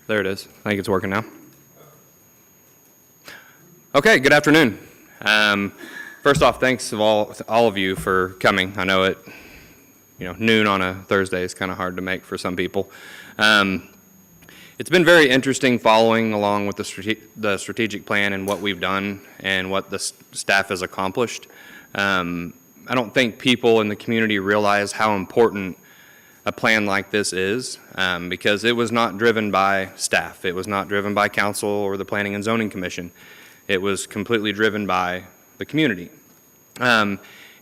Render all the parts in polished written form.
There it is. I think it's working now. Okay, good afternoon. First off, thanks to all of you for coming. I know noon on a Thursday is kind of hard to make for some people. It's been very interesting following along with the strategic plan and what we've done and what the staff has accomplished. I don't think people in the community realize how important a plan like this is, because it was not driven by staff. It was not driven by council or the Planning and Zoning Commission. It was completely driven by the community. And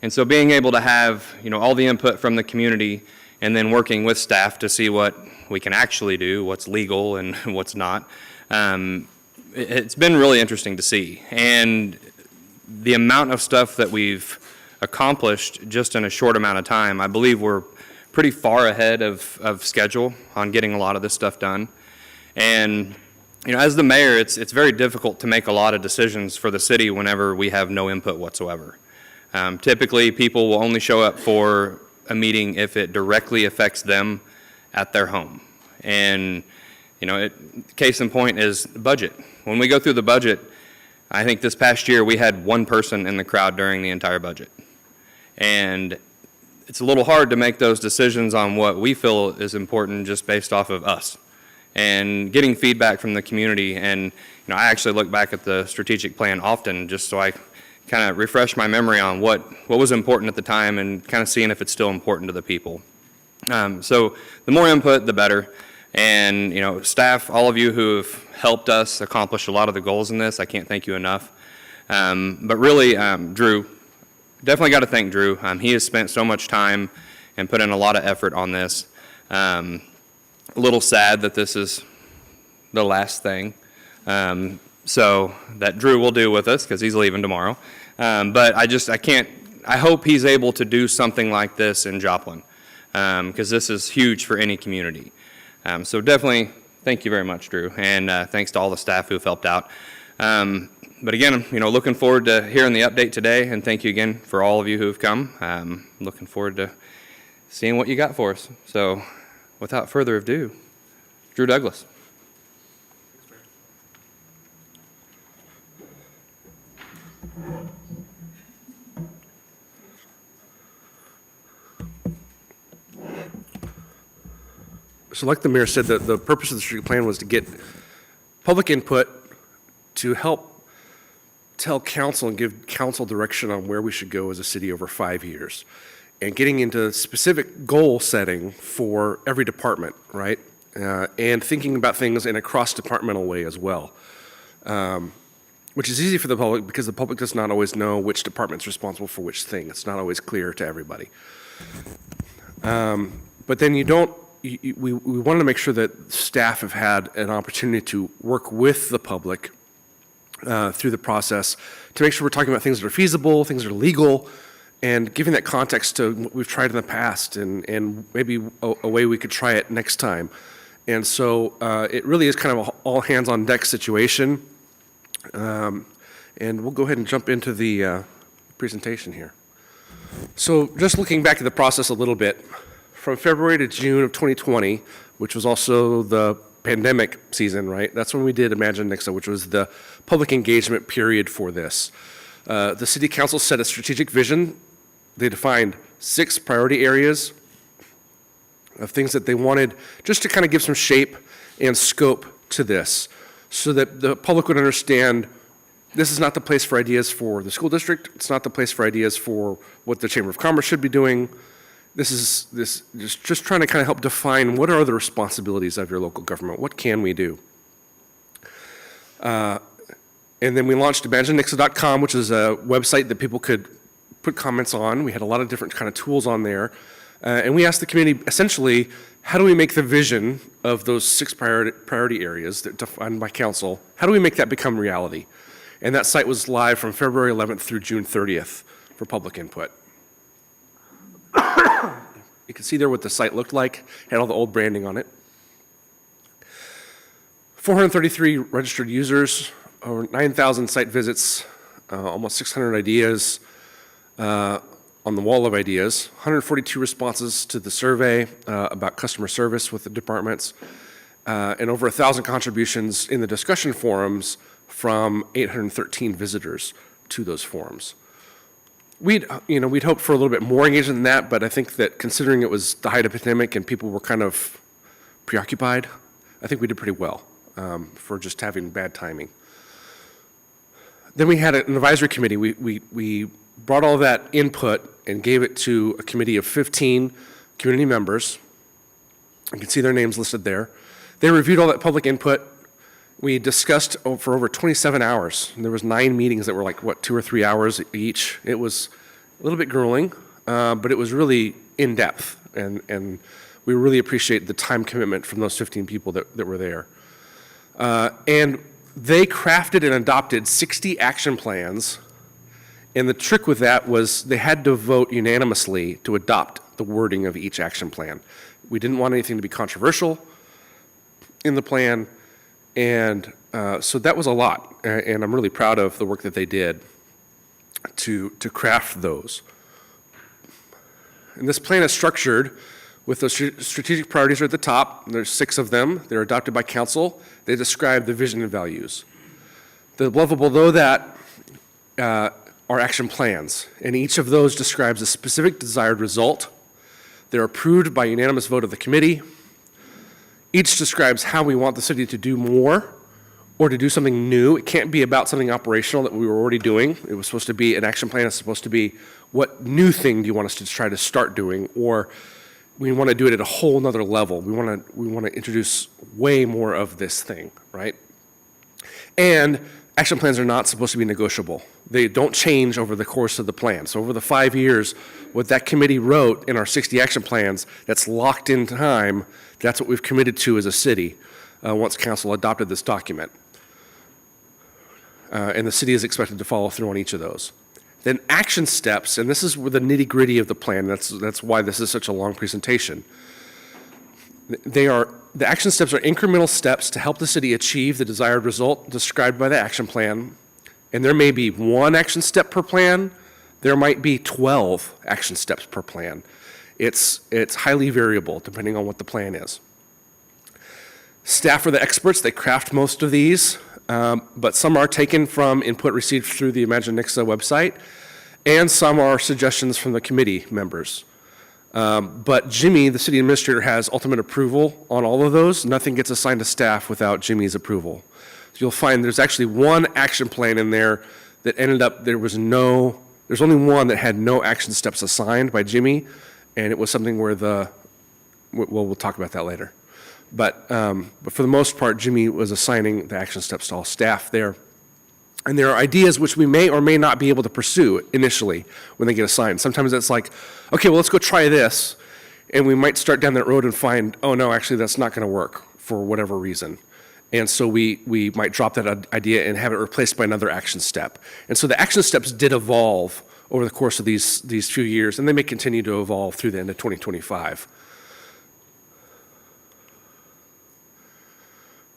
so being able to have all the input from the community and then working with staff to see what we can actually do, what's legal and what's not, it's been really interesting to see. And the amount of stuff that we've accomplished just in a short amount of time, I believe we're pretty far ahead of schedule on getting a lot of this stuff done. And as the mayor, it's very difficult to make a lot of decisions for the city whenever we have no input whatsoever. Typically, people will only show up for a meeting if it directly affects them at their home. And case in point is the budget. When we go through the budget, I think this past year we had one person in the crowd during the entire budget. And it's a little hard to make those decisions on what we feel is important just based off of us and getting feedback from the community. And I actually look back at the strategic plan often just so I kind of refresh my memory on what was important at the time and kind of seeing if it's still important to the people. So the more input, the better. And staff, all of you who have helped us accomplish a lot of the goals in this, I can't thank you enough. But really, Drew, definitely got to thank Drew. He has spent so much time and put in a lot of effort on this. A little sad that this is the last thing. So that Drew will do with us because he's leaving tomorrow. But I hope he's able to do something like this in Joplin, because this is huge for any community. So definitely thank you very much, Drew. And thanks to all the staff who've helped out. But again, looking forward to hearing the update today, and thank you again for all of you who have come. Looking forward to seeing what you got for us. So without further ado, Drew Douglas. So like the mayor said, the purpose of the strategic plan was to get public input to help tell council and give council direction on where we should go as a city over 5 years, and getting into specific goal setting for every department, right? And thinking about things in a cross-departmental way as well, which is easy for the public because the public does not always know which department's responsible for which thing. It's not always clear to everybody. But then we wanted to make sure that staff have had an opportunity to work with the public through the process to make sure we're talking about things that are feasible, things that are legal, and giving that context to what we've tried in the past and maybe a way we could try it next time. And so it really is kind of an all hands on deck situation. And we'll go ahead and jump into the presentation here. So just looking back at the process a little bit, from February to June of 2020, which was also the pandemic season, right? That's when we did Imagine Nixa, which was the public engagement period for this. The city council set a strategic vision. They defined 6 priority areas of things that they wanted just to kind of give some shape and scope to this so that the public would understand this is not the place for ideas for the school district. It's not the place for ideas for what the Chamber of Commerce should be doing. This is just trying to kind of help define what are the responsibilities of your local government. What can we do? And And then we launched ImagineNixa.com, which is a website that people could put comments on. We had a lot of different kind of tools on there. And we asked the community, essentially, how do we make the vision of those 6 priority areas that defined by council, how do we make that become reality? And that site was live from February 11th through June 30th for public input. You can see there what the site looked like, had all the old branding on it. 433 registered users, over 9,000 site visits, almost 600 ideas on the wall of ideas, 142 responses to the survey about customer service with the departments, and over 1,000 contributions in the discussion forums from 813 visitors to those forums. We'd hoped for a little bit more engagement than that, but I think that considering it was the height of the pandemic and people were kind of preoccupied, I think we did pretty well for just having bad timing. Then we had an advisory committee. We brought all that input and gave it to a committee of 15 community members. You can see their names listed there. They reviewed all that public input. We discussed for over 27 hours. And there was 9 meetings that were like, 2 or 3 hours each. It was a little bit grueling, but it was really in-depth. And we really appreciate the time commitment from those 15 people that were there. And they crafted and adopted 60 action plans. And the trick with that was they had to vote unanimously to adopt the wording of each action plan. We didn't want anything to be controversial in the plan, and so that was a lot. And I'm really proud of the work that they did to craft those. And this plan is structured with those strategic priorities are at the top. There's 6 of them. They're adopted by council. They describe the vision and values. The level below that are action plans, and each of those describes a specific desired result. They're approved by unanimous vote of the committee. Each describes how we want the city to do more or to do something new. It can't be about something operational that we were already doing. It was supposed to be an action plan. It's supposed to be what new thing do you want us to try to start doing, or we want to do it at a whole nother level. We want to introduce way more of this thing, right? And action plans are not supposed to be negotiable. They don't change over the course of the plan. So over the 5 years, what that committee wrote in our 60 action plans, that's locked in time, that's what we've committed to as a city once council adopted this document. And the city is expected to follow through on each of those. Then action steps, and this is where the nitty-gritty of the plan, that's why this is such a long presentation. The action steps are incremental steps to help the city achieve the desired result described by the action plan. And there may be 1 action step per plan. There might be 12 action steps per plan. It's highly variable depending on what the plan is. Staff are the experts. They craft most of these, but some are taken from input received through the Imagine Nixa website, and some are suggestions from the committee members. But Jimmy, the city administrator, has ultimate approval on all of those. Nothing gets assigned to staff without Jimmy's approval. So you'll find there's actually 1 action plan in there that ended up, there's only 1 that had no action steps assigned by Jimmy, and it was something where we'll talk about that later. But for the most part, Jimmy was assigning the action steps to all staff there. And there are ideas which we may or may not be able to pursue initially when they get assigned. Sometimes it's like, okay, well, let's go try this. And we might start down that road and find, oh, no, actually, that's not going to work for whatever reason. And so we might drop that idea and have it replaced by another action step. And so the action steps did evolve over the course of these few years, and they may continue to evolve through the end of 2025.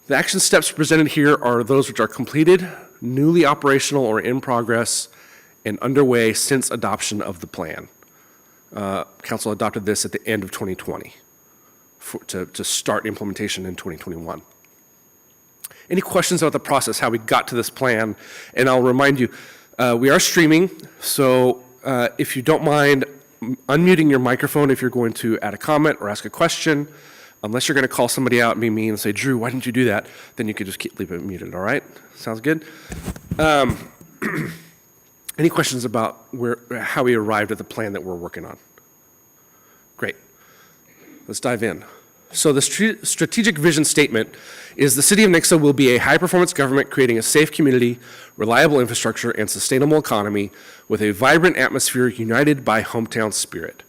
The action steps presented here are those which are completed, newly operational or in progress, and underway since adoption of the plan. Council adopted this at the end of 2020 to start implementation in 2021. Any questions about the process, how we got to this plan? And I'll remind you, we are streaming, so if you don't mind unmuting your microphone if you're going to add a comment or ask a question, unless you're going to call somebody out and be mean and say, Drew, why didn't you do that? Then you could just leave it muted, all right? Sounds good? Any questions about how we arrived at the plan that we're working on? Great. Let's dive in. So the strategic vision statement is the city of Nixa will be a high-performance government creating a safe community, reliable infrastructure, and sustainable economy with a vibrant atmosphere united by hometown spirit.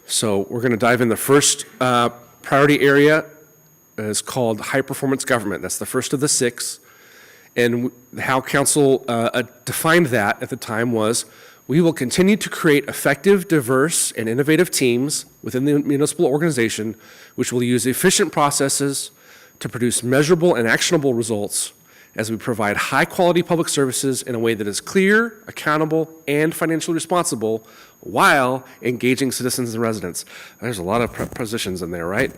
So we're going to dive in. The first priority area is called high-performance government. That's the first of the 6. And how council defined that at the time was, we will continue to create effective, diverse, and innovative teams within the municipal organization, which will use efficient processes to produce measurable and actionable results as we provide high-quality public services in a way that is clear, accountable, and financially responsible while engaging citizens and residents. There's a lot of prepositions in there, right?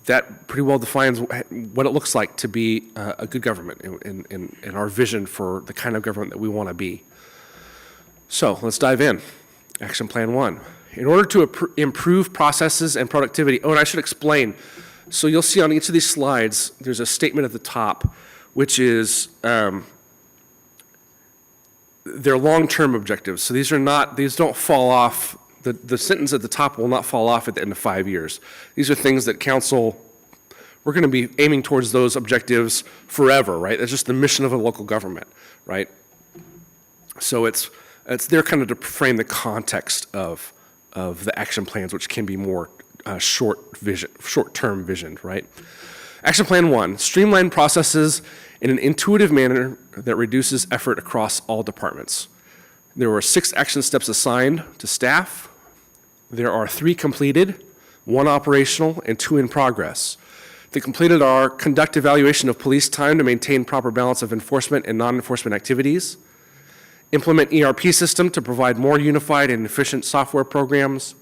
That pretty well defines what it looks like to be a good government in our vision for the kind of government that we want to be. So let's dive in. Action Plan 1. In order to improve processes and productivity, and I should explain, so you'll see on each of these slides, there's a statement at the top, which is their long-term objectives. So these don't fall off. The sentence at the top will not fall off at the end of 5 years. These are things that council, we're going to be aiming towards those objectives forever, right? That's just the mission of a local government, right? So it's there kind of to frame the context of the action plans, which can be more short-term vision, right? Action Plan 1, streamline processes in an intuitive manner that reduces effort across all departments. There were 6 action steps assigned to staff. There are 3 completed, 1 operational, and 2 in progress. The completed are conduct evaluation of police time to maintain proper balance of enforcement and non-enforcement activities, implement ERP system to provide more unified and efficient software programs,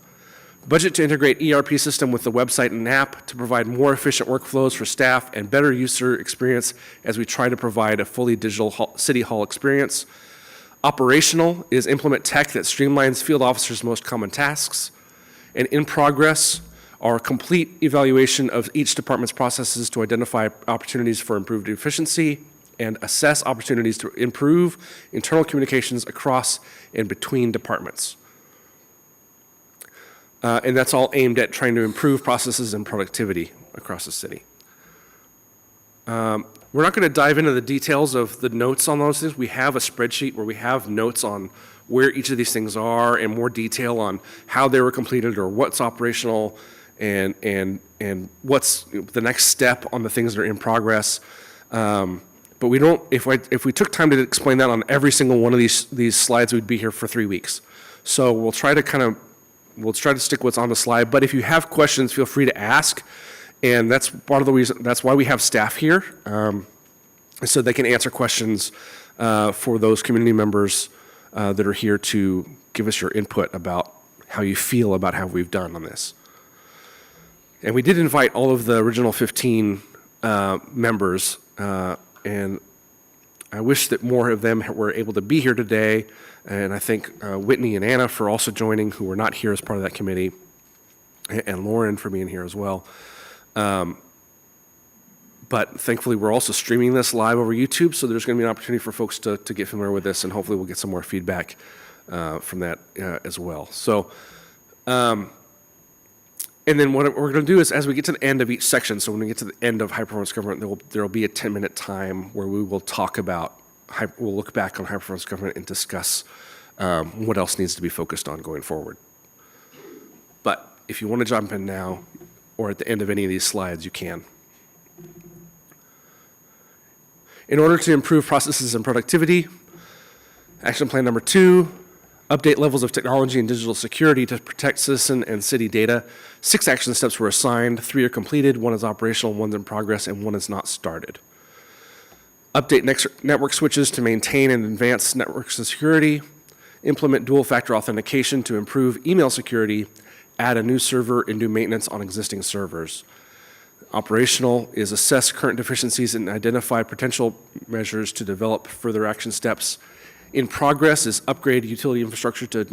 budget to integrate ERP system with the website and app to provide more efficient workflows for staff and better user experience as we try to provide a fully digital city hall experience. Operational is implement tech that streamlines field officers' most common tasks. And in progress are complete evaluation of each department's processes to identify opportunities for improved efficiency and assess opportunities to improve internal communications across and between departments. And that's all aimed at trying to improve processes and productivity across the city. We're not going to dive into the details of the notes on those things. We have a spreadsheet where we have notes on where each of these things are and more detail on how they were completed or what's operational and what's the next step on the things that are in progress. But we don't, if we took time to explain that on every single one of these slides, we'd be here for 3 weeks. So we'll try to stick what's on the slide. But if you have questions, feel free to ask. And that's part of the reason, that's why we have staff here, so they can answer questions for those community members that are here to give us your input about how you feel about how we've done on this. And we did invite all of the original 15 members, and I wish that more of them were able to be here today. And I thank Whitney and Anna for also joining, who were not here as part of that committee, and Lauren for being here as well. But thankfully, we're also streaming this live over YouTube, so there's going to be an opportunity for folks to get familiar with this, and hopefully we'll get some more feedback from that as well. So, and then what we're going to do is, as we get to the end of each section, so when we get to the end of high-performance government, there will be a 10-minute time where we will talk about, we'll look back on high-performance government and discuss what else needs to be focused on going forward. But if you want to jump in now, or at the end of any of these slides, you can. In order to improve processes and productivity, action plan number 2, update levels of technology and digital security to protect citizen and city data. 6 action steps were assigned, 3 are completed, 1 is operational, 1's in progress, and 1 is not started. Update network switches to maintain and advance network security. Implement dual-factor authentication to improve email security. Add a new server and do maintenance on existing servers. Operational is assess current deficiencies and identify potential measures to develop further action steps. In progress is upgrade utility infrastructure to a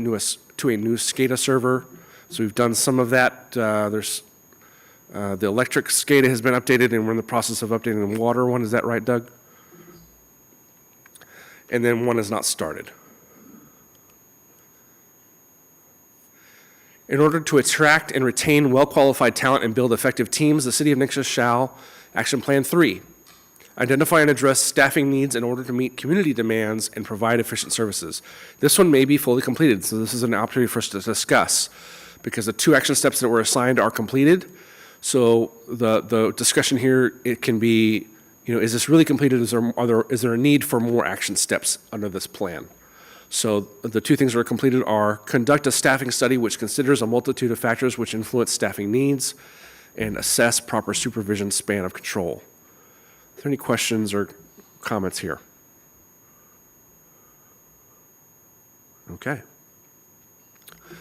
new SCADA server. So we've done some of that. There's the electric SCADA has been updated, and we're in the process of updating the water one. Is that right, Doug? And then 1 is not started. In order to attract and retain well-qualified talent and build effective teams, the City of Nixa shall, Action Plan 3, identify and address staffing needs in order to meet community demands and provide efficient services. This one may be fully completed, so this is an opportunity for us to discuss, because the 2 action steps that were assigned are completed. So the discussion here, it can be, is this really completed? Is there a need for more action steps under this plan? So the 2 things that are completed are conduct a staffing study which considers a multitude of factors which influence staffing needs, and assess proper supervision span of control. Are there any questions or comments here? Okay.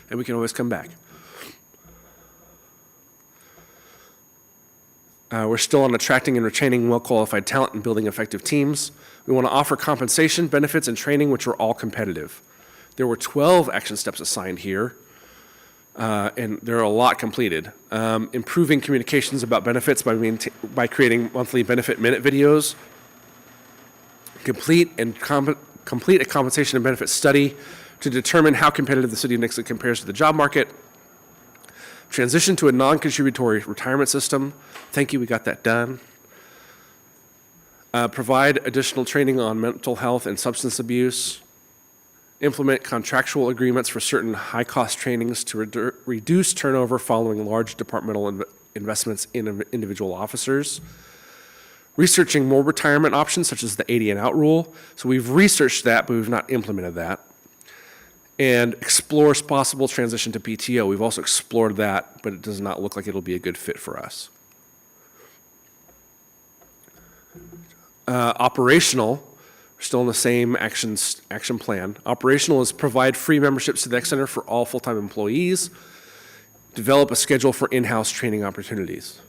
And we can always come back. We're still on attracting and retaining well-qualified talent and building effective teams. We want to offer compensation, benefits, and training which are all competitive. There were 12 action steps assigned here, and there are a lot completed. Improving communications about benefits by creating monthly benefit minute videos. Complete a compensation and benefit study to determine how competitive the City of Nixa compares to the job market. Transition to a non-contributory retirement system. Thank you, we got that done. Provide additional training on mental health and substance abuse. Implement contractual agreements for certain high-cost trainings to reduce turnover following large departmental investments in individual officers. Researching more retirement options, such as the 80 and out rule. So we've researched that, but we've not implemented that. And explore possible transition to PTO. We've also explored that, but it does not look like it'll be a good fit for us. Operational, we're still in the same action plan. Operational is provide free memberships to the X Center for all full-time employees. Develop a schedule for in-house training opportunities.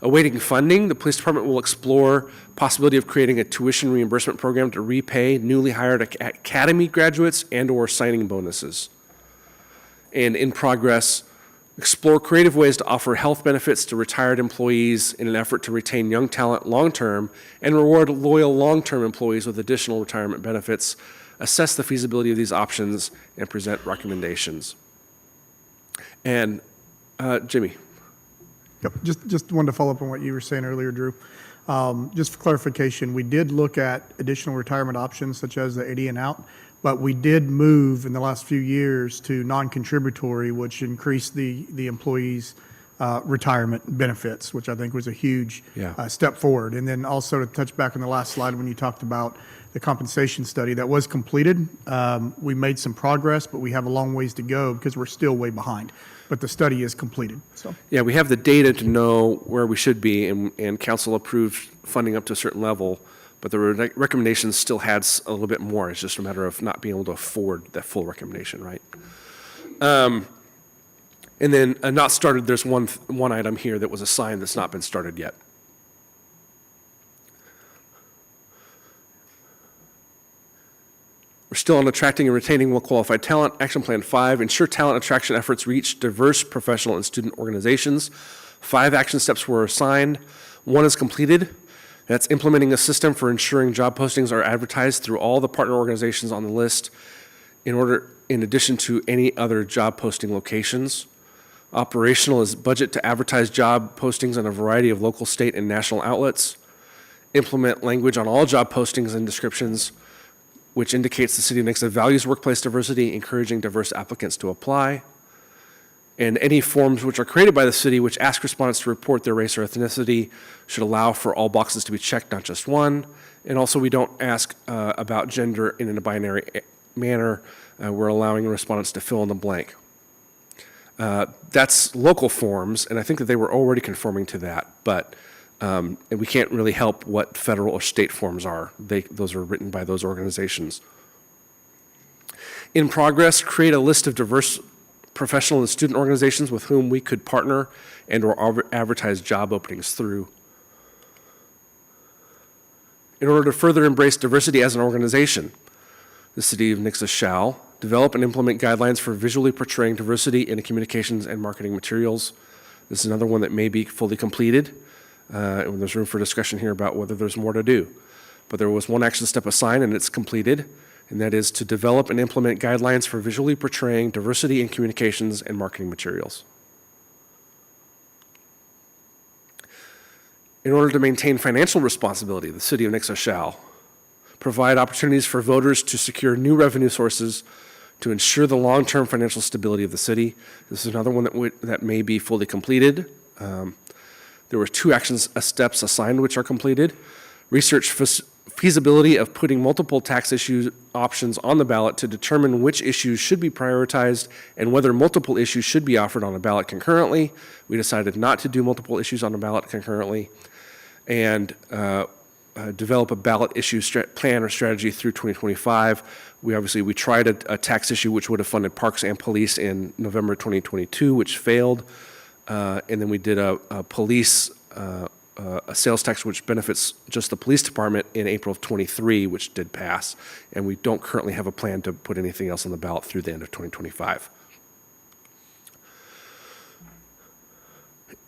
Awaiting funding, the police department will explore possibility of creating a tuition reimbursement program to repay newly hired academy graduates and/or signing bonuses. And in progress, explore creative ways to offer health benefits to retired employees in an effort to retain young talent long-term and reward loyal long-term employees with additional retirement benefits. Assess the feasibility of these options and present recommendations. And Jimmy. Yep. Just wanted to follow up on what you were saying earlier, Drew. Just for clarification, we did look at additional retirement options such as the 80 and out, but we did move in the last few years to non-contributory, which increased the employees' retirement benefits, which I think was a huge step forward. And then also to touch back on the last slide when you talked about the compensation study that was completed, we made some progress, but we have a long ways to go because we're still way behind. But the study is completed. So yeah, we have the data to know where we should be, and council approved funding up to a certain level, but the recommendations still had a little bit more. It's just a matter of not being able to afford that full recommendation, right? And then not started, there's one item here that was assigned that's not been started yet. We're still on attracting and retaining well-qualified talent. Action Plan 5, ensure talent attraction efforts reach diverse professional and student organizations. 5 action steps were assigned. 1 is completed. That's implementing a system for ensuring job postings are advertised through all the partner organizations on the list in addition to any other job posting locations. Operational is budget to advertise job postings on a variety of local, state, and national outlets. Implement language on all job postings and descriptions which indicates the City of Nixa values workplace diversity, encouraging diverse applicants to apply. And any forms which are created by the city which ask respondents to report their race or ethnicity should allow for all boxes to be checked, not just one. And also we don't ask about gender in a binary manner. We're allowing respondents to fill in the blank. That's local forms, and I think that they were already conforming to that, but and we can't really help what federal or state forms are. Those are written by those organizations. In progress, create a list of diverse professional and student organizations with whom we could partner and or advertise job openings through. In order to further embrace diversity as an organization, the City of Nixa shall develop and implement guidelines for visually portraying diversity in communications and marketing materials. This is another one that may be fully completed. And there's room for discussion here about whether there's more to do. But there was 1 action step assigned and it's completed. and that is to develop and implement guidelines for visually portraying diversity in communications and marketing materials. In order to maintain financial responsibility, the City of Nixa shall provide opportunities for voters to secure new revenue sources to ensure the long-term financial stability of the city. This is another one that may be fully completed. There were 2 steps assigned which are completed. Research feasibility of putting multiple tax issue options on the ballot to determine which issues should be prioritized and whether multiple issues should be offered on a ballot concurrently. We decided not to do multiple issues on a ballot concurrently. And develop a ballot issue plan or strategy through 2025. We tried a tax issue which would have funded parks and police in November 2022, which failed. And then we did a police, a sales tax which benefits just the police department in April of 23, which did pass. And we don't currently have a plan to put anything else on the ballot through the end of 2025.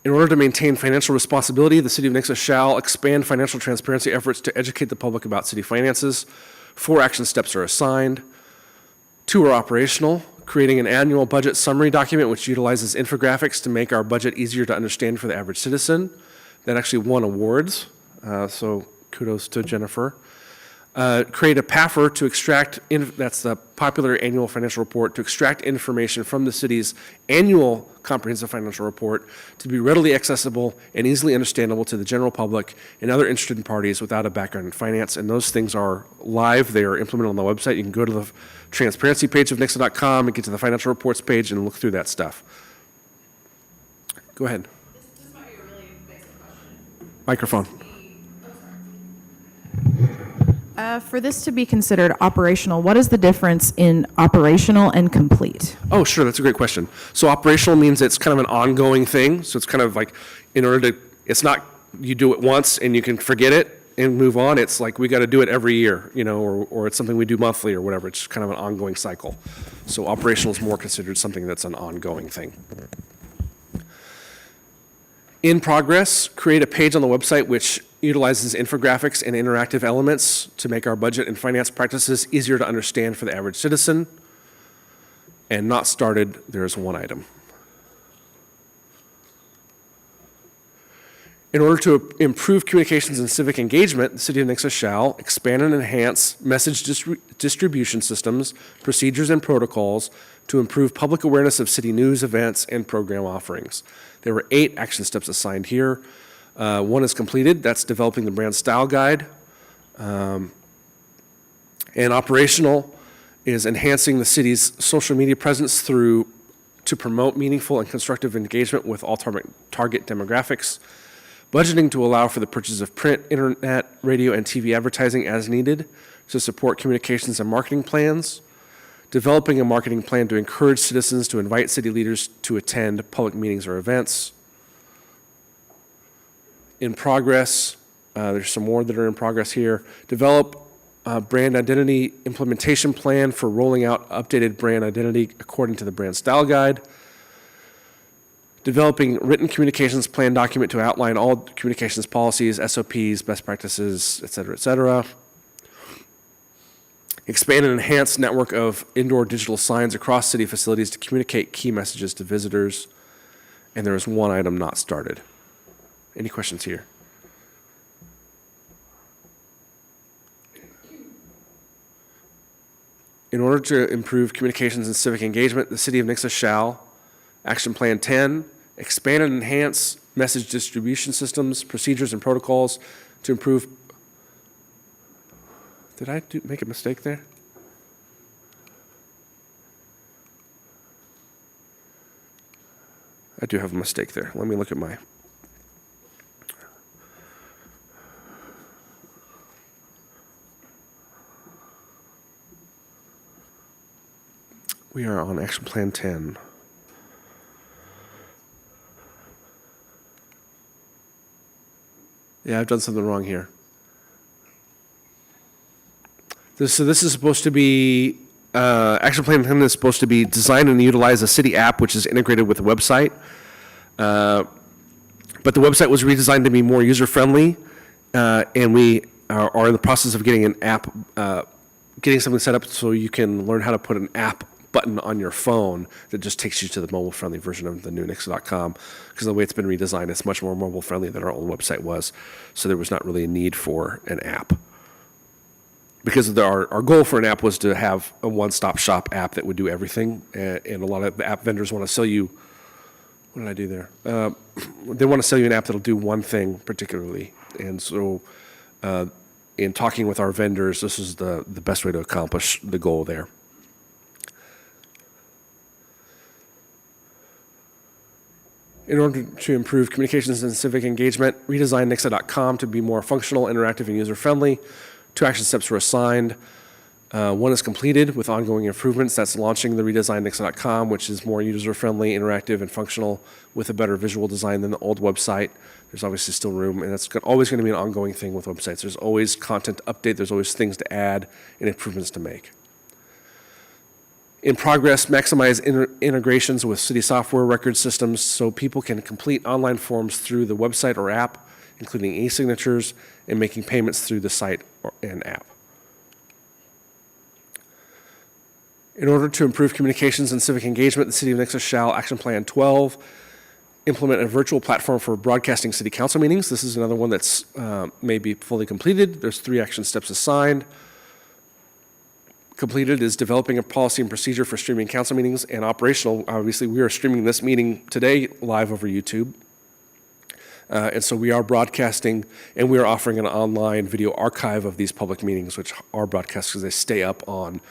In order to maintain financial responsibility, the City of Nixa shall expand financial transparency efforts to educate the public about city finances. 4 action steps are assigned. 2 are operational, creating an annual budget summary document which utilizes infographics to make our budget easier to understand for the average citizen. That actually won awards, so kudos to Jennifer. Create a PAFR to extract, that's the popular annual financial report, to extract information from the city's annual comprehensive financial report to be readily accessible and easily understandable to the general public and other interested parties without a background in finance. And those things are live. They are implemented on the website. You can go to the transparency page of nixa.com and get to the financial reports page and look through that stuff. Go ahead. This might be a really basic question. Microphone. For this to be considered operational, what is the difference in operational and complete? Oh, sure, that's a great question. So operational means it's kind of an ongoing thing. So it's kind of like, it's not you do it once and you can forget it and move on. It's like we got to do it every year, or it's something we do monthly or whatever. It's kind of an ongoing cycle. So operational is more considered something that's an ongoing thing. In progress, create a page on the website which utilizes infographics and interactive elements to make our budget and finance practices easier to understand for the average citizen. And not started, there is 1 item. In order to improve communications and civic engagement, the City of Nixa shall expand and enhance message distribution systems, procedures, and protocols to improve public awareness of city news, events, and program offerings. There were 8 action steps assigned here. 1 is completed. That's developing the brand style guide. And operational is enhancing the city's social media presence to promote meaningful and constructive engagement with all target demographics. Budgeting to allow for the purchase of print, internet, radio, and TV advertising as needed to support communications and marketing plans. Developing a marketing plan to encourage citizens to invite city leaders to attend public meetings or events. In progress, there's some more that are in progress here. Develop a brand identity implementation plan for rolling out updated brand identity according to the brand style guide. Developing written communications plan document to outline all communications policies, SOPs, best practices, et cetera, et cetera. Expand and enhance network of indoor digital signs across city facilities to communicate key messages to visitors. And there is 1 item not started. Any questions here? In order to improve communications and civic engagement, the City of Nixa shall, Action Plan 10, expand and enhance message distribution systems, procedures, and protocols to improve. Did I make a mistake there? I do have a mistake there. Let me look at my. We are on Action Plan 10. Yeah, I've done something wrong here. So this is supposed to be, Action Plan 10 is supposed to be designed and utilize a city app which is integrated with the website. But the website was redesigned to be more user-friendly, and we are in the process of getting an app getting something set up so you can learn how to put an app button on your phone that just takes you to the mobile-friendly version of the new Nixa.com, because the way it's been redesigned, it's much more mobile-friendly than our old website was. So there was not really a need for an app. Because our goal for an app was to have a one-stop shop app that would do everything, and a lot of the app vendors want to sell you, what did I do there? They want to sell you an app that'll do one thing particularly. And so in talking with our vendors, this is the best way to accomplish the goal there. In order to improve communications and civic engagement, redesign Nixa.com to be more functional, interactive, and user-friendly. 2 action steps were assigned. One is completed with ongoing improvements. That's launching the redesigned Nixa.com, which is more user-friendly, interactive, and functional with a better visual design than the old website. There's obviously still room, and that's always going to be an ongoing thing with websites. There's always content to update. There's always things to add and improvements to make. In progress, maximize integrations with city software record systems so people can complete online forms through the website or app, including e-signatures, and making payments through the site and app. In order to improve communications and civic engagement, the City of Nixa shall, Action Plan 12, implement a virtual platform for broadcasting city council meetings. This is another one that's maybe fully completed. There's 3 action steps assigned. Completed is developing a policy and procedure for streaming council meetings, and operational, obviously, we are streaming this meeting today live over YouTube. And so we are broadcasting, and we are offering an online video archive of these public meetings, which are broadcast because they stay up on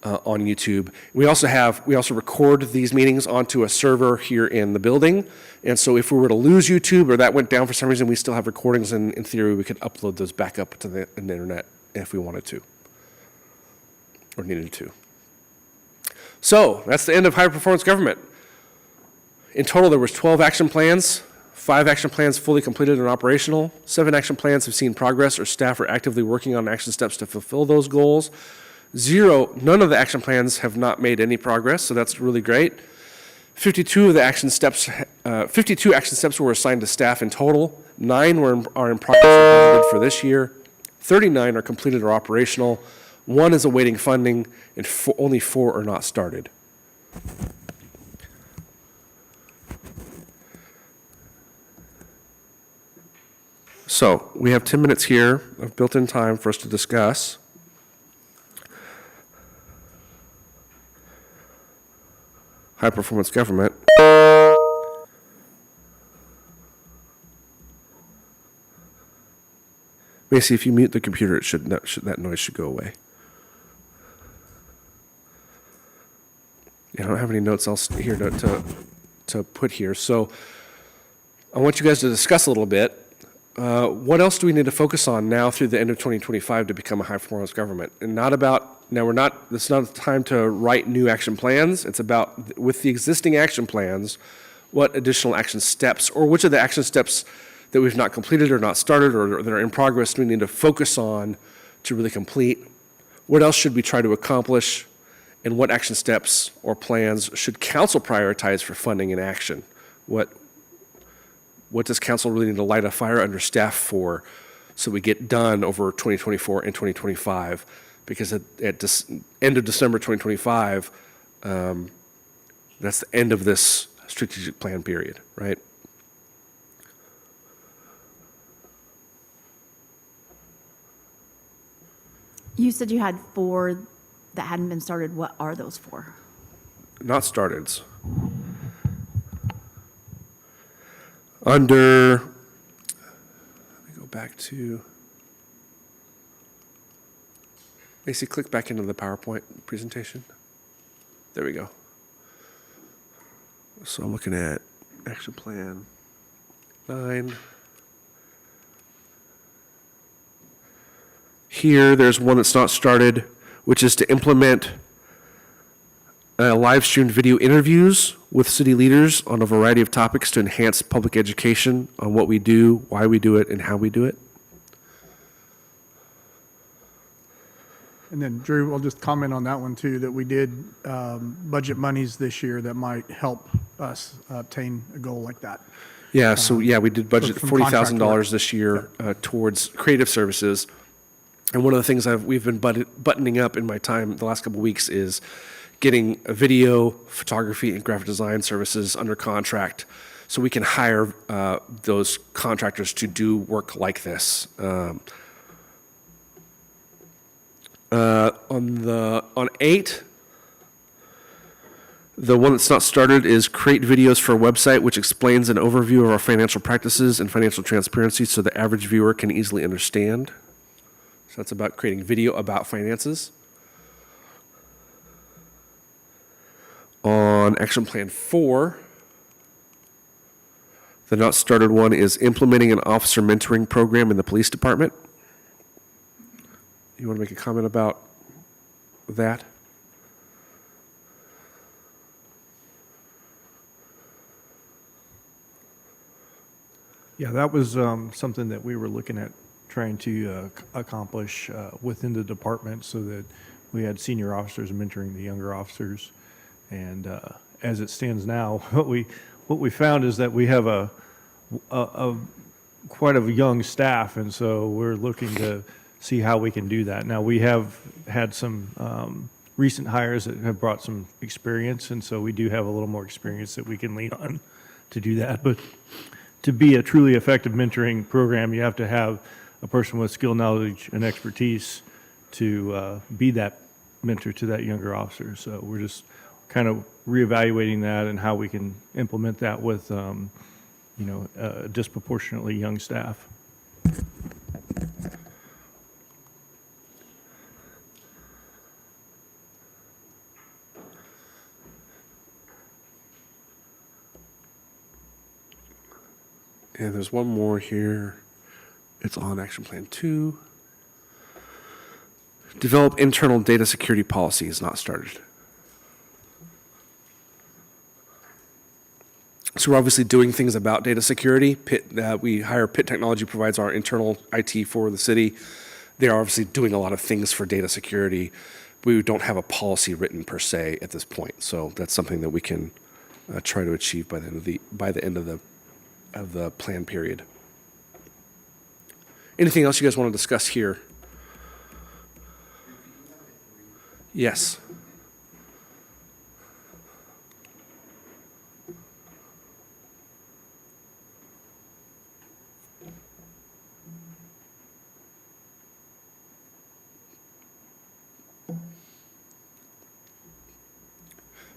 YouTube. We also record these meetings onto a server here in the building. And so if we were to lose YouTube or that went down for some reason, we still have recordings, and in theory, we could upload those back up to the internet if we wanted to or needed to. So that's the end of high performance government. In total, there was 12 action plans. 5 action plans fully completed and operational. 7 action plans have seen progress or staff are actively working on action steps to fulfill those goals. None of the action plans have not made any progress, so that's really great. 52 action steps were assigned to staff in total. 9 are in progress and budgeted for this year. 39 are completed or operational. 1 is awaiting funding, and only 4 are not started. So we have 10 minutes here of built-in time for us to discuss. High-performance government. Macy, if you mute the computer, that noise should go away. I don't have any notes else here to put here, so I want you guys to discuss a little bit. What else do we need to focus on now through the end of 2025 to become a high-performance government? And this is not the time to write new action plans. It's about, with the existing action plans, what additional action steps, or which of the action steps that we've not completed or not started or that are in progress do we need to focus on to really complete? What else should we try to accomplish? And what action steps or plans should council prioritize for funding and action? What does council really need to light a fire under staff for so we get done over 2024 and 2025? Because at this end of December 2025, that's the end of this strategic plan period, right? You said you had 4 that hadn't been started. What are those 4? Not starteds. Let me go back to, basically click back into the PowerPoint presentation. There we go. So I'm looking at action plan 9. Here, there's one that's not started, which is to implement live streamed video interviews with city leaders on a variety of topics to enhance public education on what we do, why we do it, and how we do it. And then Drew, I'll just comment on that one too, that we did budget monies this year that might help us obtain a goal like that. Yeah, we did budget from contract $40,000 work. this year towards creative services. And one of the things we've been buttoning up in my time the last couple of weeks is getting a video, photography, and graphic design services under contract so we can hire those contractors to do work like this. On 8, the one that's not started is create videos for a website which explains an overview of our financial practices and financial transparency so the average viewer can easily understand. So that's about creating video about finances. On action plan 4, the not started one is implementing an officer mentoring program in the police department. You want to make a comment about that? Yeah, that was something that we were looking at trying to accomplish within the department so that we had senior officers mentoring the younger officers. And as it stands now, what we found is that we have a quite a young staff, and so we're looking to see how we can do that. Now, we have had some recent hires that have brought some experience, and so we do have a little more experience that we can lean on to do that. But to be a truly effective mentoring program, you have to have a person with skill, knowledge, and expertise to be that mentor to that younger officer. So we're just kind of reevaluating that and how we can implement that with, disproportionately young staff. And there's one more here. It's on action plan 2. Develop internal data security policy is not started. So we're obviously doing things about data security. We hire Pitt Technology provides our internal IT for the city. They are obviously doing a lot of things for data security. We don't have a policy written per se at this point. So that's something that we can try to achieve by the end of the plan period. Anything else you guys want to discuss here? Yes.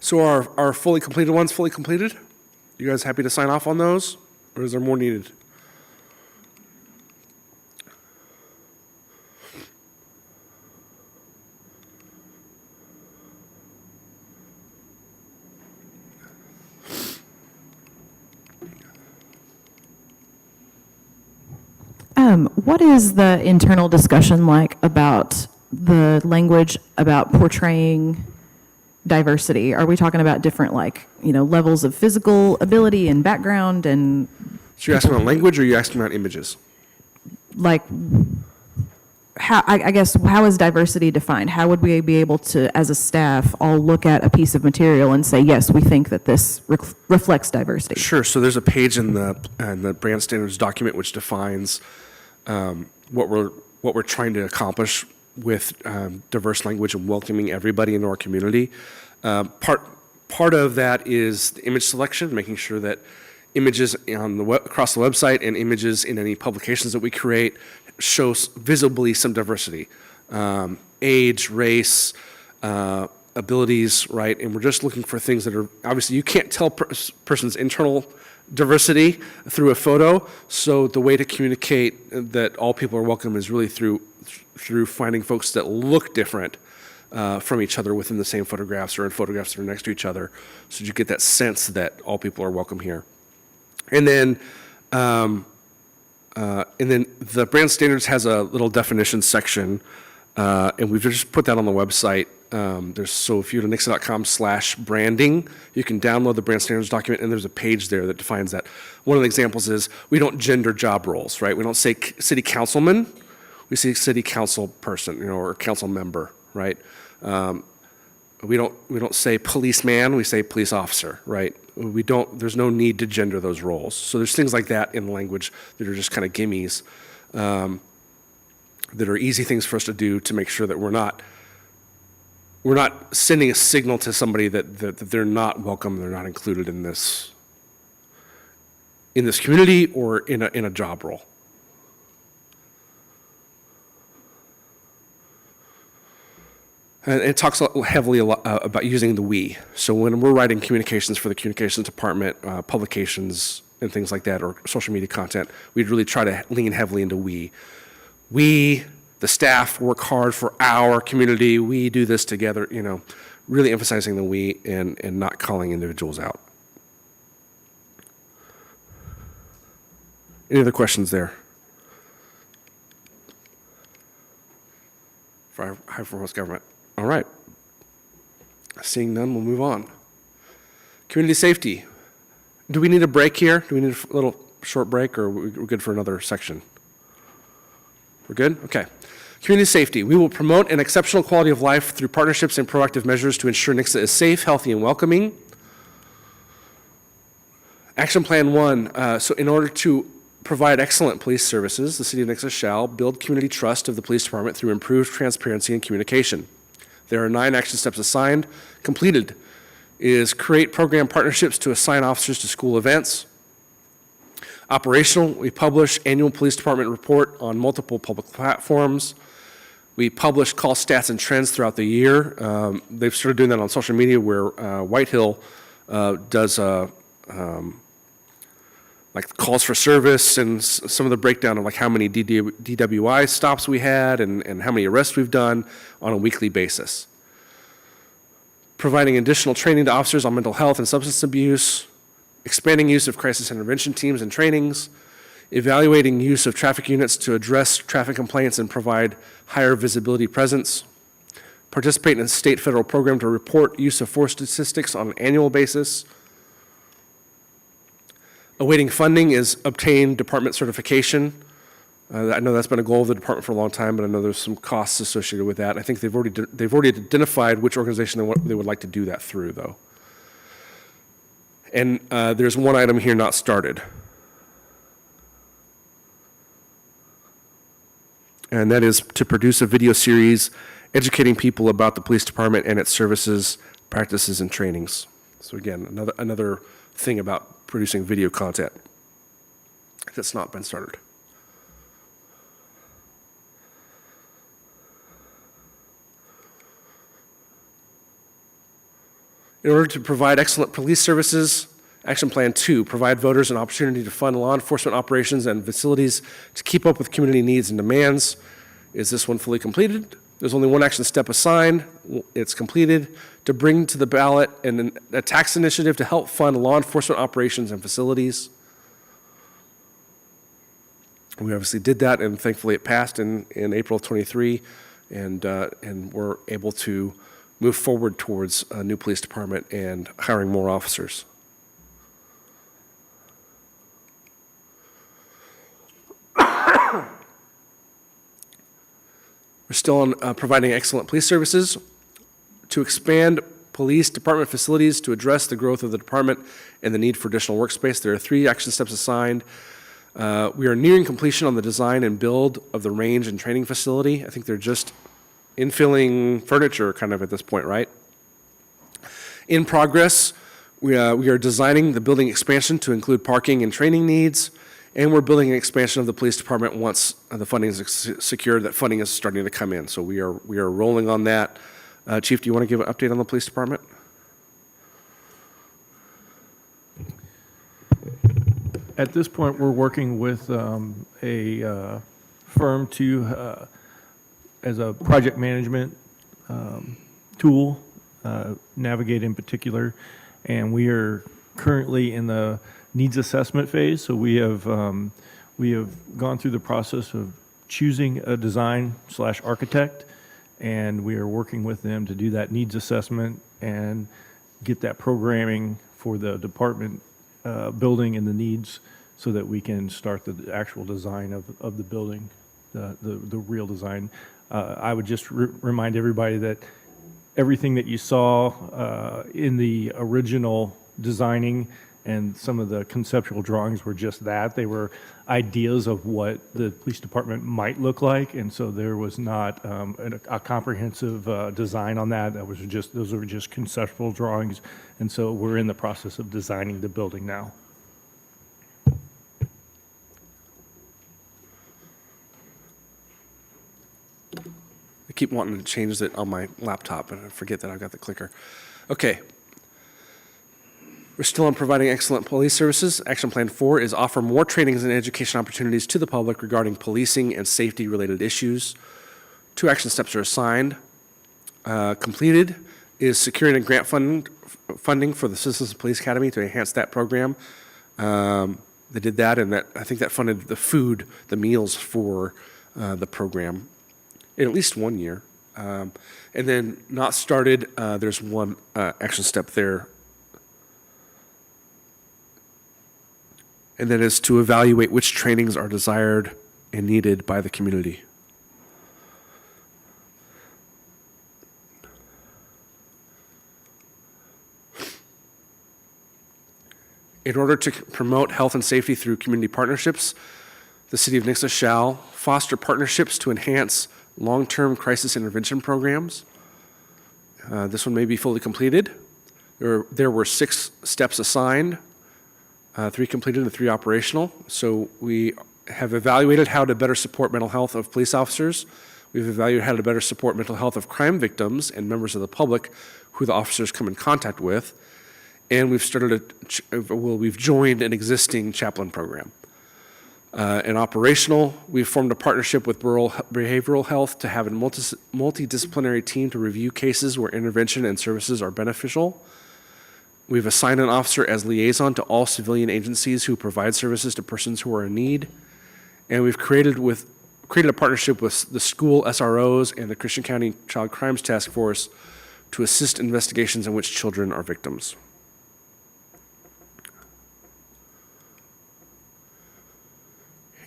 So our fully completed ones fully completed? You guys happy to sign off on those? Or is there more needed? What is the internal discussion like about the language about portraying diversity? Are we talking about different, levels of physical ability and background and So you're asking about language or you're asking about images? how is diversity defined? How would we be able to, as a staff, all look at a piece of material and say, yes, we think that this reflects diversity? Sure. So there's a page in the brand standards document which defines what we're trying to accomplish with diverse language and welcoming everybody into our community. Part of that is the image selection, making sure that images across the website and images in any publications that we create shows visibly some diversity, age, race, abilities, right? And we're just looking for things that are, obviously you can't tell person's internal diversity through a photo, so the way to communicate that all people are welcome is really through finding folks that look different from each other within the same photographs or in photographs that are next to each other, so you get that sense that all people are welcome here. And then the brand standards has a little definition section, and we've just put that on the website. So if you go to nixa.com/branding, you can download the brand standards document, and there's a page there that defines that. One of the examples is we don't gender job roles, right? We don't say city councilman, we say city council person, or council member, right? We don't say policeman, we say police officer, right? There's no need to gender those roles. So there's things like that in language that are just kind of gimmies. that are easy things for us to do to make sure that we're not sending a signal to somebody that they're not welcome, they're not included in this community or in a job role. And it talks heavily about using the we. So when we're writing communications for the communications department, publications and things like that, or social media content, we'd really try to lean heavily into we. We, the staff, work hard for our community. We do this together, really emphasizing the we and not calling individuals out. Any other questions there? For high performance government. All right. Seeing none, we'll move on. Community safety. Do we need a break here? Do we need a little short break, or we're good for another section? We're good? Okay. Community safety. We will promote an exceptional quality of life through partnerships and proactive measures to ensure Nixa is safe, healthy, and welcoming. Action Plan 1. So in order to provide excellent police services, the City of Nixa shall build community trust of the police department through improved transparency and communication. There are 9 action steps assigned. Completed is create program partnerships to assign officers to school events. Operational, we publish annual police department report on multiple public platforms. We publish call stats and trends throughout the year. They've started doing that on social media, where White Hill does like calls for service and some of the breakdown of like how many DWI stops we had and how many arrests we've done on a weekly basis. Providing additional training to officers on mental health and substance abuse, expanding use of crisis intervention teams and trainings, evaluating use of traffic units to address traffic complaints and provide higher visibility presence, participate in a state federal program to report use of force statistics on an annual basis. Awaiting funding is obtain department certification. I know that's been a goal of the department for a long time, but I know there's some costs associated with that. I think they've already identified which organization they would like to do that through, though. And there's one item here not started. And that is to produce a video series educating people about the police department and its services, practices, and trainings. So again, another thing about producing video content that's not been started. In order to provide excellent police services, Action Plan 2, provide voters an opportunity to fund law enforcement operations and facilities to keep up with community needs and demands. Is this one fully completed? There's only one action step assigned. It's completed. To bring to the ballot a tax initiative to help fund law enforcement operations and facilities. We obviously did that, and thankfully it passed in April of 23, and we're able to move forward towards a new police department and hiring more officers. We're still on providing excellent police services. To expand police department facilities to address the growth of the department and the need for additional workspace, there are 3 action steps assigned. We are nearing completion on the design and build of the range and training facility. I think they're just infilling furniture kind of at this point, right? In progress, we are designing the building expansion to include parking and training needs, and we're building an expansion of the police department once the funding is secured. That funding is starting to come in, so we are rolling on that. Chief, do you want to give an update on the police department? At this point, we're working with a firm to, as a project management tool, Navigate in particular, and we are currently in the needs assessment phase. So we have gone through the process of choosing a design/architect, and we are working with them to do that needs assessment and get that programming for the department building and the needs, so that we can start the actual design of the building, the real design. I would just remind everybody that everything that you saw in the original designing And some of the conceptual drawings were just that. They were ideas of what the police department might look like. And so there was not a comprehensive design on that. Those were just conceptual drawings. And so we're in the process of designing the building now. I keep wanting to change it on my laptop, and I forget that I've got the clicker. Okay. We're still on providing excellent police services. Action Plan 4 is offer more trainings and education opportunities to the public regarding policing and safety-related issues. 2 action steps are assigned. Completed is securing a grant funding for the Citizens Police Academy to enhance that program. They did that, and I think that funded the meals for the program in at least 1 year. And then not started, there's one action step there. And that is to evaluate which trainings are desired and needed by the community. In order to promote health and safety through community partnerships, the City of Nixa shall foster partnerships to enhance long-term crisis intervention programs. This one may be fully completed. There were 6 steps assigned, 3 completed and 3 operational. So we have evaluated how to better support mental health of police officers. We've evaluated how to better support mental health of crime victims and members of the public who the officers come in contact with. And we've we've joined an existing chaplain program. In operational, we've formed a partnership with Rural Behavioral Health to have a multidisciplinary team to review cases where intervention and services are beneficial. We've assigned an officer as liaison to all civilian agencies who provide services to persons who are in need. And we've created a partnership with the school SROs and the Christian County Child Crimes Task Force to assist investigations in which children are victims.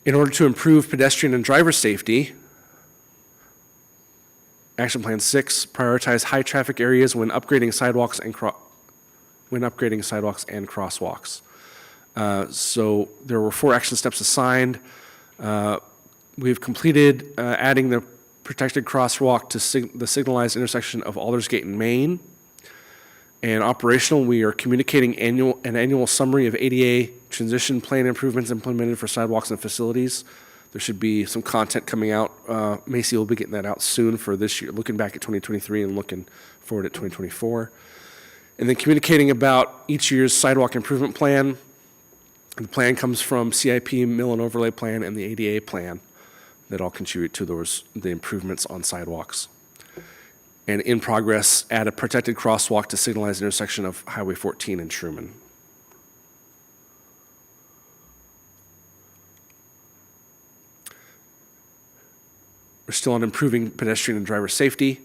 In order to improve pedestrian and driver safety, Action Plan 6, prioritize high traffic areas when upgrading sidewalks and crosswalks. So there were 4 action steps assigned. We've completed adding the protected crosswalk to the signalized intersection of Aldersgate and Main. And operational, we are communicating an annual summary of ADA transition plan improvements implemented for sidewalks and facilities. There should be some content coming out. Macy will be getting that out soon for this year, looking back at 2023 and looking forward at 2024. And then communicating about each year's sidewalk improvement plan. The plan comes from CIP, Mill and Overlay Plan, and the ADA plan that all contribute to the improvements on sidewalks. And in progress, add a protected crosswalk to signalize the intersection of Highway 14 and Truman. We're still on improving pedestrian and driver safety.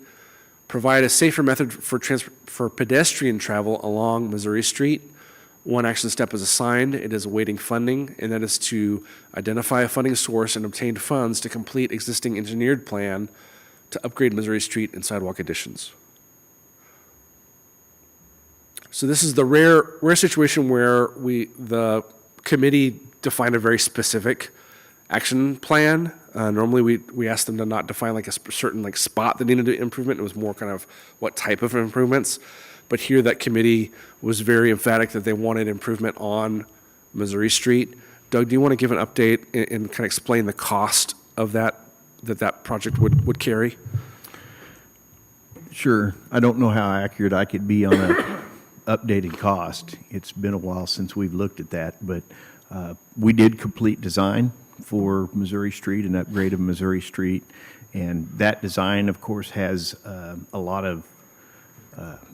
Provide a safer method for pedestrian travel along Missouri Street. 1 action step is assigned. It is awaiting funding, and that is to identify a funding source and obtain funds to complete existing engineered plan to upgrade Missouri Street and sidewalk additions. So this is the rare situation where the committee defined a very specific action plan. Normally we asked them to not define like a certain spot that needed improvement. It was more kind of what type of improvements. But here that committee was very emphatic that they wanted improvement on Missouri Street. Doug, do you want to give an update and kind of explain the cost of that project would carry? Sure. I don't know how accurate I could be on an updated cost. It's been a while since we've looked at that, but we did complete design for Missouri Street, an upgrade of Missouri Street, and that design, of course, has a lot of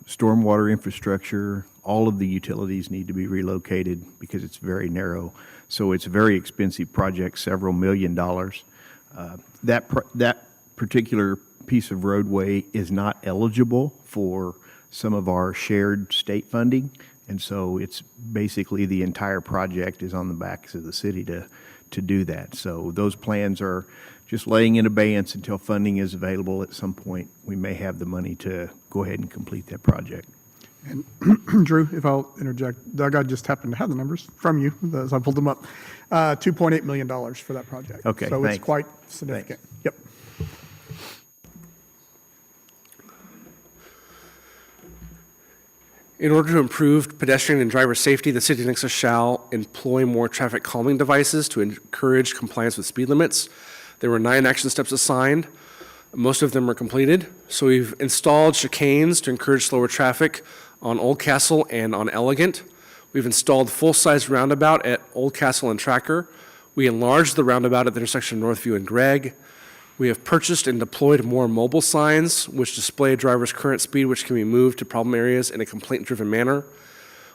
stormwater infrastructure. All of the utilities need to be relocated because it's very narrow. So it's a very expensive project, several $1 million. That particular piece of roadway is not eligible for some of our shared state funding, and so it's basically the entire project is on the backs of the city to do that. So those plans are just laying in abeyance until funding is available. At some point, we may have the money to go ahead and complete that project. Drew, if I'll interject, Doug, I just happened to have the numbers from you, as I pulled them up. $2.8 million for that project. Okay, So it's thanks. quite significant. Yep. In order to improve pedestrian and driver safety, the city of Nixa shall employ more traffic calming devices to encourage compliance with speed limits. There were 9 action steps assigned. Most of them are completed. So we've installed chicanes to encourage slower traffic on Old Castle and on Elegant. We've installed full-size roundabout at Old Castle and Tracker. We enlarged the roundabout at the intersection of Northview and Gregg. We have purchased and deployed more mobile signs which display a driver's current speed, which can be moved to problem areas in a complaint-driven manner.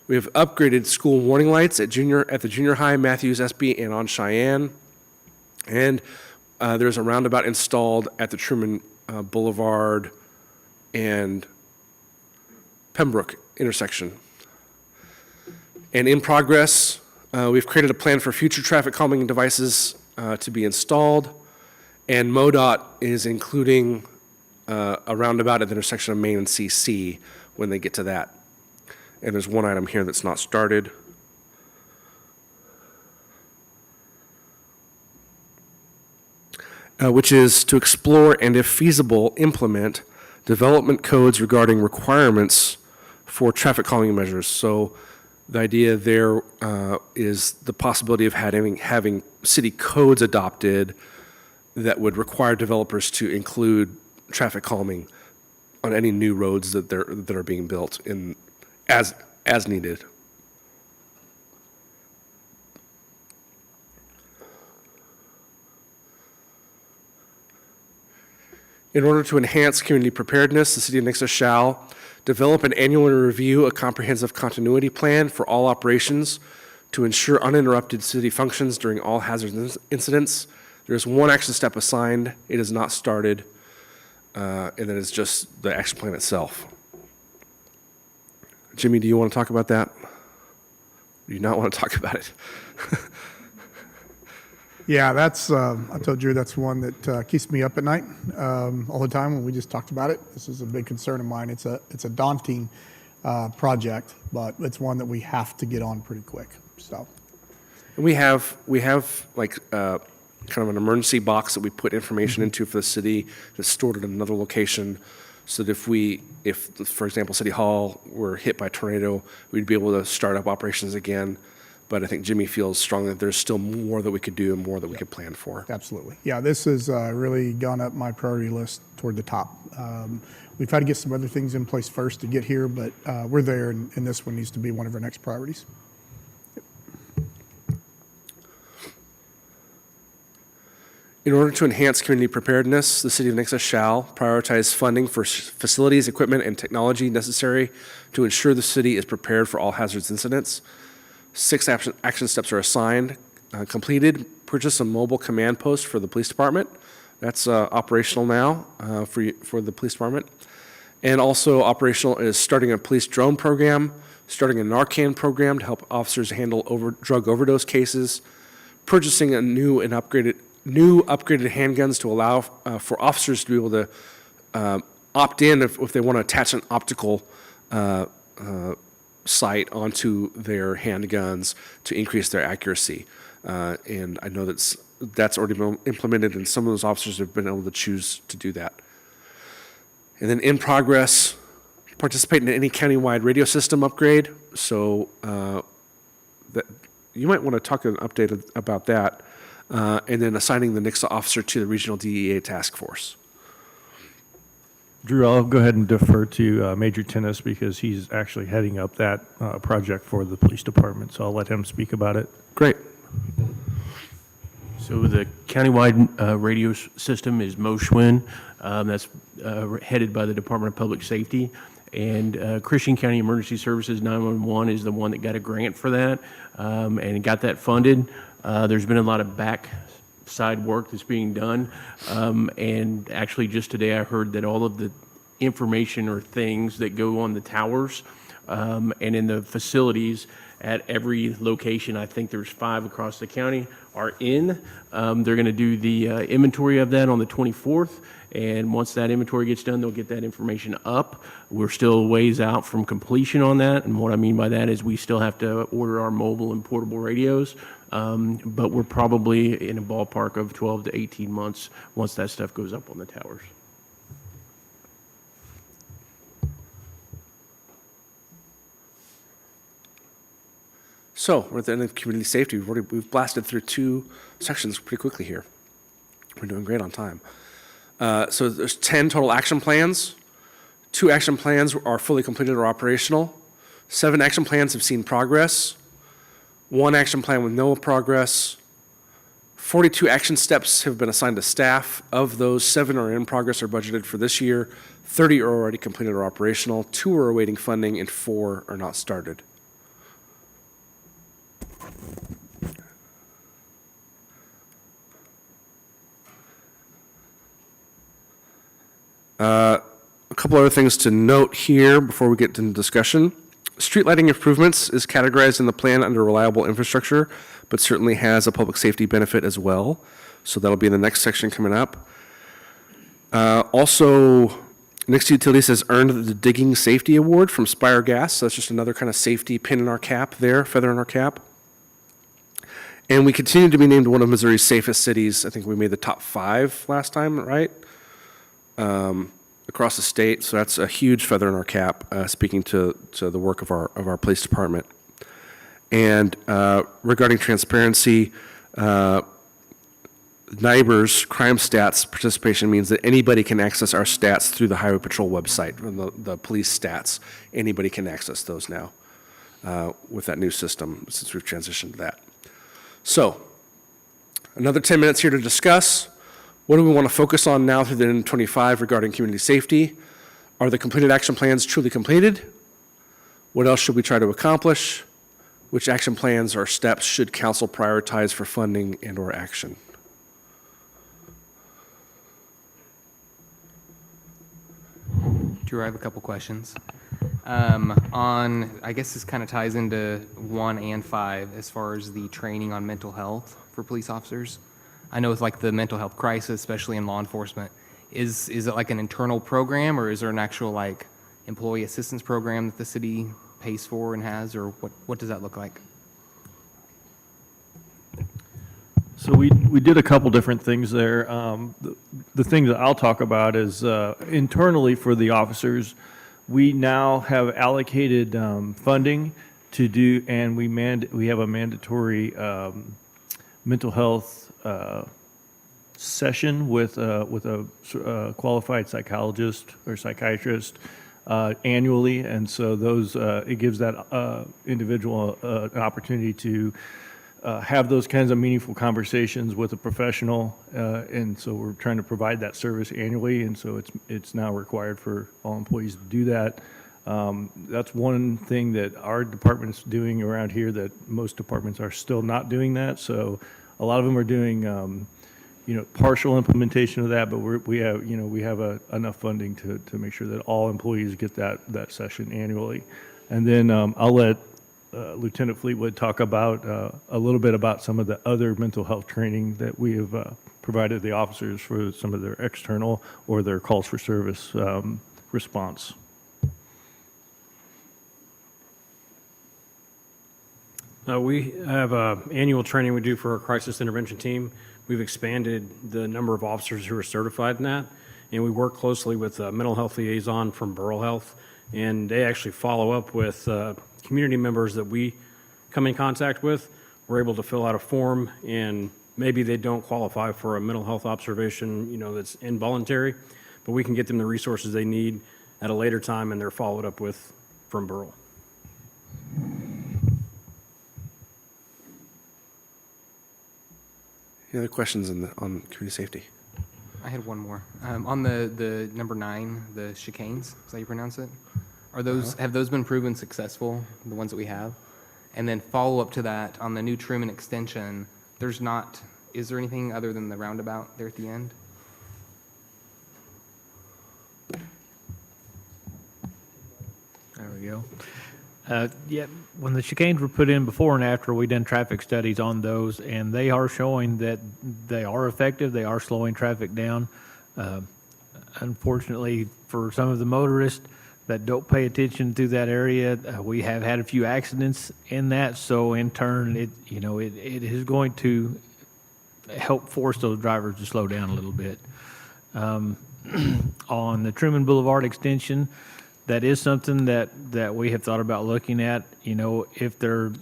We have upgraded school warning lights at the junior high, Matthews, SB, and on Cheyenne. And there's a roundabout installed at the Truman Boulevard and Pembroke intersection. And in progress, we've created a plan for future traffic calming devices to be installed. And MoDOT is including a roundabout at the intersection of Main and CC when they get to that. And there's one item here that's not started. Which is to explore and, if feasible, implement development codes regarding requirements for traffic calming measures. So the idea there is the possibility of having city codes adopted that would require developers to include traffic calming on any new roads that are being built as needed. In order to enhance community preparedness, the City of Nixa shall develop and annually review a comprehensive continuity plan for all operations to ensure uninterrupted city functions during all hazard incidents. There is 1 action step assigned. It is not started, and then it's just the action plan itself. Jimmy, do you want to talk about that? Do you not want to talk about it? Yeah, that's, I told Drew that's one that keeps me up at night all the time when we just talked about it. This is a big concern of mine. It's a daunting project, but it's one that we have to get on pretty quick, so. And we have like kind of an emergency box that we put information into for the city that's stored at another location, so that if for example, City Hall were hit by a tornado, we'd be able to start up operations again. But I think Jimmy feels strongly that there's still more that we could do and more that we could plan for. Absolutely. Yeah, this has really gone up my priority list toward the top. We've had to get some other things in place first to get here, but we're there, and this one needs to be one of our next priorities. In order to enhance community preparedness, the City of Nixa shall prioritize funding for facilities, equipment, and technology necessary to ensure the city is prepared for all hazards incidents. 6 action steps are assigned, completed. Purchase a mobile command post for the police department. That's operational now for the police department. And also operational is starting a police drone program, starting a Narcan program to help officers handle drug overdose cases, purchasing a new upgraded handguns to allow for officers to be able to opt in if they want to attach an optical sight onto their handguns to increase their accuracy. And I know that's already been implemented, and some of those officers have been able to choose to do that. And then in progress, participate in any countywide radio system upgrade. So that you might want to talk an update about that. And then assigning the Nixa officer to the regional DEA task force. Drew, I'll go ahead and defer to Major Tennis because he's actually heading up that project for the police department, so I'll let him speak about it. Great. So the countywide radio system is MOSHWIN. That's headed by the Department of Public Safety. And Christian County Emergency Services 911 is the one that got a grant for that and got that funded. There's been a lot of backside work that's being done. And actually just today I heard that all of the information or things that go on the towers and in the facilities at every location, I think there's 5 across the county, are in. They're going to do the inventory of that on the 24th, And once that inventory gets done, they'll get that information up. We're still a ways out from completion on that. And what I mean by that is we still have to order our mobile and portable radios. But we're probably in a ballpark of 12 to 18 months once that stuff goes up on the towers. So we're at the end of community safety. We've blasted through 2 sections pretty quickly here. We're doing great on time. So there's 10 total action plans. 2 action plans are fully completed or operational. 7 action plans have seen progress. 1 action plan with no progress. 42 action steps have been assigned to staff. Of those, 7 are in progress or budgeted for this year. 30 are already completed or operational. 2 are awaiting funding, and 4 are not started. A couple other things to note here before we get into discussion. Street lighting improvements is categorized in the plan under reliable infrastructure, but certainly has a public safety benefit as well. So that'll be in the next section coming up. Also, Nixie Utilities has earned the Digging Safety Award from Spire Gas. So that's just another kind of safety pin in our cap there, feather in our cap. And we continue to be named one of Missouri's safest cities. I think we made the top 5 last time, right? Across the state, so that's a huge feather in our cap, speaking to the work of our police department. And regarding transparency, NIBR's crime stats participation means that anybody can access our stats through the Highway Patrol website, the police stats. Anybody can access those now with that new system since we've transitioned to that. So, another 10 minutes here to discuss. What do we want to focus on now through the end of 25 regarding community safety? Are the completed action plans truly completed? What else should we try to accomplish? Which action plans or steps should council prioritize for funding and/or action? Drew, I have a couple questions. I guess this kind of ties into 1 and 5 as far as the training on mental health for police officers. I know with like the mental health crisis, especially in law enforcement, is it like an internal program, or is there an actual like employee assistance program that the city pays for and has, or what does that look like? So we did a couple different things there. The thing that I'll talk about is internally for the officers, we now have allocated funding to do, and we have a mandatory mental health session with a qualified psychologist or psychiatrist annually, and so those it gives that individual an opportunity to have those kinds of meaningful conversations with a professional, and so we're trying to provide that service annually, and so it's now required for all employees to do that. That's one thing that our department's doing around here that most departments are still not doing that. So a lot of them are doing, partial implementation of that, but we have enough funding to make sure that all employees get that session annually. And then I'll let Lieutenant Fleetwood talk about a little bit about some of the other mental health training that we have provided the officers for some of their external or their calls for service response. We have annual training we do for our crisis intervention team. We've expanded the number of officers who are certified in that, and we work closely with a mental health liaison from Borough Health, and they actually follow up with community members that we come in contact with. We're able to fill out a form, and maybe they don't qualify for a mental health observation, that's involuntary, but we can get them the resources they need at a later time, and they're followed up with from Borough. Any other questions on community safety? I had one more. On the number 9, the chicanes, is that how you pronounce it? Are those have those been proven successful, the ones that we have? And then follow up to that, on the new Truman extension, is there anything other than the roundabout there at the end? There we go. Yeah, when the chicanes were put in before and after, we done traffic studies on those, and they are showing that they are effective. They are slowing traffic down. unfortunately, for some of the motorists that don't pay attention to that area, we have had a few accidents in that. So in turn, it is going to help force those drivers to slow down a little bit. On the Truman Boulevard extension, that is something that we have thought about looking at. If there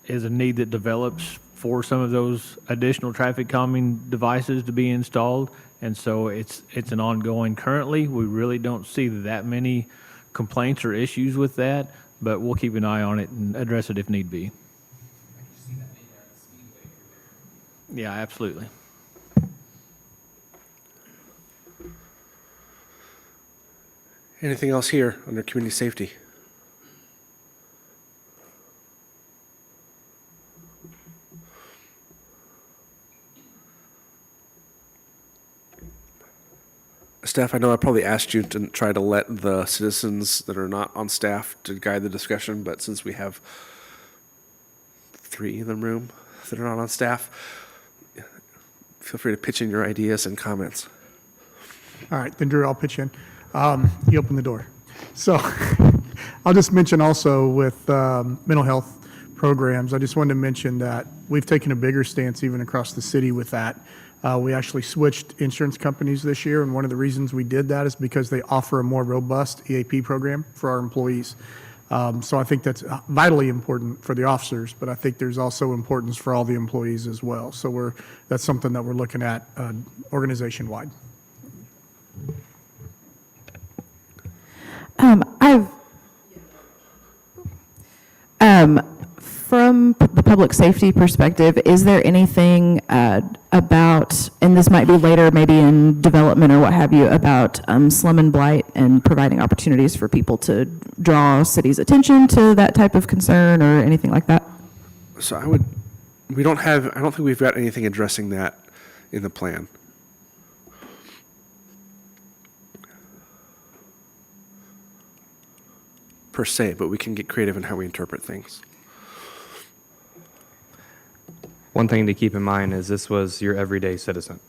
is a need that develops for some of those additional traffic calming devices to be installed. And so it's an ongoing. Currently, we really don't see that many complaints or issues with that, but we'll keep an eye on it and address it if need be. Yeah, absolutely. Anything else here under community safety? Staff, I know I probably asked you to try to let the citizens that are not on staff to guide the discussion, but since we have 3 in the room that are not on staff, feel free to pitch in your ideas and comments. All right, then Drew, I'll pitch in. You open the door. So I'll just mention also with mental health programs, I just wanted to mention that we've taken a bigger stance even across the city with that. We actually switched insurance companies this year, and one of the reasons we did that is because they offer a more robust EAP program for our employees. So I think that's vitally important for the officers, but I think there's also importance for all the employees as well. So that's something that we're looking at organization-wide. From the public safety perspective, is there anything about, and this might be later, maybe in development or what have you, about slum and blight and providing opportunities for people to draw city's attention to that type of concern or anything like that? So I don't think we've got anything addressing that in the plan. Per se, but we can get creative in how we interpret things. One thing to keep in mind is this was your everyday citizen.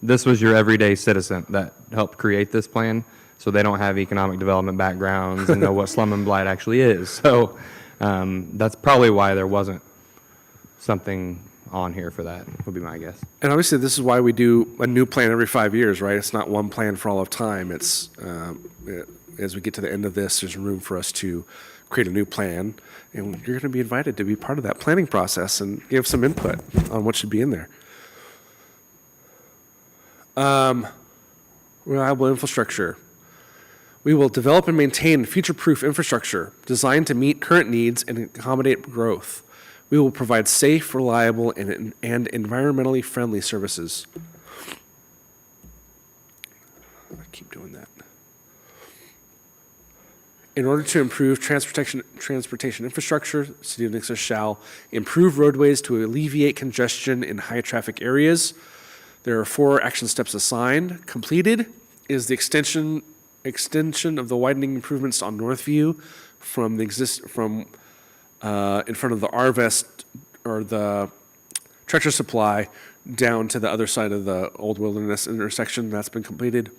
This was your everyday citizen that helped create this plan, so they don't have economic development backgrounds and know what slum and blight actually is. So that's probably why there wasn't something on here for that, would be my guess. And obviously, this is why we do a new plan every 5 years, right? It's not one plan for all of time. It's as we get to the end of this, there's room for us to create a new plan, and you're going to be invited to be part of that planning process and give some input on what should be in there. Reliable infrastructure. We will develop and maintain future-proof infrastructure designed to meet current needs and accommodate growth. We will provide safe, reliable, and environmentally friendly services. I keep doing that. In order to improve transportation infrastructure, City of Nixa shall improve roadways to alleviate congestion in high-traffic areas. There are 4 action steps assigned. Completed is the extension of the widening improvements on Northview from in front of the Arvest or the Tractor Supply down to the other side of the Old Wilderness intersection. That's been completed.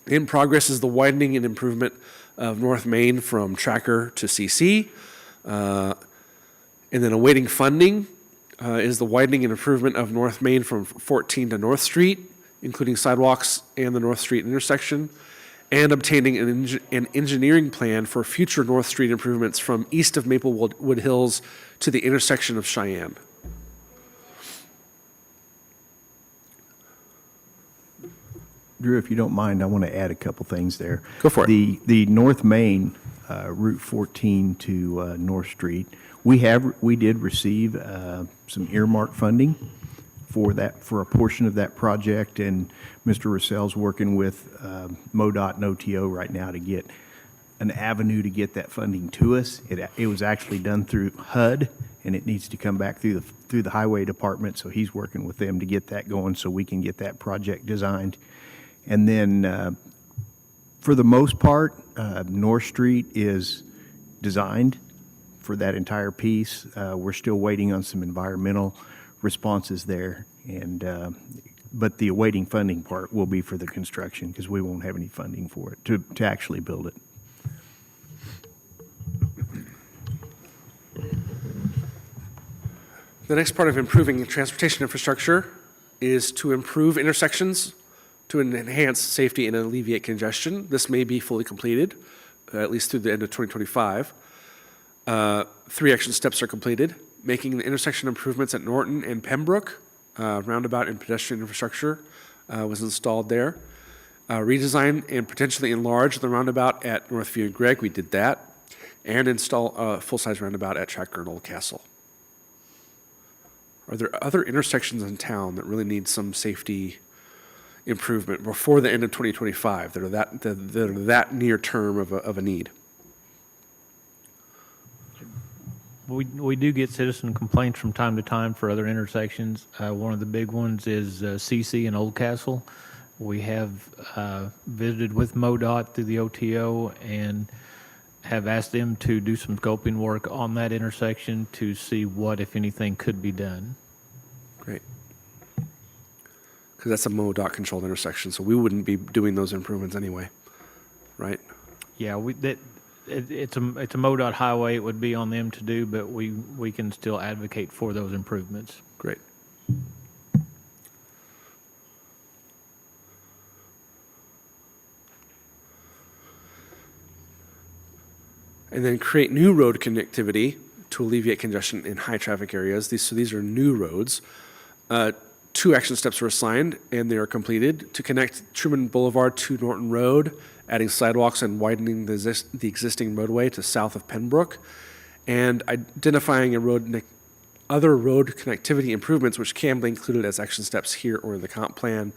In progress is the widening and improvement of North Main from Tracker to CC. And then awaiting funding is the widening and improvement of North Main from 14 to North Street, including sidewalks and the North Street intersection, and obtaining an engineering plan for future North Street improvements from east of Maplewood Hills to the intersection of Cheyenne. Drew, if you don't mind, I want to add a couple things there. Go for it. The North Main, Route 14 to North Street, we did receive some earmark funding for a portion of that project, and Mr. Russell's working with MoDOT and OTO right now to get an avenue to get that funding to us. It was actually done through HUD, and it needs to come back through the highway department, so he's working with them to get that going so we can get that project designed. And then, for the most part, North Street is designed for that entire piece. We're still waiting on some environmental responses there, and But the awaiting funding part will be for the construction, because we won't have any funding for it to actually build it. The next part of improving transportation infrastructure is to improve intersections to enhance safety and alleviate congestion. This may be fully completed, at least through the end of 2025. 3 action steps are completed: making the intersection improvements at Norton and Pembroke, roundabout and pedestrian infrastructure was installed there. Redesign and potentially enlarge the roundabout at Northview and Gregg, we did that, and install a full-size roundabout at Tracker and Old Castle. Are there other intersections in town that really need some safety improvement before the end of 2025 that are that near term of a need? We do get citizen complaints from time to time for other intersections. One of the big ones is CC and Old Castle. We have visited with MoDOT through the OTO and have asked them to do some scoping work on that intersection to see what, if anything, could be done. Great. Because that's a MoDOT controlled intersection, so we wouldn't be doing those improvements anyway, right? Yeah, it's a MoDOT highway. It would be on them to do, but we can still advocate for those improvements. Great. And then create new road connectivity to alleviate congestion in high traffic areas. These are new roads. 2 action steps were assigned and they are completed: to connect Truman Boulevard to Norton Road, adding sidewalks and widening the existing roadway to south of Pembroke, and identifying other road connectivity improvements which can be included as action steps here or in the comp plan.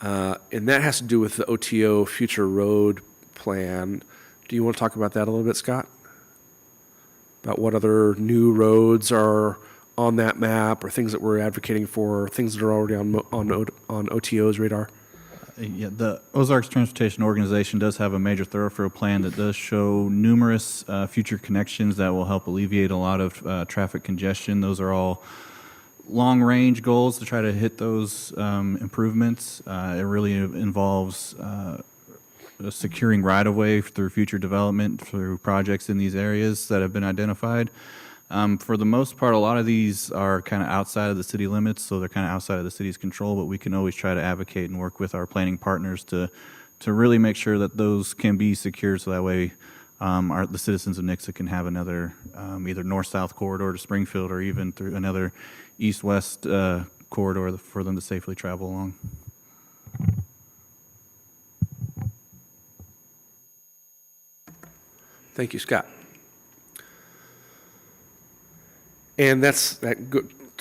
And that has to do with the OTO future road plan. Do you want to talk about that a little bit, Scott? About what other new roads are on that map, or things that we're advocating for, or things that are already on OTO's radar? Yeah, the Ozarks Transportation Organization does have a major thoroughfare plan that does show numerous future connections that will help alleviate a lot of traffic congestion. Those are all long-range goals to try to hit those improvements. It really involves securing right-of-way through future development, through projects in these areas that have been identified. For the most part, a lot of these are kind of outside of the city limits, so they're kind of outside of the city's control, but we can always try to advocate and work with our planning partners to really make sure that those can be secured, so that way the citizens of Nixa can have another either north-south corridor to Springfield, or even through another east-west corridor for them to safely travel along. Thank you, Scott. And that's that.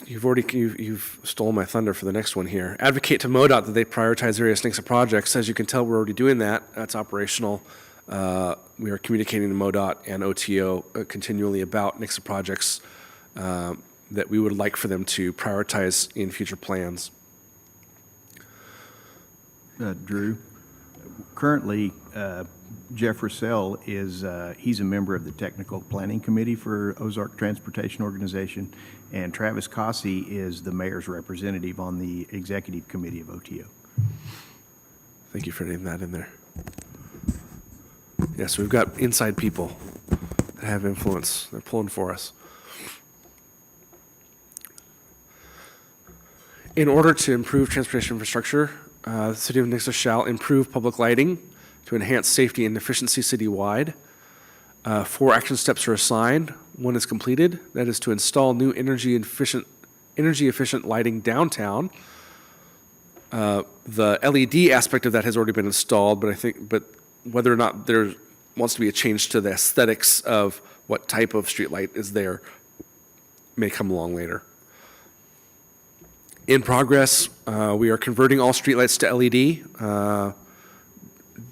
You've stolen my thunder for the next one here. Advocate to MoDOT that they prioritize various Nixa projects. As you can tell, we're already doing that. That's operational. We are communicating to MoDOT and OTO continually about Nixa projects that we would like for them to prioritize in future plans. Drew, currently, Jeff Russell he's a member of the Technical Planning Committee for Ozark Transportation Organization, and Travis Cossey is the mayor's representative on the executive committee of OTO. Thank you for getting that in there. Yes, we've got inside people that have influence. They're pulling for us. In order to improve transportation infrastructure, the City of Nixa shall improve public lighting to enhance safety and efficiency citywide. 4 action steps are assigned. 1 is completed. That is to install new energy efficient lighting downtown. The LED aspect of that has already been installed, but whether or not there wants to be a change to the aesthetics of what type of streetlight is there may come along later. In progress, we are converting all streetlights to LED.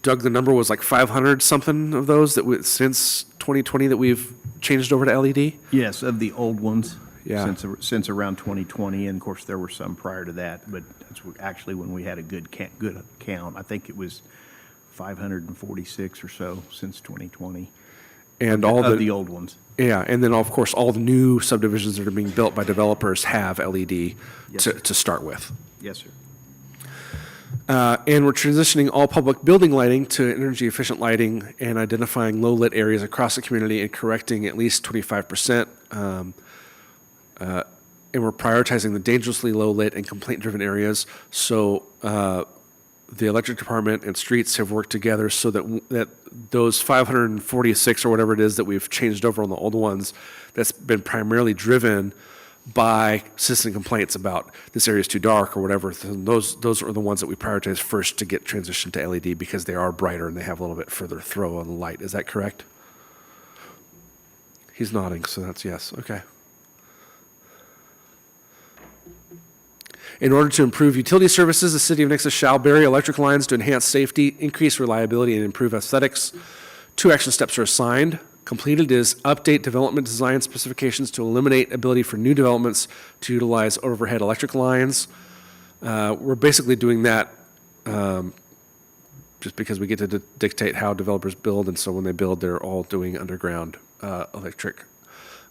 Doug, the number was like 500 something of those since 2020 that we've changed over to LED? Yes, of the old ones. Yeah. Since around 2020, and of course there were some prior to that, but that's actually when we had a good count. I think it was 546 or so since 2020. And all of the old ones. Yeah, and then of course all the new subdivisions that are being built by developers have LED Yes, to start with. Yes, sir. And we're transitioning all public building lighting to energy-efficient lighting and identifying low-lit areas across the community and correcting at least 25%. And we're prioritizing the dangerously low-lit and complaint-driven areas. So the electric department and streets have worked together so that those 546 or whatever it is that we've changed over on the old ones, that's been primarily driven by citizen complaints about this area is too dark or whatever. Those are the ones that we prioritize first to get transitioned to LED because they are brighter and they have a little bit further throw on the light. Is that correct? He's nodding, so that's yes. Okay. In order to improve utility services, the City of Nixa shall bury electric lines to enhance safety, increase reliability, and improve aesthetics. 2 action steps are assigned. Completed is update development design specifications to eliminate ability for new developments to utilize overhead electric lines. We're basically doing that just because we get to dictate how developers build, and so when they build, they're all doing underground electric.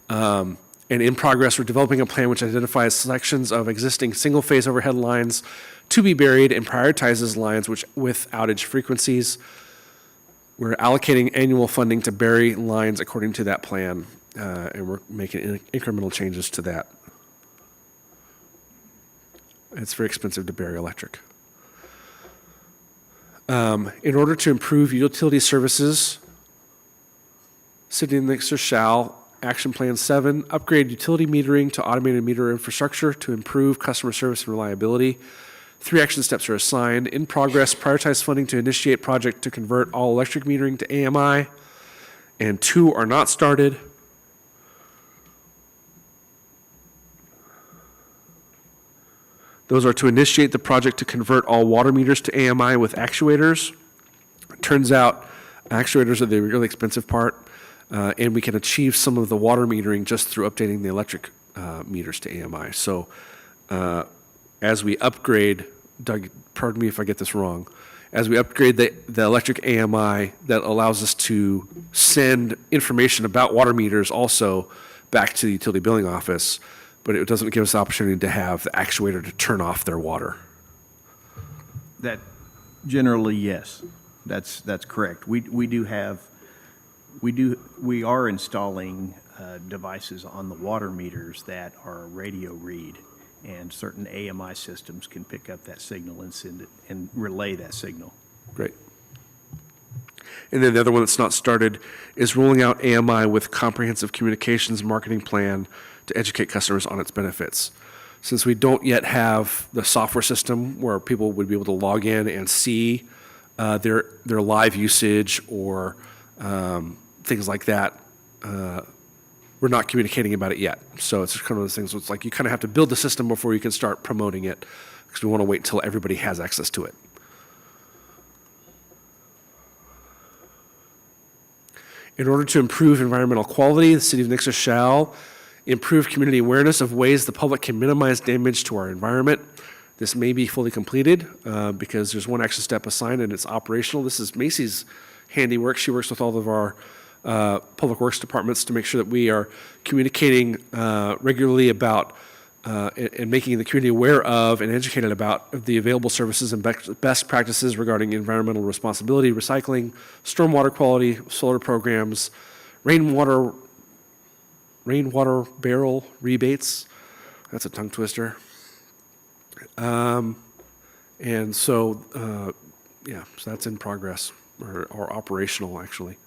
And in progress, we're developing a plan which identifies sections of existing single-phase overhead lines to be buried and prioritizes lines with outage frequencies. We're allocating annual funding to bury lines according to that plan, and we're making incremental changes to that. It's very expensive to bury electric. In order to improve utility services, City of Nixa shall, Action Plan 7, upgrade utility metering to automated meter infrastructure to improve customer service and reliability. 3 action steps are assigned. In progress, prioritize funding to initiate project to convert all electric metering to AMI, and 2 are not started. Those are to initiate the project to convert all water meters to AMI with actuators. It turns out actuators are the really expensive part, and we can achieve some of the water metering just through updating the electric meters to AMI. So as we upgrade, Doug, pardon me if I get this wrong, as we upgrade the electric AMI, that allows us to send information about water meters also back to the utility billing office, but it doesn't give us the opportunity to have the actuator to turn off their water. That generally, yes, that's correct. We are installing devices on the water meters that are radio read, and certain AMI systems can pick up that signal and send it and relay that signal. Great. And then the other one that's not started is rolling out AMI with comprehensive communications marketing plan to educate customers on its benefits. Since we don't yet have the software system where people would be able to log in and see their live usage or things like that, we're not communicating about it yet. So it's kind of those things where it's like you kind of have to build the system before you can start promoting it because we want to wait until everybody has access to it. In order to improve environmental quality, the City of Nixa shall improve community awareness of ways the public can minimize damage to our environment. This may be fully completed because there's 1 action step assigned and it's operational. This is Macy's handiwork. She works with all of our public works departments to make sure that we are communicating regularly about and making the community aware of and educated about the available services and best practices regarding environmental responsibility, recycling, stormwater quality, solar programs, rainwater barrel rebates. That's a tongue twister. And so, yeah, so that's in progress or operational actually.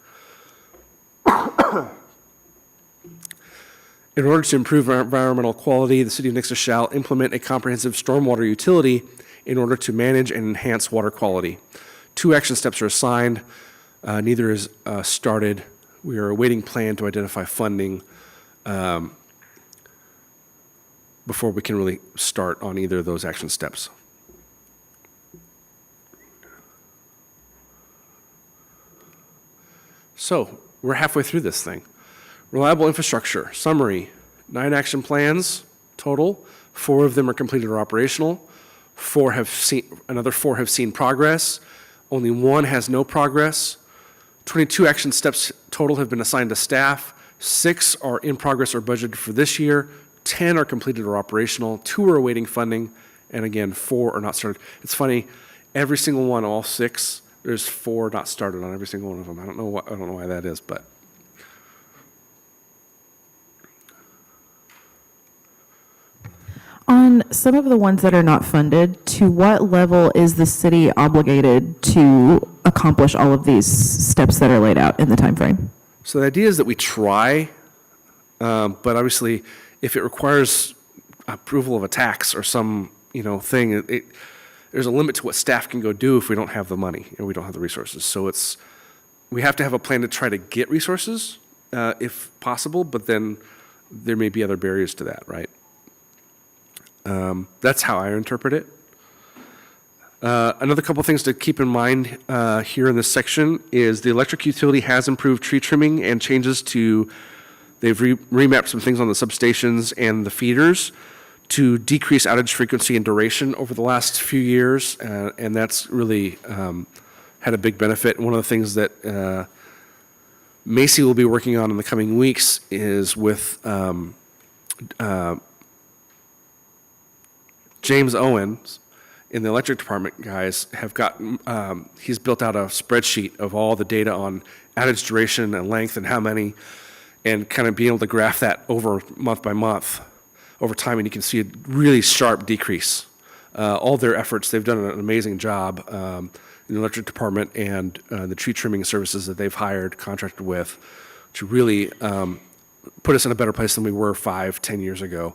In order to improve our environmental quality, the City of Nixa shall implement a comprehensive stormwater utility in order to manage and enhance water quality. 2 action steps are assigned. Neither is started. We are awaiting plan to identify funding before we can really start on either of those action steps. So we're halfway through this thing. Reliable infrastructure, summary, 9 action plans total. 4 of them are completed or operational. Another 4 have seen progress. Only 1 has no progress. 22 action steps total have been assigned to staff. 6 are in progress or budgeted for this year. 10 are completed or operational. 2 are awaiting funding. And again, 4 are not started. It's funny, every single one, all 6, there's 4 not started on every single one of them. I don't know why that is, but. On some of the ones that are not funded, to what level is the city obligated to accomplish all of these steps that are laid out in the timeframe? So the idea is that we try, but obviously, if it requires approval of a tax or some, thing, there's a limit to what staff can go do if we don't have the money and we don't have the resources. So we have to have a plan to try to get resources, if possible, but then there may be other barriers to that, right? That's how I interpret it. Another couple things to keep in mind here in this section is the electric utility has improved tree trimming and they've remapped some things on the substations and the feeders to decrease outage frequency and duration over the last few years, and that's really had a big benefit. One of the things that Macy will be working on in the coming weeks is with James Owens in the electric department guys have he's built out a spreadsheet of all the data on outage duration and length and how many, and kind of being able to graph that over month by month over time, and you can see a really sharp decrease. All their efforts, they've done an amazing job in the electric department and the tree trimming services that they've contracted with to really put us in a better place than we were 5-10 years ago.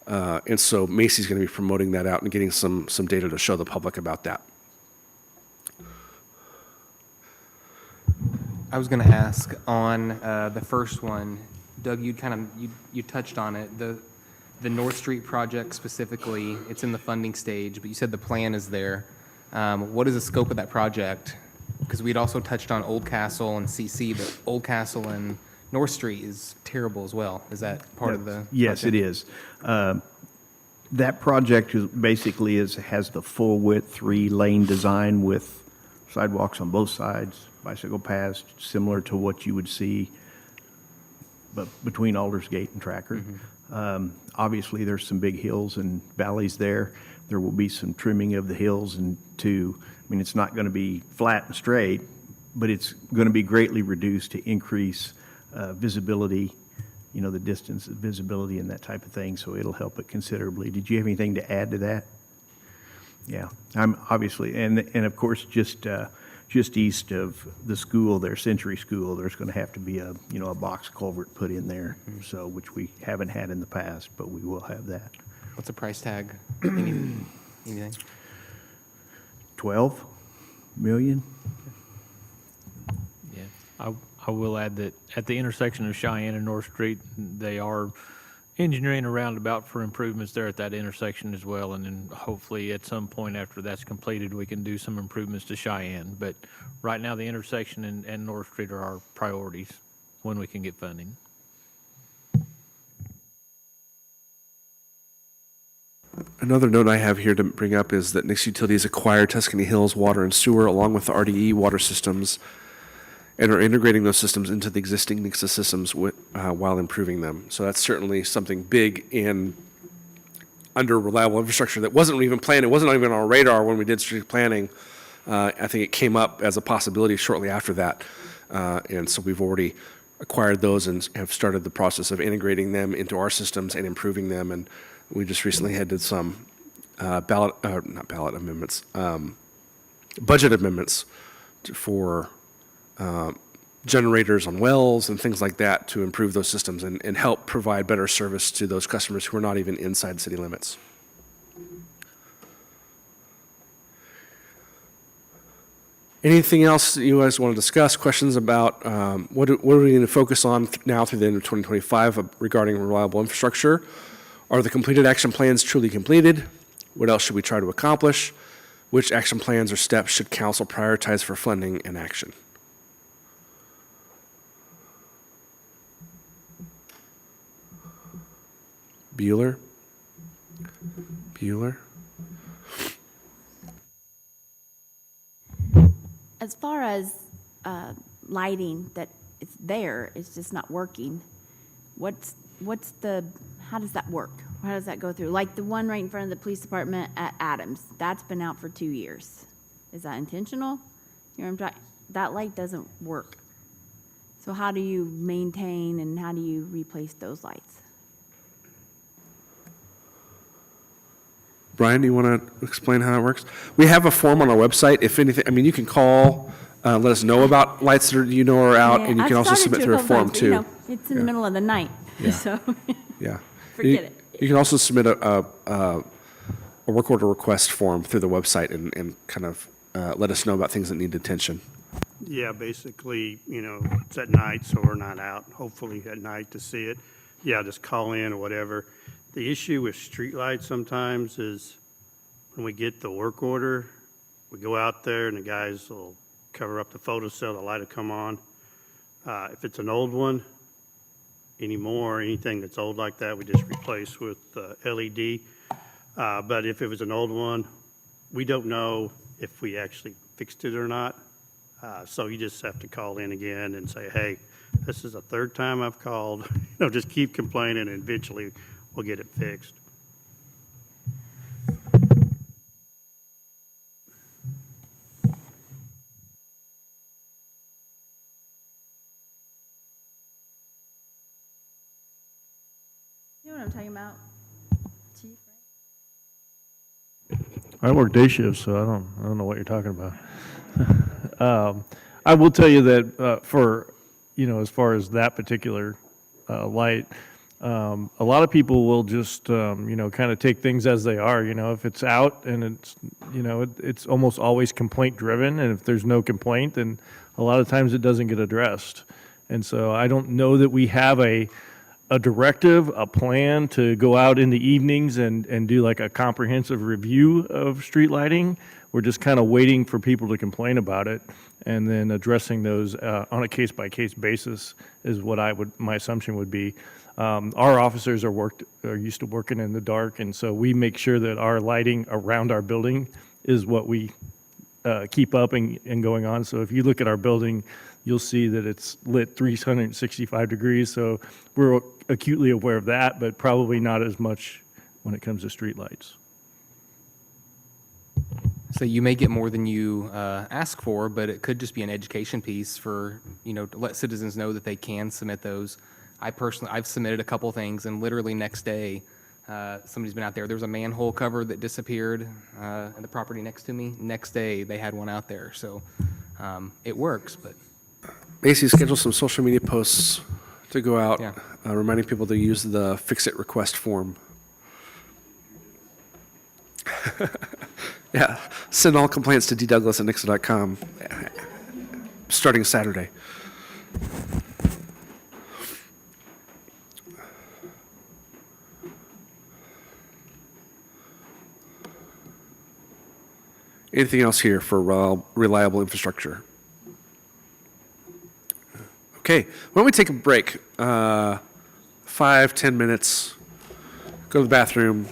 And so Macy's going to be promoting that out and getting some data to show the public about that. I was going to ask on the first one, Doug, you touched on it. The North Street project specifically, it's in the funding stage, but you said the plan is there. What is the scope of that project? Because we'd also touched on Old Castle and CC, but Old Castle and North Street is terrible as well. Is that part of the? Yes, it is. That project has the full width 3-lane design with sidewalks on both sides, bicycle paths, similar to what you would see but between Aldersgate and Tracker. Obviously, there's some big hills and valleys there. There will be some trimming of the hills it's not going to be flat and straight, but it's going to be greatly reduced to increase visibility, the distance, visibility, and that type of thing. So it'll help it considerably. Did you have anything to add to that? Yeah, I'm obviously, and of course, just east of the school, their Century School, there's going to have to be a box culvert put in there. So which we haven't had in the past, but we will have that. What's the price tag? Anything? 12 million. Yeah, I will add that at the intersection of Cheyenne and North Street, they are engineering a roundabout for improvements there at that intersection as well. And then hopefully at some point after that's completed, we can do some improvements to Cheyenne. But right now, the intersection and North Street are our priorities when we can get funding. Another note I have here to bring up is that Nix Utilities acquired Tuscany Hills Water and Sewer along with the RDE water systems and are integrating those systems into the existing Nixa systems while improving them. So that's certainly something big and under reliable infrastructure that wasn't even planned. It wasn't even on our radar when we did strategic planning. I think it came up as a possibility shortly after that. And so we've already acquired those and have started the process of integrating them into our systems and improving them. And we just recently did some budget amendments for generators on wells and things like that to improve those systems and help provide better service to those customers who are not even inside city limits. Anything else you guys want to discuss? Questions about what are we going to focus on now through the end of 2025 regarding reliable infrastructure? Are the completed action plans truly completed? What else should we try to accomplish? Which action plans or steps should council prioritize for funding and action? Bueller? As far as lighting that it's there, it's just not working, how does that work? How does that go through? Like the one right in front of the police department at Adams, that's been out for 2 years. Is that intentional? You know what I'm trying, that light doesn't work. So how do you maintain and how do you replace those lights? Brian, do you want to explain how it works? We have a form on our website. If anything, I mean, you can call, let us know about lights that you know are out, Yeah, and you I've can also started submit to through a couple form times, but, you too. know, it's in the Yeah. middle of the night, Yeah. so. Yeah. Forget it. You can also submit a work order request form through the website and kind of let us know about things that need attention. Yeah, basically, you know, it's at night, so we're not out, hopefully at night to see it. Yeah, just call in or whatever. The issue with streetlights sometimes is when we get the work order, we go out there and the guys will cover up the photocell, the light will come on. If it's an old one anymore, anything that's old like that, we just replace with LED. But if it was an old one, we don't know if we actually fixed it or not. So you just have to call in again and say, hey, this is the third time I've called. You know, just keep complaining and eventually we'll get it fixed. You know what I'm talking about, Chief? I work day shifts, so I don't know what you're talking about. I will tell you that for, as far as that particular light, a lot of people will just, kind of take things as they are. If it's out and it's, it's almost always complaint driven, and if there's no complaint, then a lot of times it doesn't get addressed. And so I don't know that we have a directive, a plan to go out in the evenings and do like a comprehensive review of street lighting. We're just kind of waiting for people to complain about it and then addressing those on a case-by-case basis is what my assumption would be. Our officers are used to working in the dark, and so we make sure that our lighting around our building is what we keep up and going on. So if you look at our building, you'll see that it's lit 365 degrees. So we're acutely aware of that, but probably not as much when it comes to streetlights. So you may get more than you ask for, but it could just be an education piece for, to let citizens know that they can submit those. I've submitted a couple things, and literally next day, somebody's been out there. There was a manhole cover that disappeared at the property next to me. Next day, they had one out there. So it works, but. Macy, schedule some social media posts to go out, Yeah. Reminding people to use the fix-it request form. Yeah, send all complaints to ddouglas@nixon.com starting Saturday. Anything else here for reliable infrastructure? Okay, why don't we take a break? 5-10 minutes, go to the bathroom.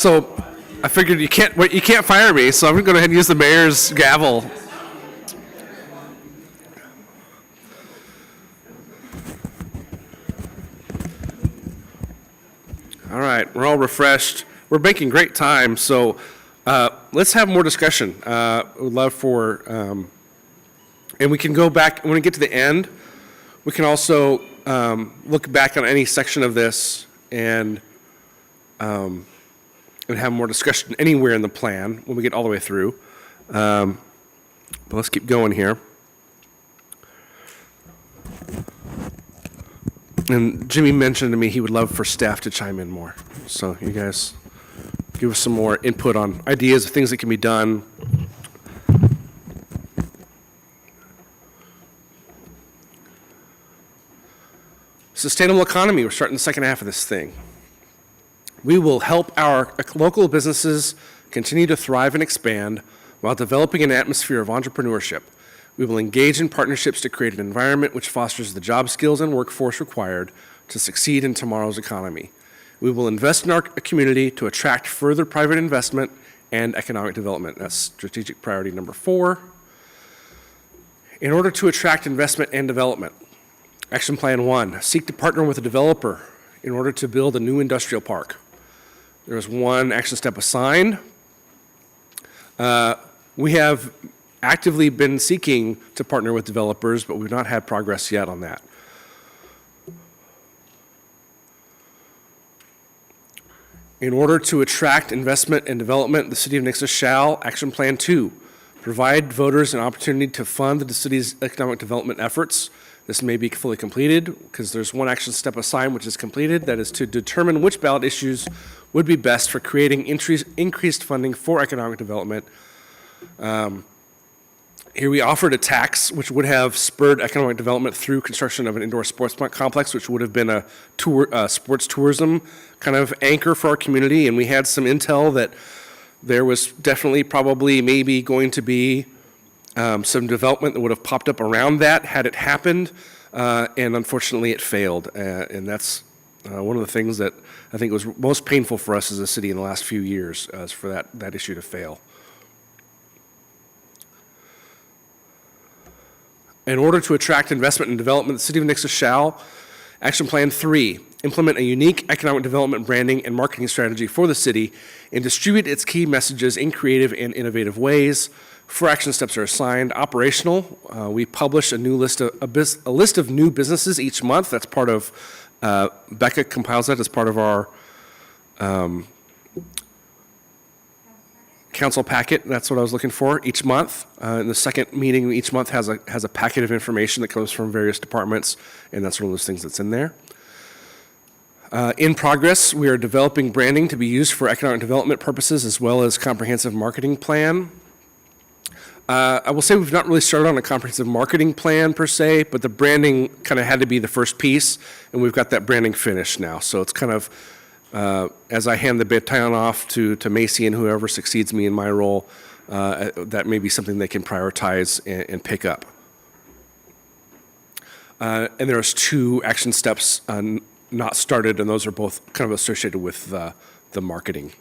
So I figured you can't fire me, so I'm going to go ahead and use the mayor's gavel. All right, we're all refreshed. We're making great time, so let's have more discussion. Would love for, and we can go back, when we get to the end, we can also look back on any section of this and have more discussion anywhere in the plan when we get all the way through. But let's keep going here. And Jimmy mentioned to me he would love for staff to chime in more. So you guys give us some more input on ideas of things that can be done. Sustainable economy, we're starting the second half of this thing. We will help our local businesses continue to thrive and expand while developing an atmosphere of entrepreneurship. We will engage in partnerships to create an environment which fosters the job skills and workforce required to succeed in tomorrow's economy. We will invest in our community to attract further private investment and economic development. That's strategic priority number 4. In order to attract investment and development, Action Plan 1, seek to partner with a developer in order to build a new industrial park. There is one action step assigned. We have actively been seeking to partner with developers, but we've not had progress yet on that. In order to attract investment and development, the City of Nixa shall, Action Plan 2, provide voters an opportunity to fund the city's economic development efforts. This may be fully completed because there's one action step assigned which is completed, that is to determine which ballot issues would be best for creating increased funding for economic development. Here we offered a tax which would have spurred economic development through construction of an indoor sports complex, which would have been a sports tourism kind of anchor for our community. And we had some intel that there was definitely probably maybe going to be some development that would have popped up around that had it happened. And unfortunately it failed. And that's one of the things that I think was most painful for us as a city in the last few years, is for that issue to fail. In order to attract investment and development, the City of Nixa shall, Action Plan 3, implement a unique economic development branding and marketing strategy for the city and distribute its key messages in creative and innovative ways. 4 action steps are assigned. Operational, we publish a list of new businesses each month. That's part of, Becca compiles that as part of our council packet. That's what I was looking for each month. And the second meeting each month has a packet of information that comes from various departments, and that's one of those things that's in there. In progress, we are developing branding to be used for economic development purposes as well as comprehensive marketing plan. I will say we've not really started on a comprehensive marketing plan per se, but the branding kind of had to be the first piece, and we've got that branding finished now. So it's kind of, as I hand the baton off to Macy and whoever succeeds me in my role, that may be something they can prioritize and pick up. And there's 2 action steps not started, and those are both kind of associated with the marketing.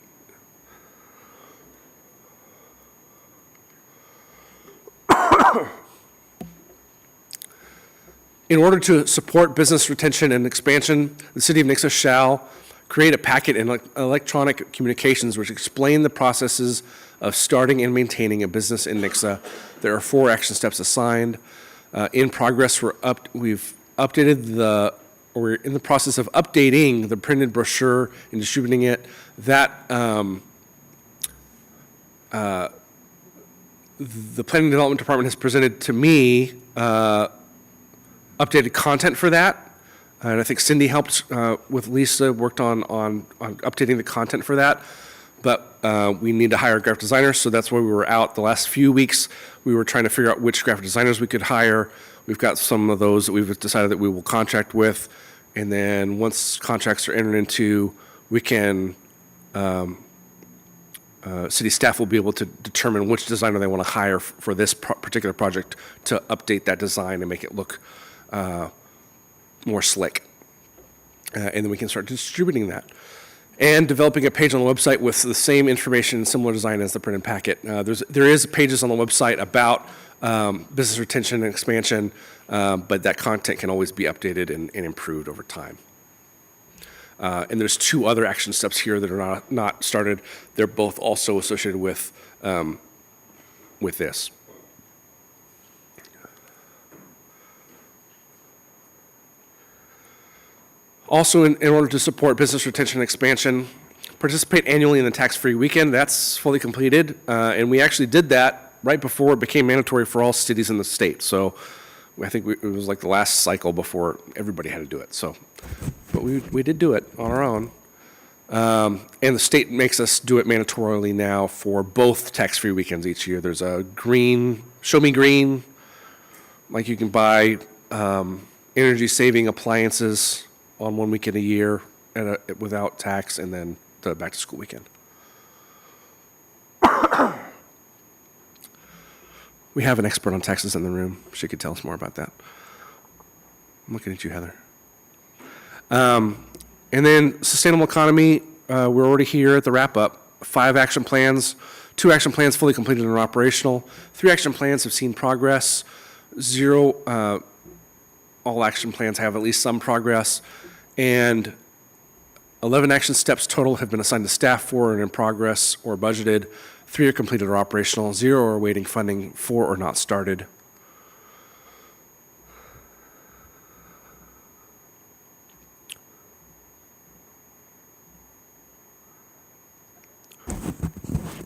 In order to support business retention and expansion, the City of Nixa shall create a packet in electronic communications which explain the processes of starting and maintaining a business in Nixa. There are 4 action steps assigned. In progress, we've updated we're in the process of updating the printed brochure and distributing it. That the Planning and Development Department has presented to me updated content for that. And I think Cindy helped with Lisa, worked on updating the content for that. But we need to hire a graphic designer, so that's why we were out the last few weeks. We were trying to figure out which graphic designers we could hire. We've got some of those that we've decided that we will contract with. And then once contracts are entered into, we can, city staff will be able to determine which designer they want to hire for this particular project to update that design and make it look more slick. And then we can start distributing that. and developing a page on the website with the same information and similar design as the printed packet. There is pages on the website about business retention and expansion, but that content can always be updated and improved over time. And there's 2 other action steps here that are not started. They're both also associated with this. Also, in order to support business retention and expansion, participate annually in the tax-free weekend. That's fully completed, and we actually did that right before it became mandatory for all cities in the state. So I think it was like the last cycle before everybody had to do it. So, but we did do it on our own. And the state makes us do it mandatorily now for both tax-free weekends each year. There's a green, Show Me Green, like you can buy energy-saving appliances on one weekend a year without tax, and then the back-to-school weekend. We have an expert on taxes in the room. She could tell us more about that. I'm looking at you, Heather. And then sustainable economy, we're already here at the wrap-up. 5 action plans, 2 action plans fully completed and operational. 3 action plans have seen progress. 0, all action plans have at least some progress. And 11 action steps total have been assigned to staff for and in progress or budgeted. 3 are completed or operational. 0 are awaiting funding, 4 are not started.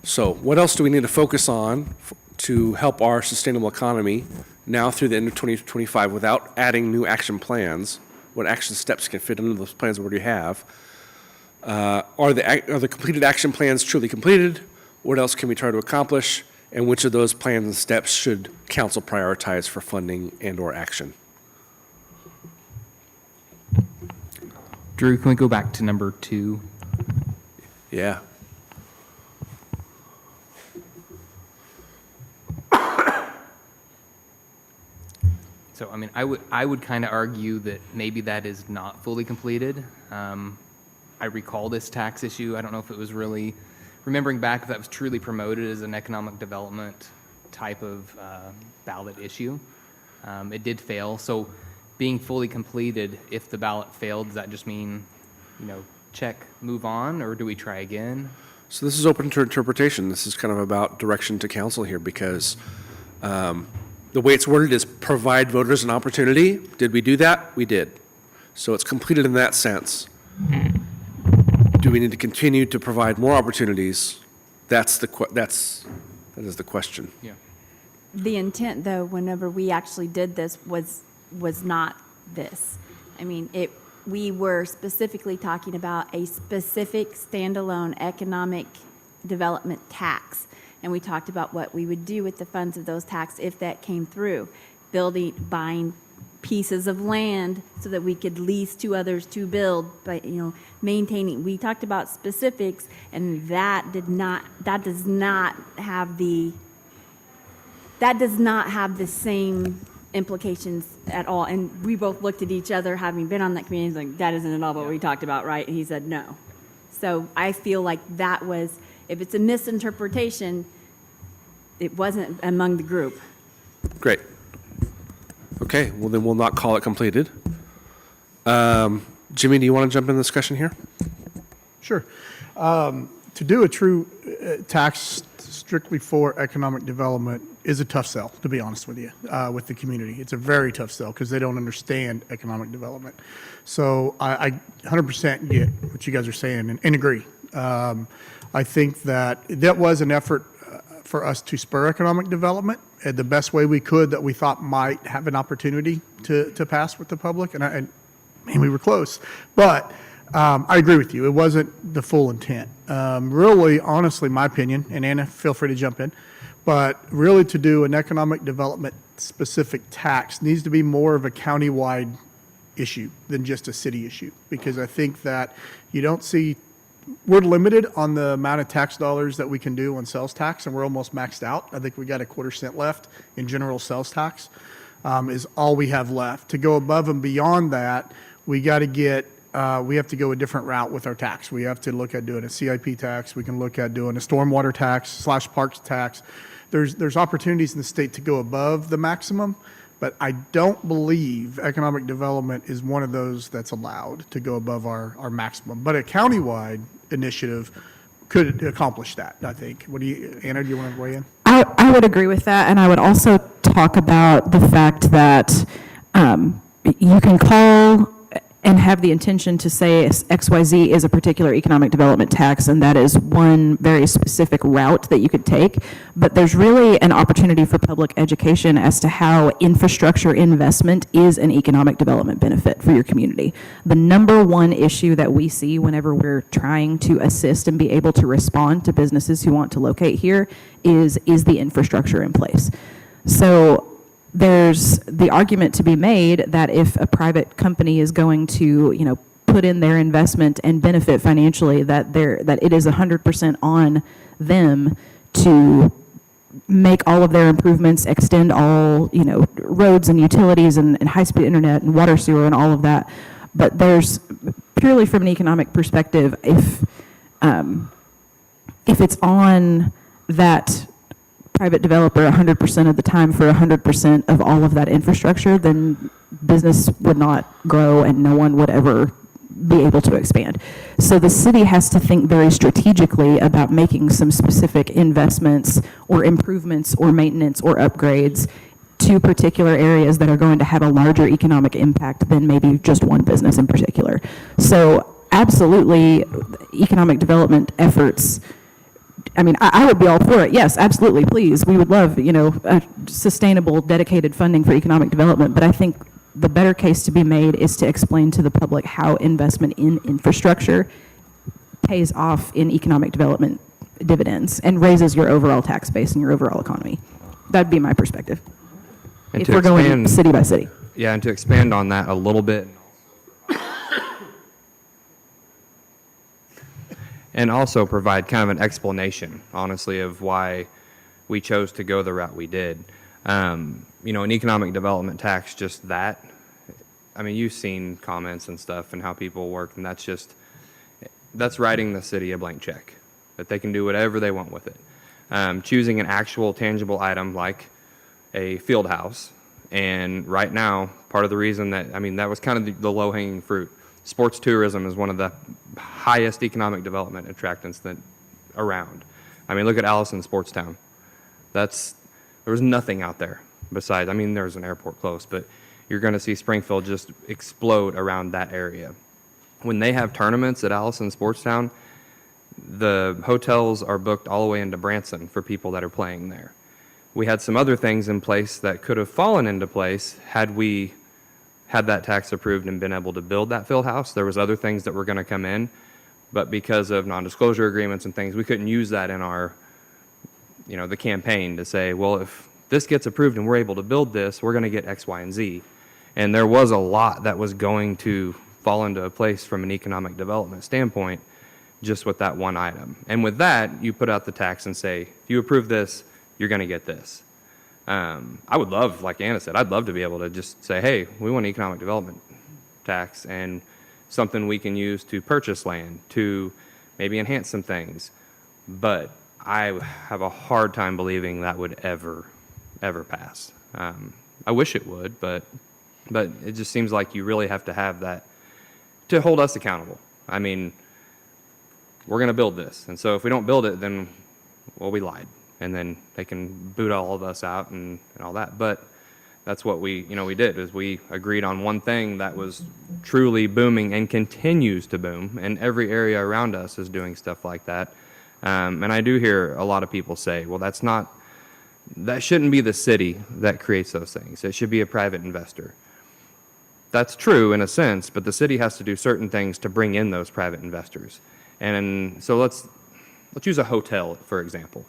So what else do we need to focus on to help our sustainable economy now through the end of 2025 without adding new action plans? What action steps can fit into those plans we already have? Are the completed action plans truly completed? What else can we try to accomplish? And which of those plans and steps should council prioritize for funding and or action? Drew, can we go back to number 2? Yeah. So, I mean, I would kind of argue that maybe that is not fully completed. I recall this tax issue. I don't know if it was really, remembering back, if that was truly promoted as an economic development type of ballot issue. It did fail. So being fully completed, if the ballot failed, does that just mean, check, move on, or do we try again? So this is open to interpretation. This is kind of about direction to council here because the way it's worded is provide voters an opportunity. Did we do that? We did. So it's completed in that sense. Do we need to continue to provide more opportunities? That is the question. Yeah. The intent, though, whenever we actually did this was not this. I mean, we were specifically talking about a specific standalone economic development tax. And we talked about what we would do with the funds of those tax if that came through. Buying pieces of land so that we could lease to others to build, but, maintaining. We talked about specifics, and that does not have the same implications at all. And we both looked at each other, having been on that committee, and like, that isn't at all what we talked about, right? And he said no. So I feel like that was, if it's a misinterpretation, it wasn't among the group. Great. Okay, well then we'll not call it completed. Jimmy, do you want to jump in the discussion here? Sure. To do a true tax strictly for economic development is a tough sell, to be honest with you, with the community. It's a very tough sell because they don't understand economic development. So I 100% get what you guys are saying and agree. I think that was an effort for us to spur economic development the best way we could that we thought might have an opportunity to pass with the public. And we were close. But I agree with you. It wasn't the full intent. Really, honestly, my opinion, and Anna, feel free to jump in, but really to do an economic development specific tax needs to be more of a countywide issue than just a city issue. Because I think that you don't see, we're limited on the amount of tax dollars that we can do on sales tax, and we're almost maxed out. I think we got a 1/4 cent left in general sales tax is all we have left. To go above and beyond that, we got to get we have to go a different route with our tax. We have to look at doing a CIP tax. We can look at doing a stormwater tax / parks tax. There's opportunities in the state to go above the maximum, but I don't believe economic development is one of those that's allowed to go above our maximum. But a countywide initiative could accomplish that, I think. What do you, Anna, do you want to weigh in? I would agree with that, and I would also talk about the fact that you can call and have the intention to say XYZ is a particular economic development tax, and that is one very specific route that you could take. But there's really an opportunity for public education as to how infrastructure investment is an economic development benefit for your community. The number one issue that we see whenever we're trying to assist and be able to respond to businesses who want to locate here is the infrastructure in place. So there's the argument to be made that if a private company is going to, put in their investment and benefit financially, that it is 100% on them to make all of their improvements, extend all, roads and utilities and high-speed internet and water sewer and all of that. But there's, purely from an economic perspective, if it's on that private developer 100% of the time for 100% of all of that infrastructure, then business would not grow and no one would ever be able to expand. So the city has to think very strategically about making some specific investments or improvements or maintenance or upgrades to particular areas that are going to have a larger economic impact than maybe just one business in particular. So absolutely, economic development efforts, I would be all for it. Yes, absolutely, please. We would love, a sustainable, dedicated funding for economic development. But I think the better case to be made is to explain to the public how investment in infrastructure pays off in economic development dividends and raises your overall tax base and your overall economy. That'd be my perspective. And If to we're going expand- city by city. Yeah, and to expand on that a little bit, and also provide kind of an explanation, honestly, of why we chose to go the route we did. An economic development tax, just that. You've seen comments and stuff and how people work, and that's writing the city a blank check, that they can do whatever they want with it. Choosing an actual tangible item like a field house, and right now, part of the reason that was kind of the low-hanging fruit. Sports tourism is one of the highest economic development attractants around. Look at Allison Sports Town. There was nothing out there besides, there's an airport close, but you're going to see Springfield just explode around that area. When they have tournaments at Allison Sports Town, the hotels are booked all the way into Branson for people that are playing there. We had some other things in place that could have fallen into place had we had that tax approved and been able to build that field house. There was other things that were going to come in, but because of non-disclosure agreements and things, we couldn't use that in our, the campaign to say, well, if this gets approved and we're able to build this, we're going to get X, Y, and Z. And there was a lot that was going to fall into a place from an economic development standpoint just with that one item. And with that, you put out the tax and say, if you approve this, you're going to get this. I would love, like Anna said, I'd love to be able to just say, hey, we want an economic development tax and something we can use to purchase land, to maybe enhance some things. But I have a hard time believing that would ever pass. I wish it would, but it just seems like you really have to have that to hold us accountable. We're going to build this. And so if we don't build it, then, well, we lied. And then they can boot all of us out and all that. But that's what we did, is we agreed on one thing that was truly booming and continues to boom, and every area around us is doing stuff like that. And I do hear a lot of people say, well, that shouldn't be the city that creates those things. It should be a private investor. That's true in a sense, but the city has to do certain things to bring in those private investors. And so let's use a hotel, for example.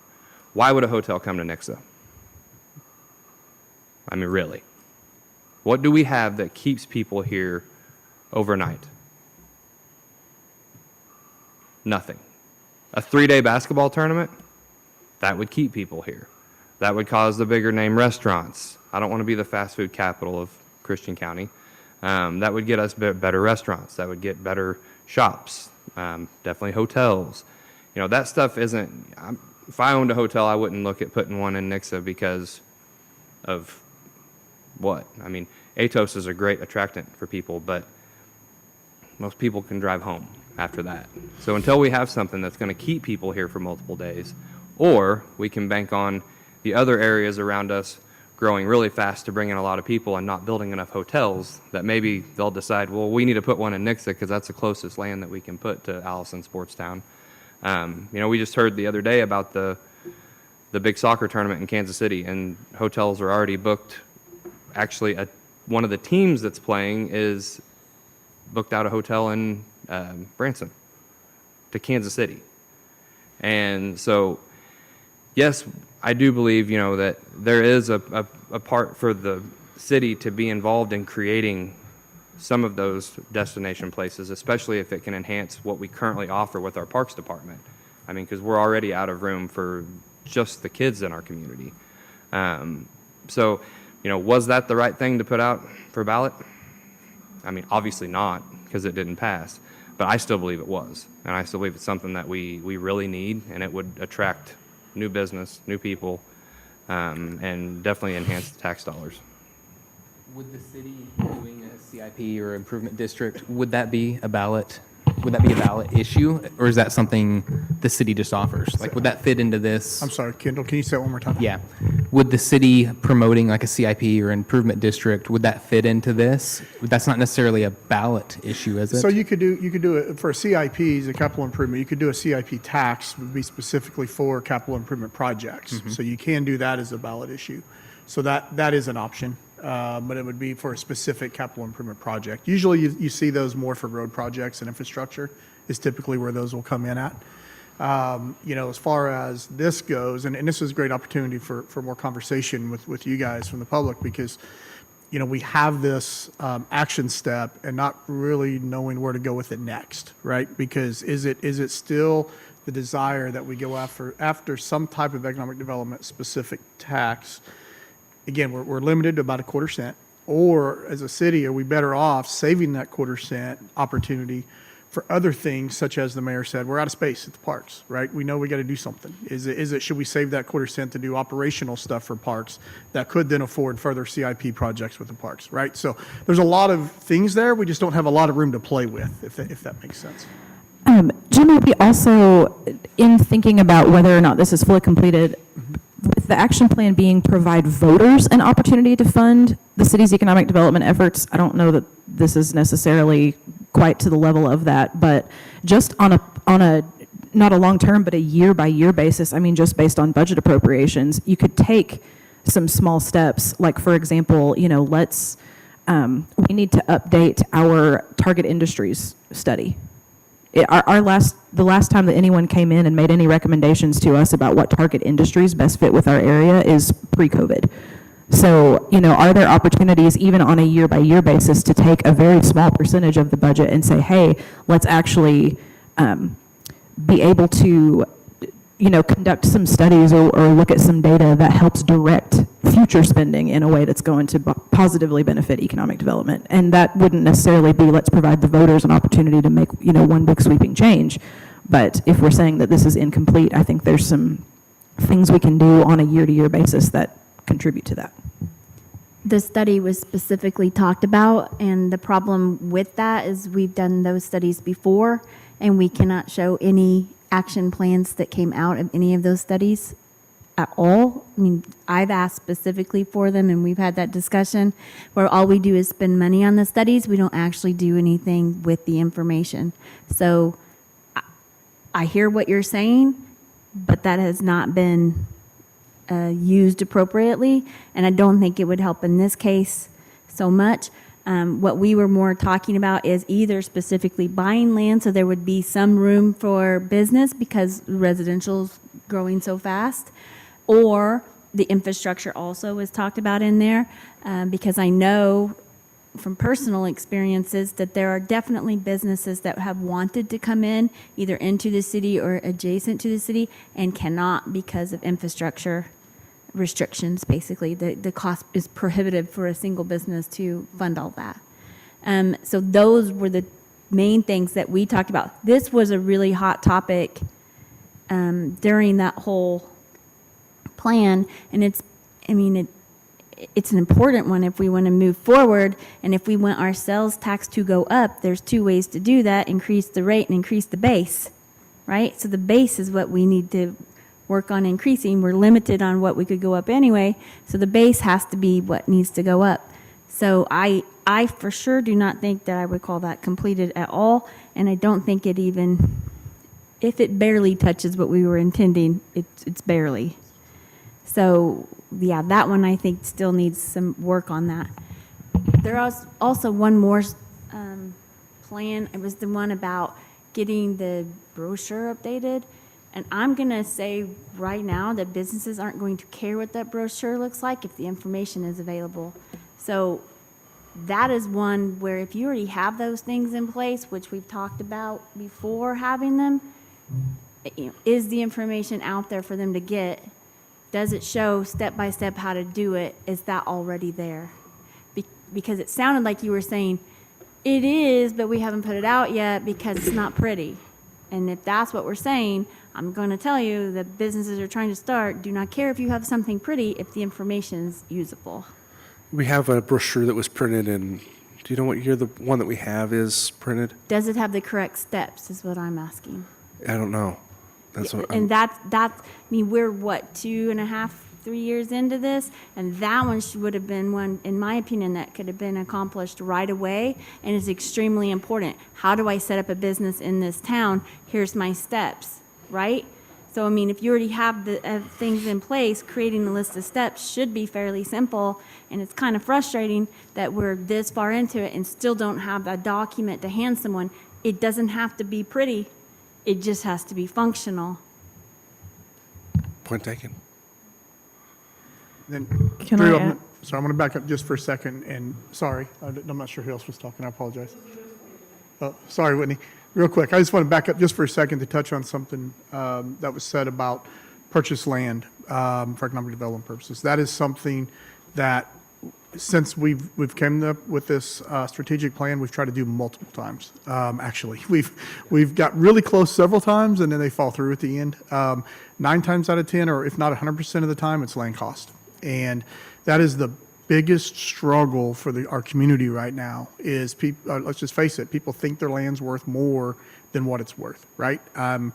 Why would a hotel come to Nixa? Really. What do we have that keeps people here overnight? Nothing. A 3-day basketball tournament? That would keep people here. That would cause the bigger name restaurants. I don't want to be the fast food capital of Christian County, That would get us better restaurants. That would get better shops, definitely hotels. You know, that stuff isn't, if I owned a hotel, I wouldn't look at putting one in Nixa because of what? I mean, Atos is a great attractant for people, but most people can drive home after that. So until we have something that's going to keep people here for multiple days, or we can bank on the other areas around us growing really fast to bring in a lot of people and not building enough hotels, that maybe they'll decide, well, we need to put one in Nixa because that's the closest land that we can put to Allison Sportstown. You know, we just heard the other day about the big soccer tournament in Kansas City, and hotels are already booked. Actually, one of the teams that's playing is booked out a hotel in Branson to Kansas City. And so, yes, I do believe, you know, that there is a part for the city to be involved in creating some of those destination places, especially if it can enhance what we currently offer with our parks department. I mean, because we're already out of room for just the kids in our community. So, you know, was that the right thing to put out for ballot? I mean, obviously not, because it didn't pass. But I still believe it was. And I still believe it's something that we really need, and it would attract new business, new people, and definitely enhance the tax dollars. Would the city doing a CIP or improvement district, would that be a ballot? Would that be a ballot issue, or is that something the city just offers? Like, would that fit into this? I'm sorry, Kendall, can you say it one more time? Yeah. Would the city promoting like a CIP or improvement district, would that fit into this? That's not necessarily a ballot issue, is it? So you could do it for CIPs, a capital improvement, you could do a CIP tax would be specifically for capital improvement projects. So you can do that as a ballot issue. So that is an option, but it would be for a specific capital improvement project. Usually you see those more for road projects and infrastructure is typically where those will come in at. You know, as far as this goes, and this is a great opportunity for more conversation with you guys from the public, because, you know, we have this action step and not really knowing where to go with it next, right? Because is it still the desire that we go after some type of economic development specific tax? Again, we're limited to about a quarter cent. Or as a city, are we better off saving that quarter cent opportunity for other things, such as the mayor said, we're out of space at the parks, right? We know we got to do something. Is it should we save that quarter cent to do operational stuff for parks that could then afford further CIP projects with the parks, right? So there's a lot of things there. We just don't have a lot of room to play with, if that makes sense. Jim, maybe also in thinking about whether or not this is fully completed, with the action plan being provide voters an opportunity to fund the city's economic development efforts, I don't know that this is necessarily quite to the level of that, but just on a not a long-term, but a year-by-year basis, I mean, just based on budget appropriations, you could take some small steps, like, for example, you know, we need to update our target industries study. The last time that anyone came in and made any recommendations to us about what target industries best fit with our area is pre-COVID. So, you know, are there opportunities even on a year-by-year basis to take a very small percentage of the budget and say, hey, let's actually be able to, you know, conduct some studies or look at some data that helps direct future spending in a way that's going to positively benefit economic development. And that wouldn't necessarily be, let's provide the voters an opportunity to make, you know, one big sweeping change. But if we're saying that this is incomplete, I think there's some things we can do on a year-to-year basis that contribute to that. The study was specifically talked about, and the problem with that is we've done those studies before, and we cannot show any action plans that came out of any of those studies at all. I mean, I've asked specifically for them, and we've had that discussion where all we do is spend money on the studies. We don't actually do anything with the information. So I hear what you're saying, but that has not been used appropriately, and I don't think it would help in this case so much. What we were more talking about is either specifically buying land so there would be some room for business because residential's growing so fast, or the infrastructure also was talked about in there, because I know from personal experiences that there are definitely businesses that have wanted to come in either into the city or adjacent to the city and cannot because of infrastructure restrictions. Basically, the cost is prohibitive for a single business to fund all that. So those were the main things that we talked about. This was a really hot topic during that whole plan, and it's an important one if we want to move forward, and if we want our sales tax to go up, there's two ways to do that: increase the rate and increase the base, right? So the base is what we need to work on increasing. We're limited on what we could go up anyway, so the base has to be what needs to go up. So I for sure do not think that I would call that completed at all, and I don't think it even, if it barely touches what we were intending, it's barely. So, yeah, that one I think still needs some work on that. There was also one more plan. It was the one about getting the brochure updated. And I'm going to say right now that businesses aren't going to care what that brochure looks like if the information is available. So that is one where if you already have those things in place, which we've talked about before having them, is the information out there for them to get? Does it show step by step how to do it? Is that already there? Because it sounded like you were saying, it is, but we haven't put it out yet because it's not pretty. And if that's what we're saying, I'm going to tell you that businesses are trying to start, do not care if you have something pretty if the information is usable. We have a brochure that was printed in, do you know what year the one that we have is printed? Does it have the correct steps is what I'm asking. I don't know. That's what And that's, I mean, we're what, 2.5, 3 years into this? And that one would have been one, in my opinion, that could have been accomplished right away and is extremely important. How do I set up a business in this town? Here's my steps, right? So, I mean, if you already have the things in place, creating a list of steps should be fairly simple. And it's kind of frustrating that we're this far into it and still don't have a document to hand someone. It doesn't have to be pretty. It just has to be functional. Point taken. Then, Can Drew, I add- sorry, I'm going to back up just for a second, and sorry, I'm not sure who else was talking, I apologize. Oh, sorry, Whitney. Real quick, I just want to back up just for a second to touch on something that was said about purchase land for economic development purposes. That is something that, since we've came up with this strategic plan, we've tried to do multiple times. Actually, we've got really close several times, and then they fall through at the end. 9 times out of 10, or if not 100% of the time, it's land cost, and that is the biggest struggle for our community right now. Is people? Let's just face it, people think their land's worth more than what it's worth, right? Well,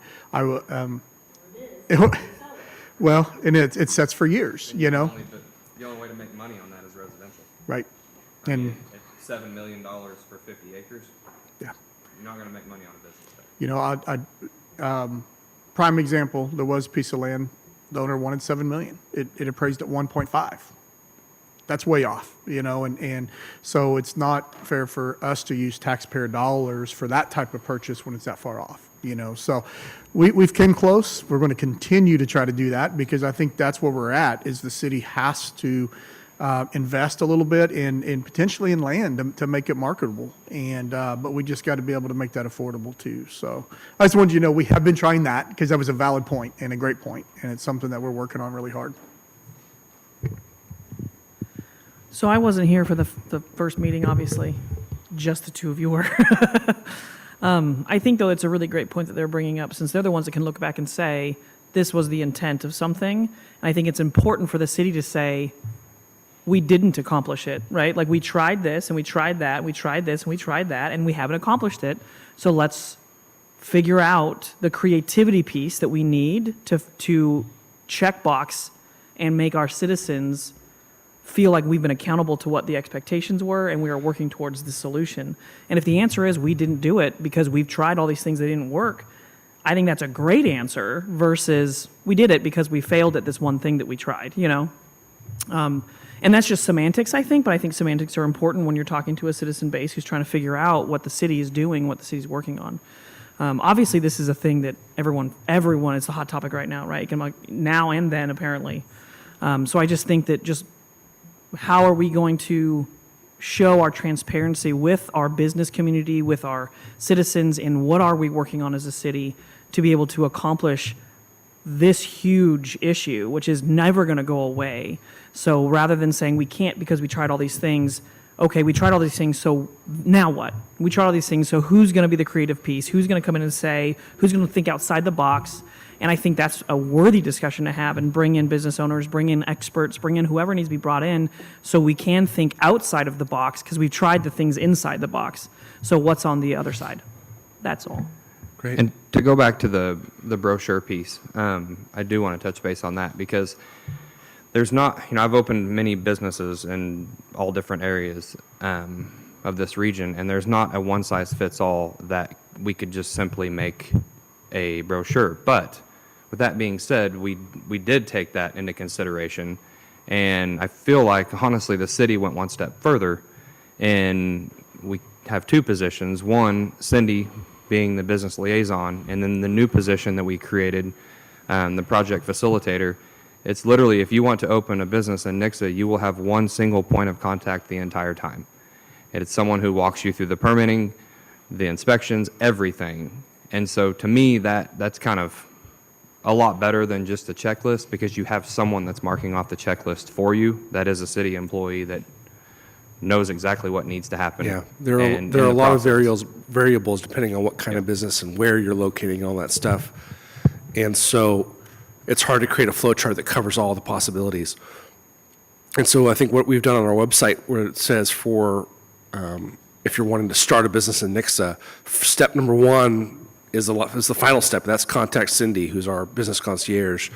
and it sets for years, you know. The only way to make money on that is residential. Right. I And, mean, at $7 million for 50 acres, yeah, you're not going to make money on a business there. you know, prime example, there was a piece of land, the owner wanted 7 million. It appraised at 1.5. That's way off, you know, and so it's not fair for us to use taxpayer dollars for that type of purchase when it's that far off, you know. So we've came close. We're going to continue to try to do that because I think that's where we're at, is the city has to invest a little bit in potentially in land to make it marketable. And but we just got to be able to make that affordable too. So I just wanted you to know we have been trying that because that was a valid point and a great point, and it's something that we're working on really hard. So I wasn't here for the first meeting, obviously. Just the two of you were. I think, though, it's a really great point that they're bringing up, since they're the ones that can look back and say, this was the intent of something. And I think it's important for the city to say, we didn't accomplish it, right? Like, we tried this, and we tried that, we tried this, and we tried that, and we haven't accomplished it. So let's figure out the creativity piece that we need to checkbox and make our citizens feel like we've been accountable to what the expectations were and we are working towards the solution. And if the answer is we didn't do it because we've tried all these things that didn't work, I think that's a great answer versus we did it because we failed at this one thing that we tried, you know? And that's just semantics, I think, but I think semantics are important when you're talking to a citizen base who's trying to figure out what the city is doing, what the city's working on. Obviously, this is a thing that everyone, it's a hot topic right now, right? Now and then, apparently. So I just think that just how are we going to show our transparency with our business community, with our citizens, and what are we working on as a city to be able to accomplish this huge issue, which is never going to go away. So rather than saying we can't because we tried all these things, okay, we tried all these things, so now what? We tried all these things, so who's going to be the creative piece? Who's going to come in and say, who's going to think outside the box? And I think that's a worthy discussion to have and bring in business owners, bring in experts, bring in whoever needs to be brought in so we can think outside of the box because we've tried the things inside the box. So what's on the other side? That's all. Great. And to go back to the brochure piece, I do want to touch base on that because there's not, I've opened many businesses in all different areas of this region, and there's not a one-size-fits-all that we could just simply make a brochure. But with that being said, we did take that into consideration, and I feel like, honestly, the city went one step further, and we have two positions. One, Cindy being the business liaison, and then the new position that we created, the project facilitator. It's literally, if you want to open a business in Nixa, you will have one single point of contact the entire time. And it's someone who walks you through the permitting, the inspections, everything. And so to me, that's kind of a lot better than just a checklist because you have someone that's marking off the checklist for you that is a city employee that knows exactly what needs to happen. Yeah, there are a lot of variables depending on what kind of business and where you're locating, all that stuff. And so it's hard to create a flow chart that covers all the possibilities. And so I think what we've done on our website where it says if you're wanting to start a business in Nixa, step number one is the final step. That's contact Cindy, who's our business concierge,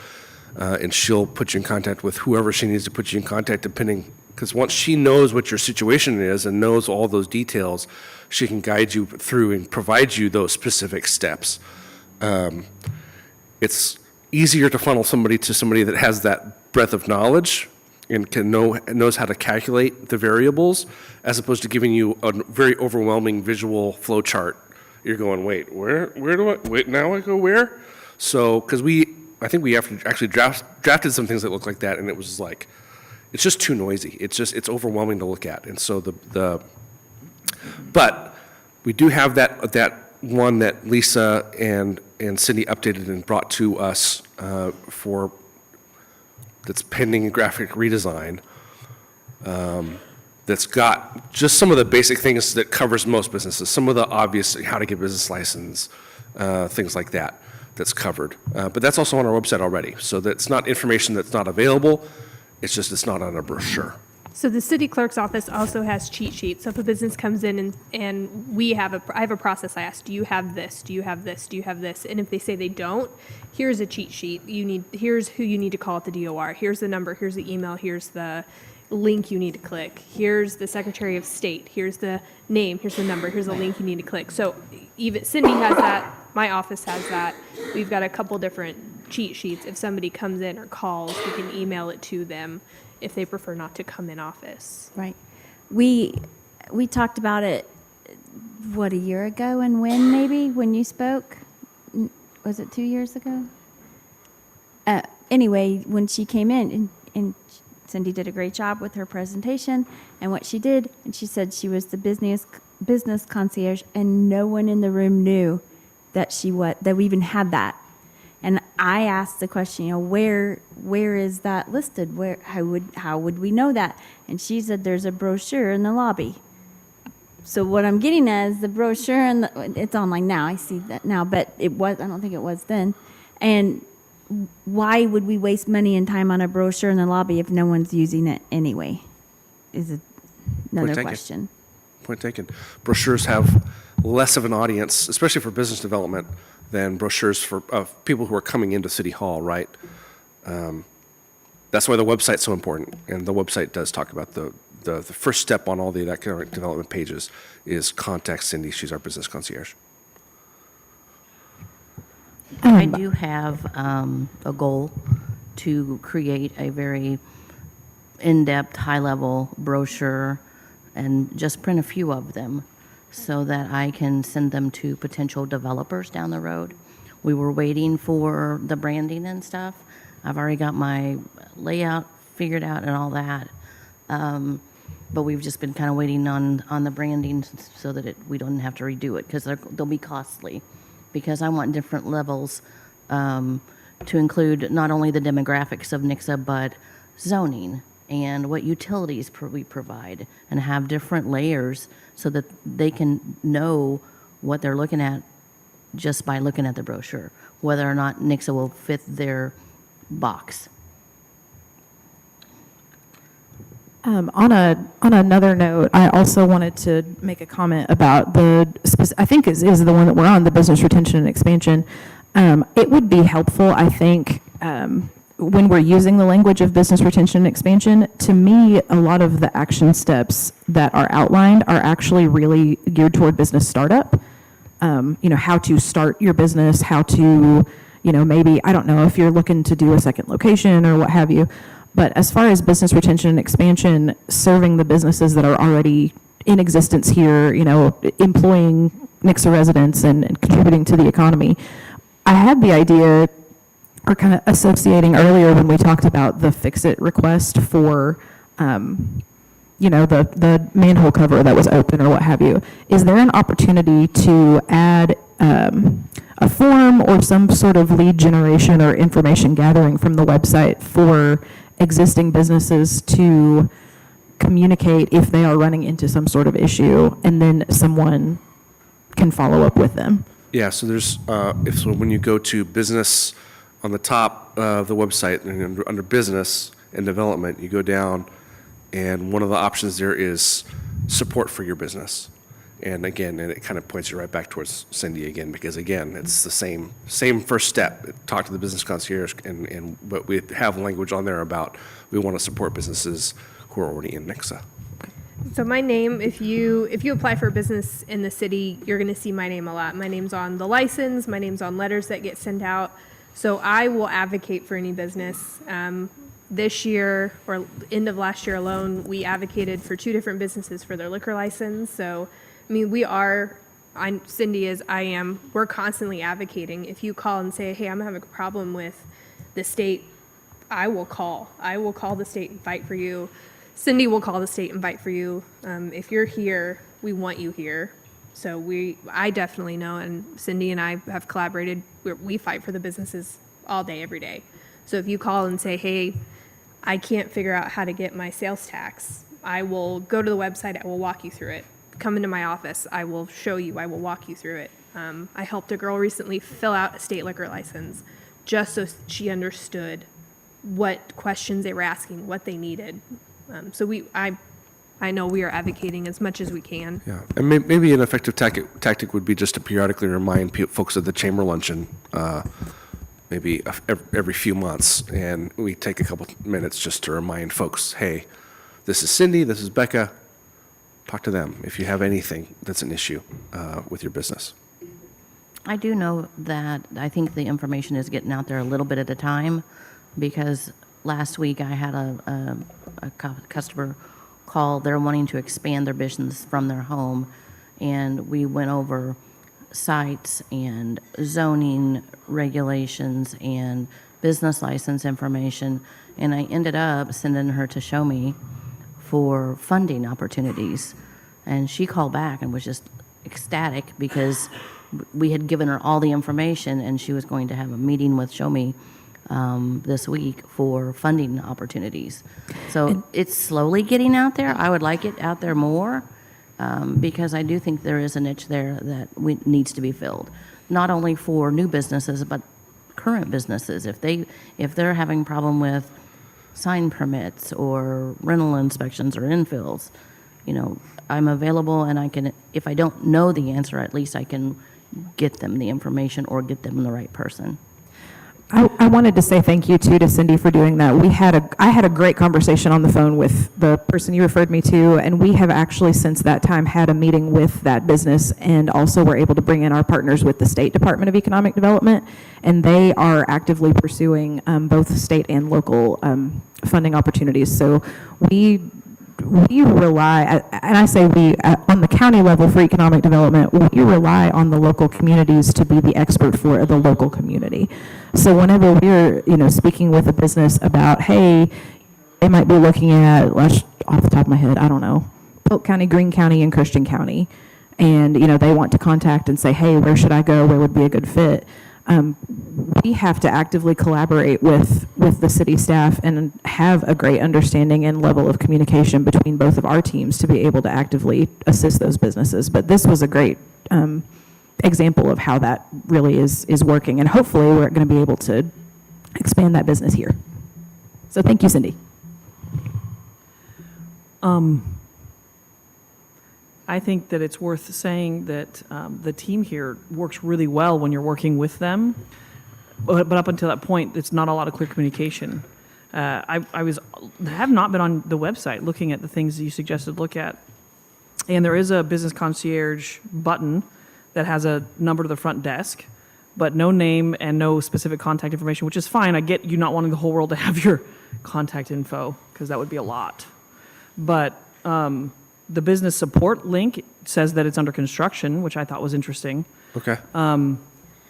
and she'll put you in contact with whoever she needs to put you in contact, depending, because once she knows what your situation is and knows all those details, she can guide you through and provide you those specific steps. It's easier to funnel somebody to somebody that has that breadth of knowledge and knows how to calculate the variables, as opposed to giving you a very overwhelming visual flow chart. You're going, wait, where do I, wait, now I go where? So, because I think we have to actually drafted some things that look like that, and it was like, it's just too noisy. It's overwhelming to look at. And so but we do have that one that Lisa and Cindy updated and brought to us that's pending graphic redesign. That's got just some of the basic things that covers most businesses, some of the obvious, how to get a business license, things like that, that's covered. But that's also on our website already. So that's not information that's not available, it's not on a brochure. So the city clerk's office also has cheat sheets. So if a business comes in and I have a process, I ask, do you have this? Do you have this? Do you have this? And if they say they don't, here's a cheat sheet. Here's who you need to call at the DOR. Here's the number, here's the email, here's the link you need to click. Here's the Secretary of State. Here's the name, here's the number, here's the link you need to click. So even Cindy has that, my office has that. We've got a couple different cheat sheets. If somebody comes in or calls, we can email it to them if they prefer not to come in office. Right. We talked about it, a year ago, and when you spoke? Was it 2 years ago? Anyway, when she came in, and Cindy did a great job with her presentation and what she did, and she said she was the business concierge, and no one in the room knew that we even had that. And I asked the question, where is that listed? How would we know that? And she said, there's a brochure in the lobby. So what I'm getting at is the brochure, and it's online now. I see that now, but I don't think it was then. And why would we waste money and time on a brochure in the lobby if no one's using it anyway? Is another question. Point taken. Brochures have less of an audience, especially for business development, than brochures for people who are coming into City Hall, right? That's why the website's so important, and the website does talk about the first step on all the economic development pages is contact Cindy. She's our business concierge. I do have a goal to create a very in-depth, high-level brochure and just print a few of them so that I can send them to potential developers down the road. We were waiting for the branding and stuff. I've already got my layout figured out and all that. But we've just been kind of waiting on the branding so that we don't have to redo it because they'll be costly. Because I want different levels to include not only the demographics of Nixa, but zoning and what utilities we provide, and have different layers so that they can know what they're looking at just by looking at the brochure, whether or not Nixa will fit their box. On another note, I also wanted to make a comment about I think is the one that we're on, the business retention and expansion. It would be helpful, I think, when we're using the language of business retention and expansion. To me, a lot of the action steps that are outlined are actually really geared toward business startup. How to start your business, how to, maybe, I don't know if you're looking to do a second location or what have you. But as far as business retention and expansion, serving the businesses that are already in existence here, employing Nixa residents and contributing to the economy, I had the idea, or kind of associating earlier when we talked about the fix-it request for, the manhole cover that was open or what have you. Is there an opportunity to add a form or some sort of lead generation or information gathering from the website for existing businesses to communicate if they are running into some sort of issue, and then someone can follow up with them? Yeah, so there's, when you go to business on the top of the website, and under business and development, you go down, and one of the options there is support for your business. And again, it kind of points you right back towards Cindy again, because again, it's the same first step. Talk to the business concierge, but we have language on there about we want to support businesses who are already in Nixa. So my name, if you apply for a business in the city, you're going to see my name a lot. My name's on the license. My name's on letters that get sent out. So I will advocate for any business. This year, or end of last year alone, we advocated for 2 different businesses for their liquor license. So, I mean, Cindy is, I am, we're constantly advocating. If you call and say, hey, I'm having a problem with the state, I will call. I will call the state and fight for you. Cindy will call the state and fight for you. If you're here, we want you here. So I definitely know, and Cindy and I have collaborated. We fight for the businesses all day, every day. So if you call and say, hey, I can't figure out how to get my sales tax, I will go to the website, I will walk you through it. Come into my office, I will show you, I will walk you through it. I helped a girl recently fill out a state liquor license just so she understood what questions they were asking, what they needed. So I know we are advocating as much as we can. Yeah, and maybe an effective tactic would be just to periodically remind folks of the chamber luncheon, maybe every few months, and we take a couple minutes just to remind folks, hey, this is Cindy, this is Becca. Talk to them if you have anything that's an issue with your business. I do know that I think the information is getting out there a little bit at a time, because last week I had a customer call. They're wanting to expand their business from their home, and we went over sites and zoning regulations and business license information, and I ended up sending her to show me for funding opportunities. And she called back and was just ecstatic because we had given her all the information, and she was going to have a meeting with Show Me this week for funding opportunities. So it's slowly getting out there. I would like it out there more, because I do think there is a niche there that needs to be filled, not only for new businesses but current businesses. If they're having problem with sign permits or rental inspections or infills, I'm available, and I can, if I don't know the answer, at least I can get them the information or get them the right person. I wanted to say thank you too to Cindy for doing that. I had a great conversation on the phone with the person you referred me to, and we have actually since that time had a meeting with that business, and also were able to bring in our partners with the State Department of Economic Development, and they are actively pursuing both state and local funding opportunities. So we rely, and I say we, on the county level for economic development, we rely on the local communities to be the expert for the local community. So whenever we're, speaking with a business about, hey, they might be looking at, off the top of my head, I don't know, Polk County, Greene County, and Christian County, and, they want to contact and say, hey, where should I go? Where would be a good fit? we have to actively collaborate with the city staff and have a great understanding and level of communication between both of our teams to be able to actively assist those businesses. But this was a great example of how that really is working, and hopefully we're going to be able to expand that business here. So thank you, Cindy. I think that it's worth saying that the team here works really well when you're working with them, but up until that point, it's not a lot of clear communication. I have not been on the website looking at the things that you suggested to look at, and there is a business concierge button that has a number to the front desk, but no name and no specific contact information, which is fine. I get you not wanting the whole world to have your contact info, because that would be a lot. But the business support link says that it's under construction, which I thought was interesting. Okay.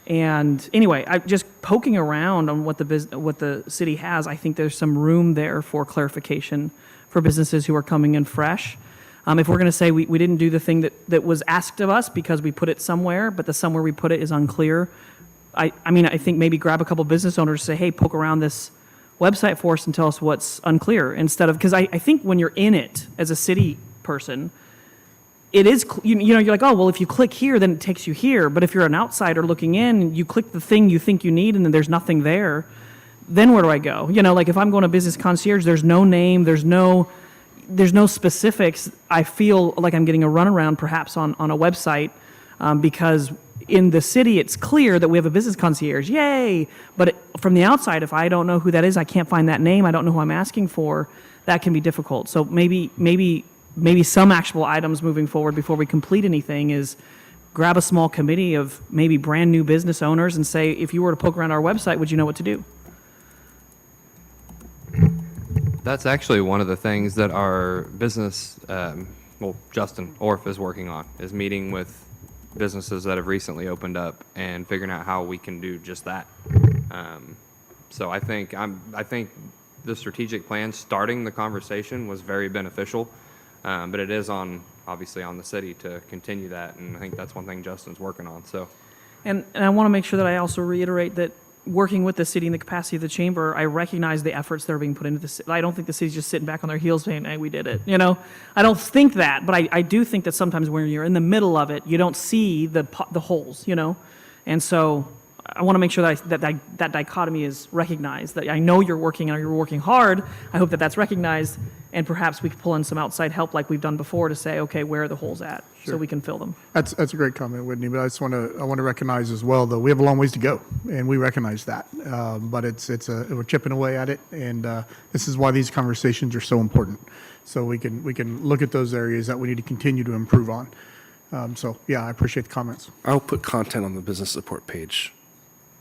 And anyway, I just poking around on what the city has. I think there's some room there for clarification for businesses who are coming in fresh. If we're going to say we didn't do the thing that was asked of us because we put it somewhere, but the somewhere we put it is unclear, I think maybe grab a couple business owners and say, hey, poke around this website for us and tell us what's unclear, instead of, because I think when you're in it as a city person, it is, you're like, oh, well, if you click here, then it takes you here. But if you're an outsider looking in, you click the thing you think you need and then there's nothing there, then where do I go? Like if I'm going to business concierge, there's no name, there's no specifics. I feel like I'm getting a runaround perhaps on a website because in the city, it's clear that we have a business concierge, yay! But from the outside, if I don't know who that is, I can't find that name, I don't know who I'm asking for, that can be difficult. So maybe some actionable items moving forward before we complete anything is grab a small committee of maybe brand new business owners and say, if you were to poke around our website, would you know what to do? That's actually one of the things that our business, Justin Orff is working on, is meeting with businesses that have recently opened up and figuring out how we can do just that. So I think the strategic plan, starting the conversation, was very beneficial, but it is obviously on the city to continue that, and I think that's one thing Justin's working on. So, and I want to make sure that I also reiterate that working with the city in the capacity of the chamber, I recognize the efforts that are being put into the city. I don't think the city's just sitting back on their heels saying, hey, we did it. I don't think that, but I do think that sometimes when you're in the middle of it, you don't see the holes, And so I want to make sure that dichotomy is recognized, that I know you're working and you're working hard. I hope that that's recognized, and perhaps we could pull in some outside help like we've done before to say, okay, where are the holes at? So we can fill them. That's a great comment, Whitney, but I want to recognize as well, though, we have a long ways to go, and we recognize that. But we're chipping away at it, and this is why these conversations are so important. So we can look at those areas that we need to continue to improve on. So yeah, I appreciate the comments. I'll put content on the business support page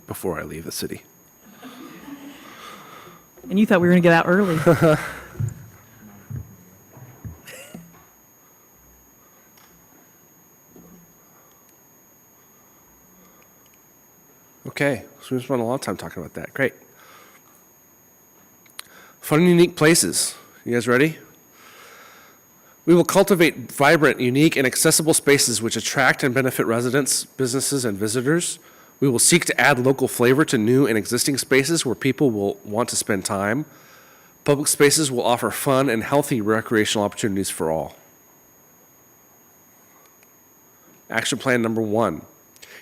before I leave the city. And you thought we were going to get out early. Okay, so we spent a lot of time talking about that. Great. Fun and unique places. You guys ready? We will cultivate vibrant, unique, and accessible spaces which attract and benefit residents, businesses, and visitors. We will seek to add local flavor to new and existing spaces where people will want to spend time. Public spaces will offer fun and healthy recreational opportunities for all. Action plan number 1.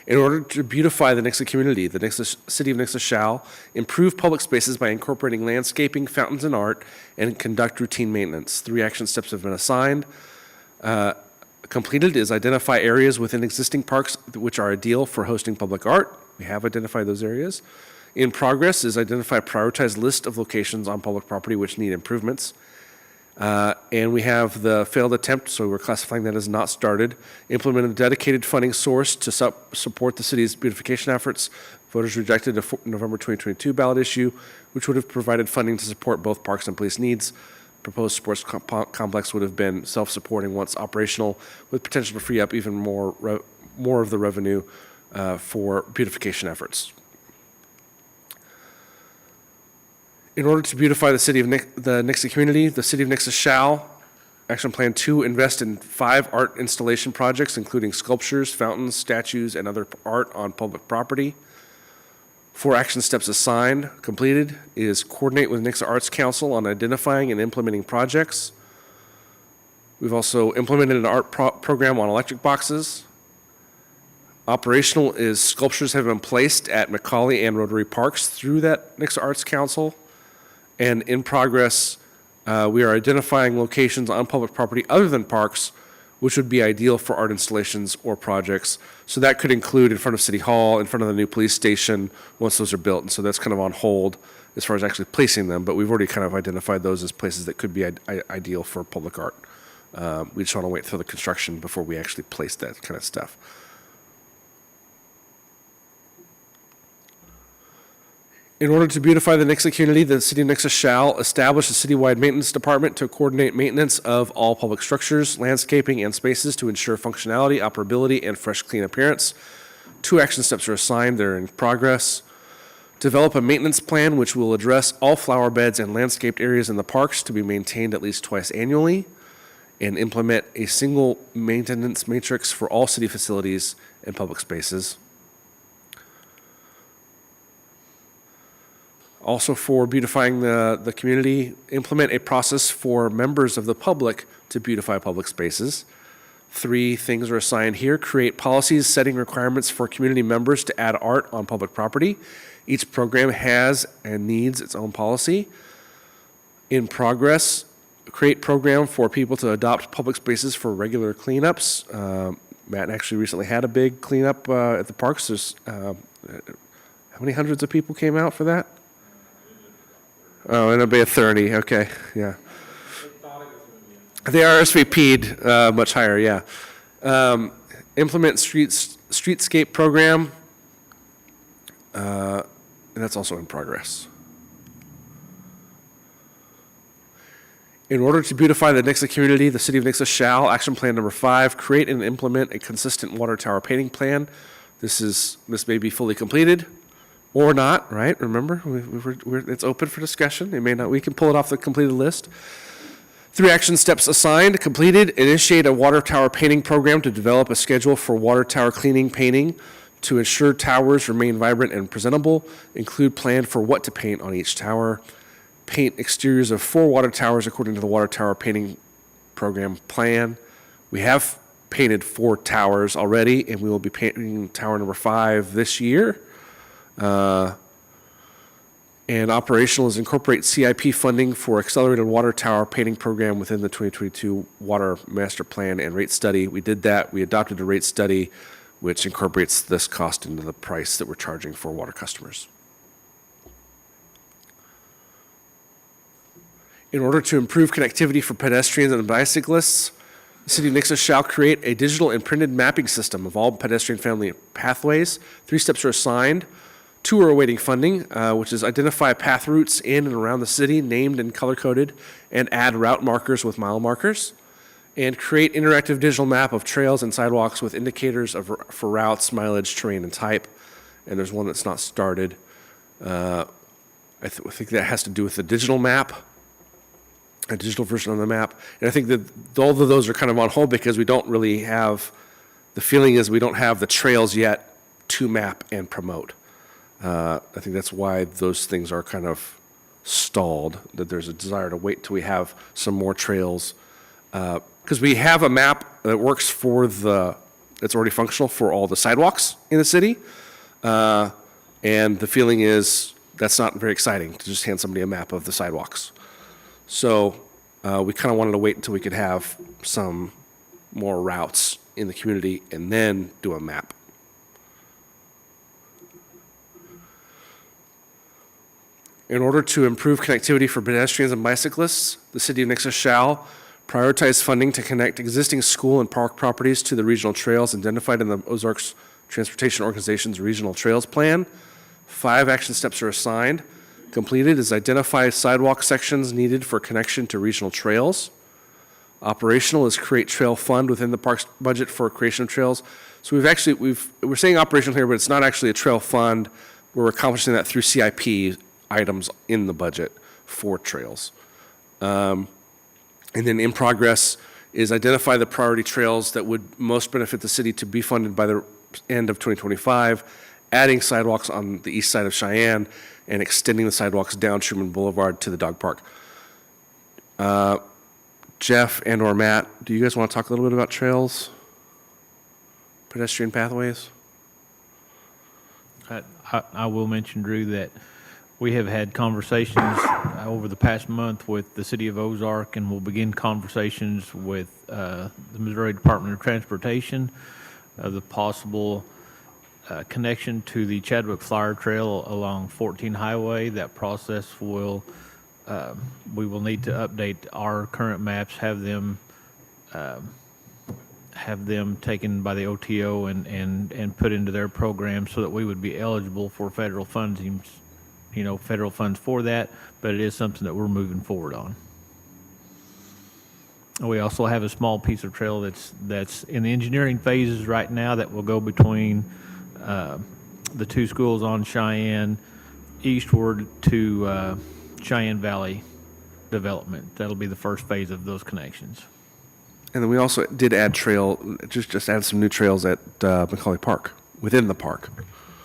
In order to beautify the Nixa community, the City of Nixa shall improve public spaces by incorporating landscaping, fountains, and art, and conduct routine maintenance. 3 action steps have been assigned. Completed is identify areas within existing parks which are ideal for hosting public art. We have identified those areas. In progress is identify a prioritized list of locations on public property which need improvements. And we have the failed attempt, so we're classifying that as not started. Implement a dedicated funding source to support the city's beautification efforts. Voters rejected a November 2022 ballot issue, which would have provided funding to support both parks and police needs. Proposed sports complex would have been self-supporting once operational, with potential to free up even more of the revenue for beautification efforts. In order to beautify the city of the Nixa community, the City of Nixa shall, Action Plan 2, invest in 5 art installation projects, including sculptures, fountains, statues, and other art on public property. 4 action steps assigned, completed, is coordinate with Nixa Arts Council on identifying and implementing projects. We've also implemented an art program on electric boxes. Operational is sculptures have been placed at Macaulay and Rotary Parks through that Nixa Arts Council. And in progress, we are identifying locations on public property other than parks, which would be ideal for art installations or projects. So that could include in front of City Hall, in front of the new police station, once those are built. And so that's kind of on hold as far as actually placing them, but we've already kind of identified those as places that could be ideal for public art. We just want to wait for the construction before we actually place that kind of stuff. In order to beautify the Nixa community, the City of Nixa shall establish a citywide maintenance department to coordinate maintenance of all public structures, landscaping, and spaces to ensure functionality, operability, and fresh, clean appearance. 2 action steps are assigned. They're in progress. Develop a maintenance plan which will address all flower beds and landscaped areas in the parks to be maintained at least twice annually, and implement a single maintenance matrix for all city facilities and public spaces. Also, for beautifying the community, implement a process for members of the public to beautify public spaces. 3 things are assigned here. Create policies setting requirements for community members to add art on public property. Each program has and needs its own policy. In progress, create program for people to adopt public spaces for regular cleanups. Matt actually recently had a big cleanup at the parks. There's how many hundreds of people came out for that? Oh, and it'll be a 30. Okay, yeah. They RSVP'd much higher, yeah. Implement streetscape program, and that's also in progress. In order to beautify the Nixa community, the City of Nixa shall, action plan number 5, create and implement a consistent water tower painting plan. This may be fully completed or not, right? Remember, it's open for discussion. It may not. We can pull it off the completed list. 3 action steps assigned, completed. Initiate a water tower painting program to develop a schedule for water tower cleaning painting to ensure towers remain vibrant and presentable. Include plan for what to paint on each tower. Paint exteriors of 4 water towers according to the water tower painting program plan. We have painted 4 towers already, and we will be painting tower number 5 this year. And operational is incorporate CIP funding for accelerated water tower painting program within the 2022 water master plan and rate study. We did that. We adopted a rate study which incorporates this cost into the price that we're charging for water customers. In order to improve connectivity for pedestrians and bicyclists, the City of Nixa shall create a digital and printed mapping system of all pedestrian family pathways. 3 steps are assigned. 2 are awaiting funding, which is identify path routes in and around the city, named and color-coded, and add route markers with mile markers. And create interactive digital map of trails and sidewalks with indicators for routes, mileage, terrain, and type. And there's one that's not started. I think that has to do with the digital map, a digital version of the map. And I think that all of those are kind of on hold because we don't really have, the feeling is we don't have the trails yet to map and promote. I think that's why those things are kind of stalled, that there's a desire to wait till we have some more trails. Because we have a map that works for it's already functional for all the sidewalks in the city. And the feeling is that's not very exciting to just hand somebody a map of the sidewalks. So we kind of wanted to wait until we could have some more routes in the community and then do a map. In order to improve connectivity for pedestrians and bicyclists, the City of Nixa shall prioritize funding to connect existing school and park properties to the regional trails identified in the Ozarks Transportation Organization's Regional Trails Plan. 5 action steps are assigned. Completed is identify sidewalk sections needed for connection to regional trails. Operational is create trail fund within the parks budget for creation of trails. So we're saying operational here, but it's not actually a trail fund. We're accomplishing that through CIP items in the budget for trails. And then in progress is identify the priority trails that would most benefit the city to be funded by the end of 2025, adding sidewalks on the east side of Cheyenne and extending the sidewalks down Truman Boulevard to the dog park. Jeff and/or Matt, do you guys want to talk a little bit about trails, pedestrian pathways? I will mention, Drew, that we have had conversations over the past month with the city of Ozark, and we'll begin conversations with the Missouri Department of Transportation of the possible connection to the Chadwick Flower Trail along 14 Highway. That process will, we will need to update our current maps, have them taken by the OTO and put into their program so that we would be eligible for federal funds, federal funds for that, but it is something that we're moving forward on. We also have a small piece of trail that's in the engineering phases right now that will go between the two schools on Cheyenne eastward to Cheyenne Valley development. That'll be the first phase of those connections. And then we also did add just add some new trails at Macaulay Park, within the park.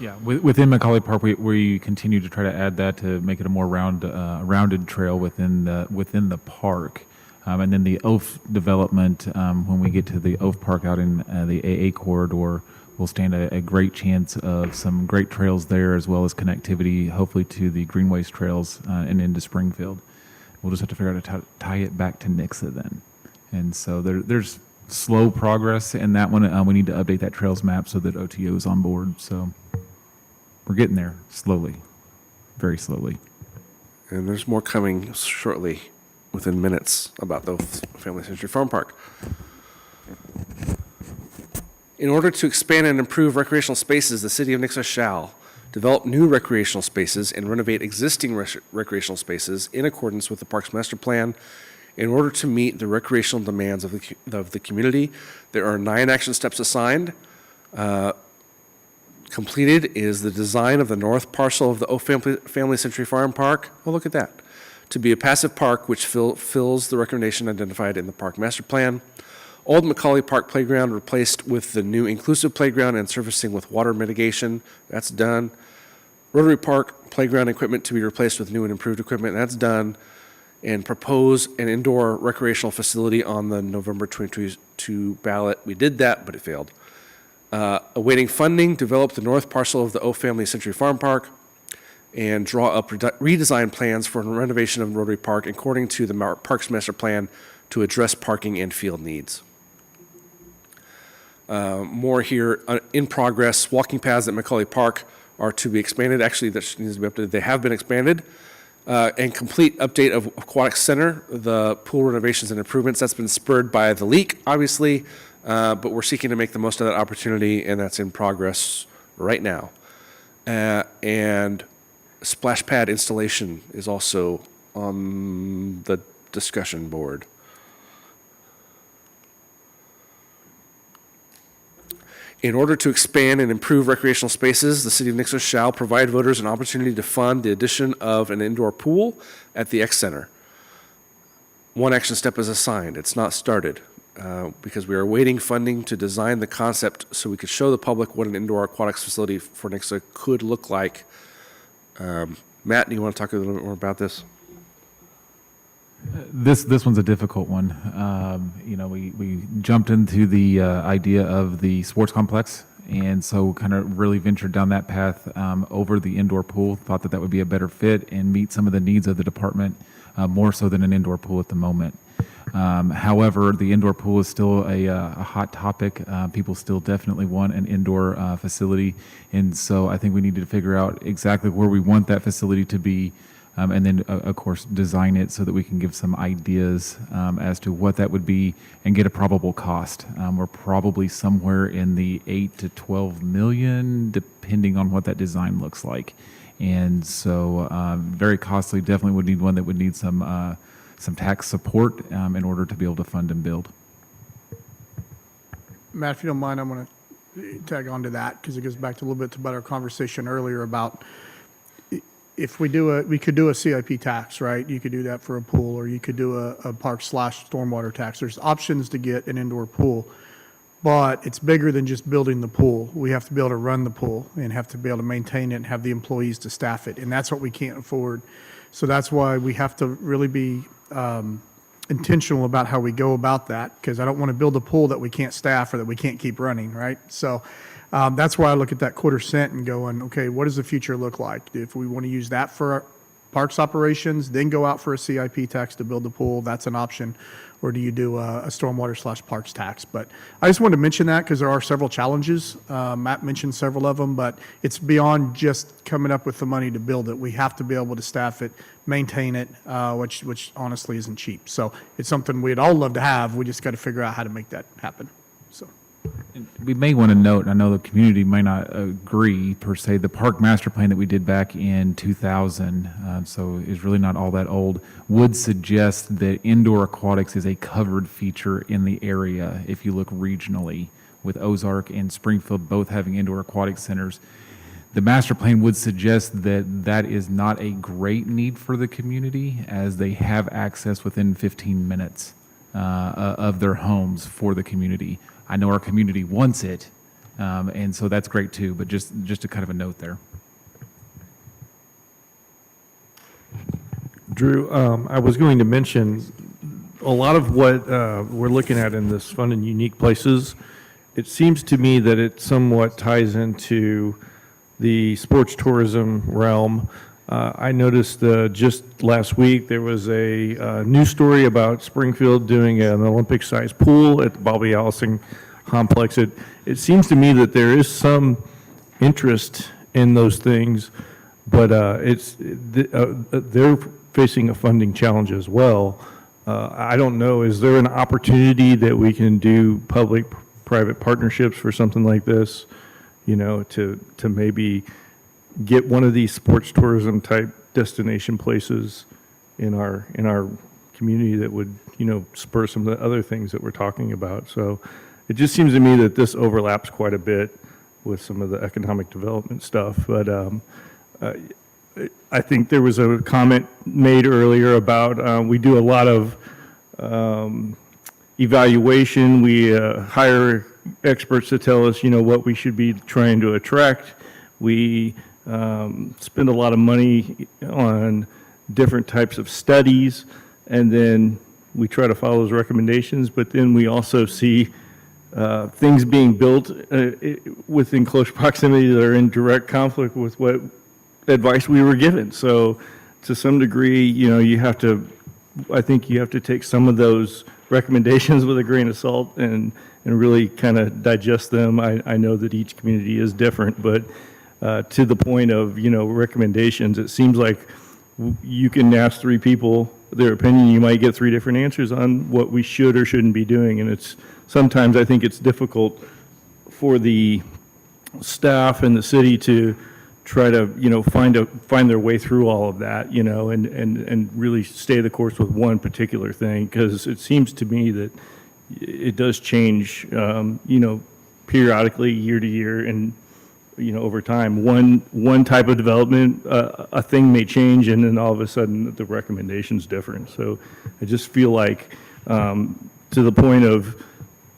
Yeah, within Macaulay Park, we continue to try to add that to make it a more rounded trail within the park. And then the Oaf development, when we get to the Oaf Park out in the AA corridor, we'll stand a great chance of some great trails there, as well as connectivity, hopefully to the Greenways trails and into Springfield. We'll just have to figure out how to tie it back to Nixa then. And so there's slow progress in that one. We need to update that trails map so that OTO is on board. So we're getting there slowly, very slowly. And there's more coming shortly, within minutes, about the Family Century Farm Park. In order to expand and improve recreational spaces, the city of Nixa shall develop new recreational spaces and renovate existing recreational spaces in accordance with the Parks Master Plan. In order to meet the recreational demands of the community, there are 9 action steps assigned. Completed is the design of the north parcel of the Oak Family Century Farm Park. Oh, look at that. To be a passive park which fills the recommendation identified in the Park Master Plan. Old Macaulay Park Playground replaced with the new inclusive playground and surfacing with water mitigation. That's done. Rotary Park Playground equipment to be replaced with new and improved equipment. That's done. And propose an indoor recreational facility on the November 2022 ballot. We did that, but it failed. Awaiting funding, develop the north parcel of the O Family Century Farm Park and draw up redesign plans for renovation of Rotary Park according to the Parks Master Plan to address parking and field needs. More here in progress. Walking paths at Macaulay Park are to be expanded. Actually, that needs to be updated. They have been expanded. And complete update of Aquatic Center, the pool renovations and improvements. That's been spurred by the leak, obviously, but we're seeking to make the most of that opportunity, and that's in progress right now. And splash pad installation is also on the discussion board. In order to expand and improve recreational spaces, the City of Nixa shall provide voters an opportunity to fund the addition of an indoor pool at the X Center. 1 action step is assigned. It's not started because we are awaiting funding to design the concept so we could show the public what an indoor aquatics facility for Nixa could look like. Matt, do you want to talk a little bit more about this? This one's a difficult one. We jumped into the idea of the sports complex, and so kind of really ventured down that path over the indoor pool. Thought that would be a better fit and meet some of the needs of the department more so than an indoor pool at the moment. However, the indoor pool is still a hot topic. People still definitely want an indoor facility, and so I think we need to figure out exactly where we want that facility to be. And then, of course, design it so that we can give some ideas as to what that would be and get a probable cost. We're probably somewhere in the 8 to 12 million, depending on what that design looks like. And so, very costly. Definitely would need one that would need some tax support in order to be able to fund and build. Matt, if you don't mind, I'm going to tag on to that because it goes back to a little bit about our conversation earlier about if we could do a CIP tax, right? You could do that for a pool, or you could do a park/stormwater tax. There's options to get an indoor pool. but it's bigger than just building the pool. We have to be able to run the pool and have to be able to maintain it and have the employees to staff it, and that's what we can't afford. So that's why we have to really be intentional about how we go about that, because I don't want to build a pool that we can't staff or that we can't keep running, right? So that's why I look at that $0.25 and going, okay, what does the future look like? If we want to use that for our parks operations, then go out for a CIP tax to build the pool, that's an option. Or do you do a stormwater/parks tax? But I just wanted to mention that because there are several challenges. Matt mentioned several of them, but it's beyond just coming up with the money to build it. We have to be able to staff it, maintain it, which honestly isn't cheap. So it's something we'd all love to have. We just got to figure out how to make that happen. So. We may want to note, I know the community may not agree per se, the park master plan that we did back in 2000, so is really not all that old, would suggest that indoor aquatics is a covered feature in the area if you look regionally, with Ozark and Springfield both having indoor aquatic centers. The master plan would suggest that that is not a great need for the community, as they have access within 15 minutes of their homes for the community. I know our community wants it, and so that's great too, but just a kind of a note there. Drew, I was going to mention a lot of what we're looking at in this Fun and Unique Places. It seems to me that it somewhat ties into the sports tourism realm. I noticed just last week there was a news story about Springfield doing an Olympic-sized pool at the Bobby Allison complex. It seems to me that there is some interest in those things, but they're facing a funding challenge as well. I don't know, is there an opportunity that we can do public-private partnerships for something like this, you know, to maybe get one of these sports tourism type destination places in our community that would, you know, spur some of the other things that we're talking about. So it just seems to me that this overlaps quite a bit with some of the economic development stuff. But I think there was a comment made earlier about we do a lot of evaluation. We hire experts to tell us, you know, what we should be trying to attract. We spend a lot of money on different types of studies, and then we try to follow those recommendations, but then we also see things being built within close proximity that are in direct conflict with what advice we were given. So to some degree, you know, I think you have to take some of those recommendations with a grain of salt and really kind of digest them. I know that each community is different, but to the point of, you know, recommendations, it seems like you can ask three people their opinion, you might get three different answers on what we should or shouldn't be doing. And sometimes I think it's difficult for the staff and the city to try to, you know, find their way through all of that, you know, and really stay the course with one particular thing, because it seems to me that it does change, you know, periodically, year to year, and, you know, over time. One type of development, a thing may change, and then all of a sudden the recommendation's different. So I just feel like, to the point of,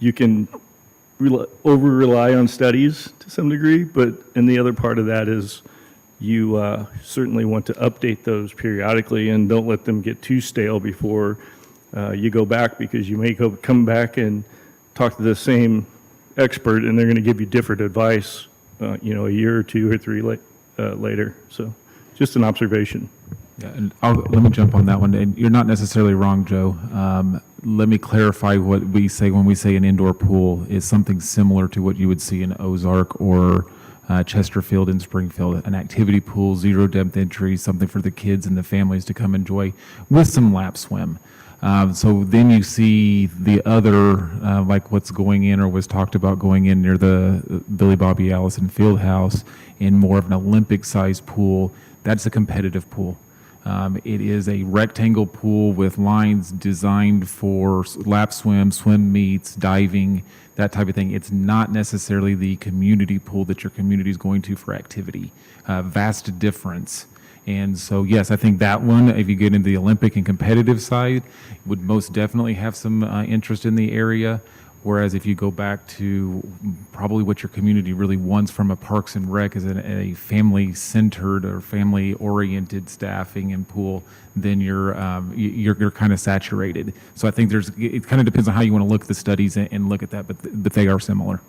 you can over-rely on studies to some degree, and the other part of that is you certainly want to update those periodically, and don't let them get too stale before you go back, because you may come back and talk to the same expert, and they're going to give you different advice, you know, a year or two or three later. So just an observation. Yeah, and let me jump on that one. And you're not necessarily wrong, Joe. Let me clarify what we say when we say an indoor pool is something similar to what you would see in Ozark or Chesterfield and Springfield, an activity pool, zero depth entry, something for the kids and the families to come enjoy with some lap swim. So then you see the other, like what's going in or was talked about going in near the Billy Bobby Allison Fieldhouse, in more of an Olympic-sized pool. That's a competitive pool. It is a rectangle pool with lines designed for lap swim, swim meets, diving, that type of thing. It's not necessarily the community pool that your community is going to for activity. Vast difference. And so, yes, I think that one, if you get into the Olympic and competitive side, would most definitely have some interest in the area. Whereas if you go back to probably what your community really wants from a Parks and Rec is a family-centered or family-oriented staffing and pool, then you're kind of saturated. So I think it kind of depends on how you want to look at the studies and look at that, but they are similar.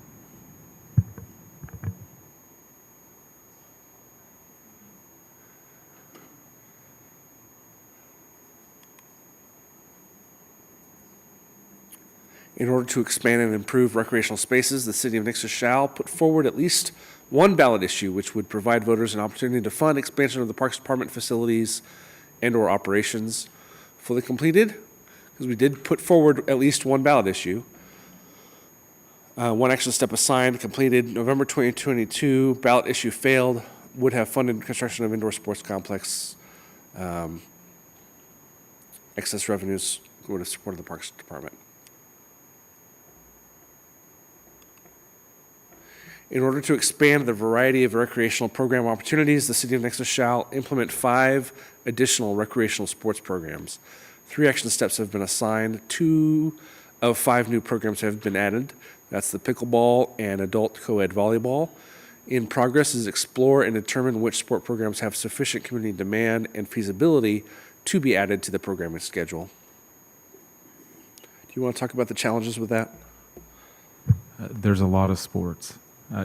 In order to expand and improve recreational spaces, the City of Nixa shall put forward at least one ballot issue which would provide voters an opportunity to fund expansion of the Parks Department facilities and/or operations. Fully completed, because we did put forward at least one ballot issue. One action step assigned, completed November 2022. Ballot issue failed. Would have funded construction of indoor sports complex. Excess revenues would have supported the Parks Department. In order to expand the variety of recreational program opportunities, the City of Nixa shall implement 5 additional recreational sports programs. 3 action steps have been assigned. 2 of 5 new programs have been added. That's the pickleball and adult co-ed volleyball. In progress is explore and determine which sport programs have sufficient community demand and feasibility to be added to the programming schedule. Do you want to talk about the challenges with that? There's a lot of sports.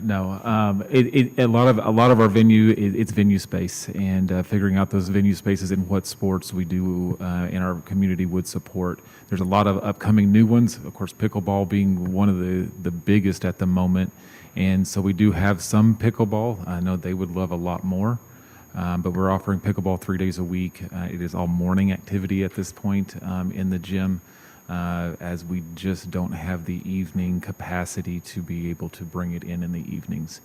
No, a lot of our venue, it's venue space, and figuring out those venue spaces and what sports we do in our community would support. There's a lot of upcoming new ones, of course, pickleball being one of the biggest at the moment, and so we do have some pickleball. I know they would love a lot more, but we're offering pickleball 3 days a week. It is all morning activity at this point in the gym. As we just don't have the evening capacity to be able to bring it in the evenings.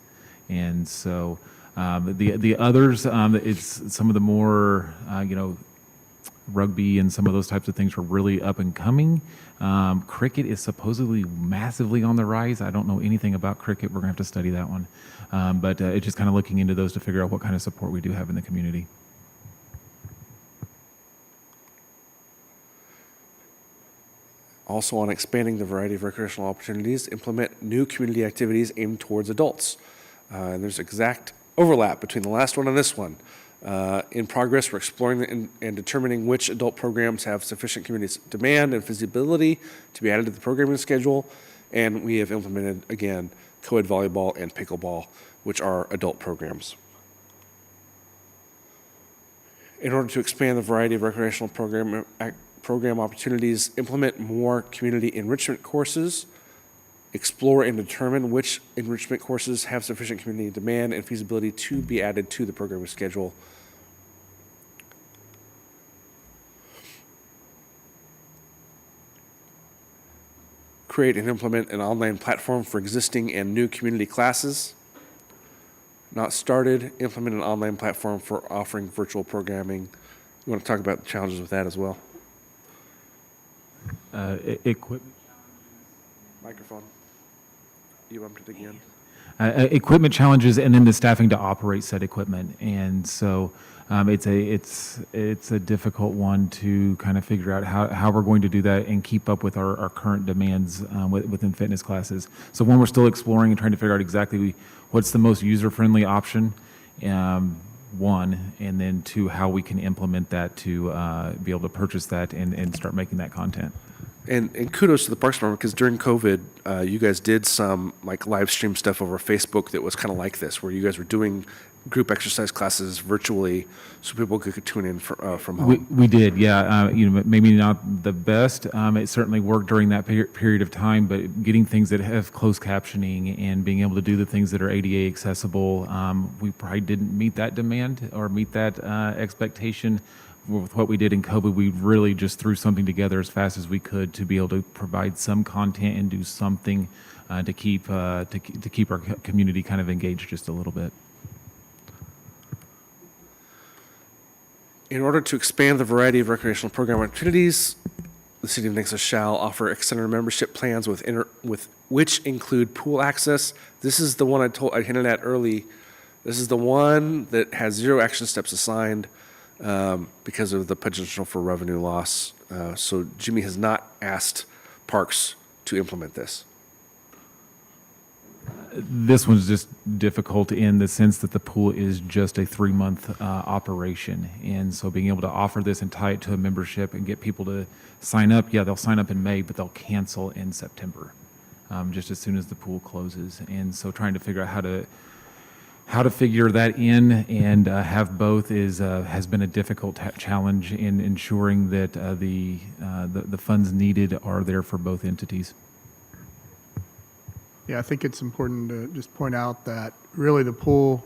And so the others, it's some of the more, rugby and some of those types of things are really up and coming. Cricket is supposedly massively on the rise. I don't know anything about cricket. We're going to have to study that one. But it's just kind of looking into those to figure out what kind of support we do have in the community. Also on expanding the variety of recreational opportunities, implement new community activities aimed towards adults. And there's exact overlap between the last one and this one. In progress, we're exploring and determining which adult programs have sufficient community demand and feasibility to be added to the programming schedule. And we have implemented, again, co-ed volleyball and pickleball, which are adult programs. In order to expand the variety of recreational program opportunities, implement more community enrichment courses, explore and determine which enrichment courses have sufficient community demand and feasibility to be added to the programming schedule. Create and implement an online platform for existing and new community classes. Not started, implement an online platform for offering virtual programming. You want to talk about the challenges with that as well? Equipment. Microphone. You bumped it again. Equipment challenges, and then the staffing to operate said equipment, and so it's a difficult one to kind of figure out how we're going to do that and keep up with our current demands within fitness classes. So when we're still exploring and trying to figure out exactly what's the most user-friendly option, one, and then two, how we can implement that to be able to purchase that and start making that content. And kudos to the Parks Department, because during COVID, you guys did some like live stream stuff over Facebook that was kind of like this, where you guys were doing group exercise classes virtually, so people could tune in from home. We did, yeah. Maybe not the best. It certainly worked during that period of time, but getting things that have closed captioning and being able to do the things that are ADA accessible, we probably didn't meet that demand or meet that expectation. With what we did in COVID, we really just threw something together as fast as we could to be able to provide some content and do something to keep our community kind of engaged just a little bit. In order to expand the variety of recreational program activities, the City of Nixa shall offer extended membership plans with which include pool access. This is the one I hinted at early. This is the one that has 0 action steps assigned because of the potential for revenue loss. So Jimmy has not asked Parks to implement this. This one's just difficult in the sense that the pool is just a 3-month operation. And so being able to offer this and tie it to a membership and get people to sign up, yeah, they'll sign up in May, but they'll cancel in September, just as soon as the pool closes. And so trying to figure out how to figure that in and have both has been a difficult challenge in ensuring that the funds needed are there for both entities. Yeah, I think it's important to just point out that really the pool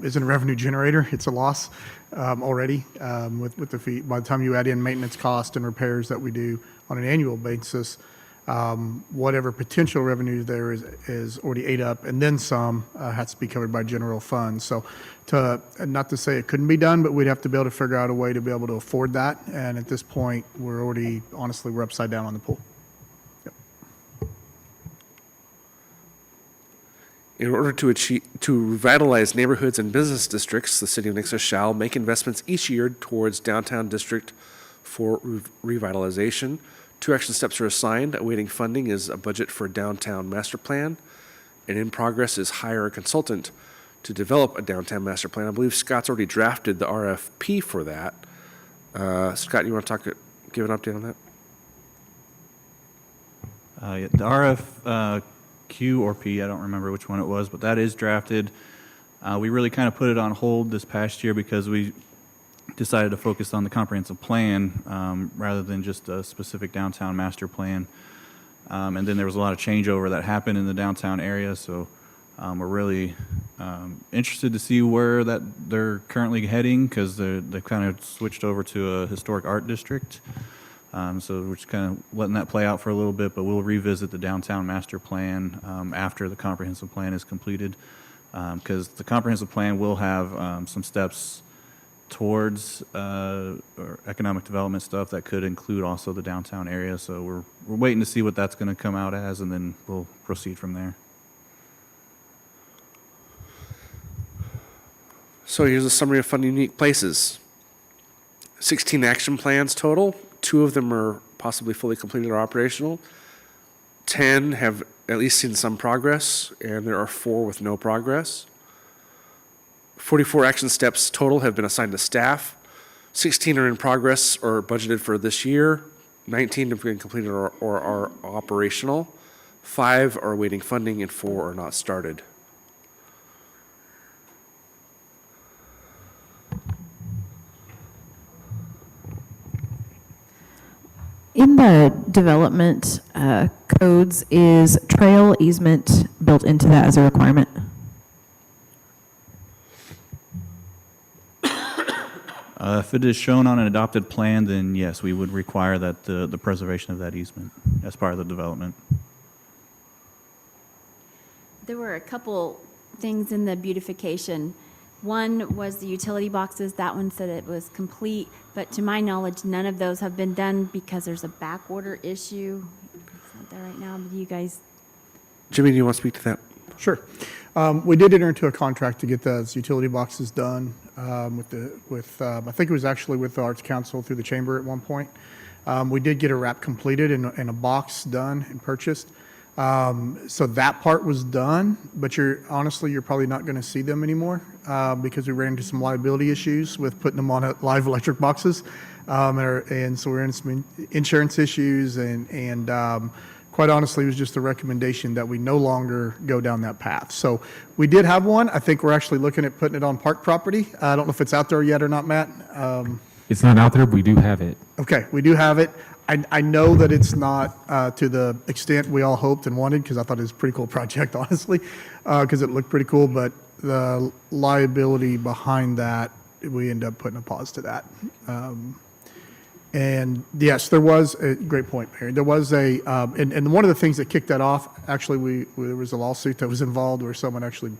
isn't a revenue generator. It's a loss already with the fee. By the time you add in maintenance cost and repairs that we do on an annual basis, whatever potential revenue there is already ate up, and then some has to be covered by general funds. So not to say it couldn't be done, but we'd have to be able to figure out a way to be able to afford that. And at this point, honestly, we're upside down on the pool. In order to revitalize neighborhoods and business districts, the City of Nixa shall make investments each year towards downtown district for revitalization. 2 action steps are assigned. Awaiting funding is a budget for a downtown master plan, and in progress is hire a consultant to develop a downtown master plan. I believe Scott's already drafted the RFP for that. Scott, you want to give an update on that? Yeah, the RFQ or P, I don't remember which one it was, but that is drafted. We really kind of put it on hold this past year because we decided to focus on the comprehensive plan rather than just a specific downtown master plan. And then there was a lot of changeover that happened in the downtown area, so we're really interested to see where they're currently heading because they've kind of switched over to a historic art district. So we're just kind of letting that play out for a little bit, but we'll revisit the downtown master plan after the comprehensive plan is completed because the comprehensive plan will have some steps towards or economic development stuff that could include also the downtown area. So we're waiting to see what that's going to come out as, and then we'll proceed from there. So here's a summary of Fun Unique Places. 16 action plans total. 2 of them are possibly fully completed or operational. 10 have at least seen some progress, and there are 4 with no progress. 44 action steps total have been assigned to staff. 16 are in progress or budgeted for this year. 19 have been completed or are operational. 5 are awaiting funding, and 4 are not started. In the development codes, is trail easement built into that as a requirement? If it is shown on an adopted plan, then yes, we would require that the preservation of that easement as part of the development. There were a couple things in the beautification. One was the utility boxes. That one said it was complete, but to my knowledge, none of those have been done because there's a backorder issue. It's not there right now, but you guys. Jimmy, do you want to speak to that? Sure. We did enter into a contract to get those utility boxes done I think it was actually with the Arts Council through the chamber at one point. We did get a wrap completed and a box done and purchased. So that part was done, but honestly, you're probably not going to see them anymore because we ran into some liability issues with putting them on live electric boxes. And so we're in some insurance issues and quite honestly, it was just a recommendation that we no longer go down that path. So we did have one. I think we're actually looking at putting it on park property. I don't know if it's out there yet or not, Matt. It's not out there, but we do have it. Okay, we do have it. I know that it's not to the extent we all hoped and wanted because I thought it was a pretty cool project, honestly, because it looked pretty cool. But the liability behind that, we end up putting a pause to that. And yes, there was a great point, Mary. There was and one of the things that kicked that off, actually, there was a lawsuit that was involved where someone actually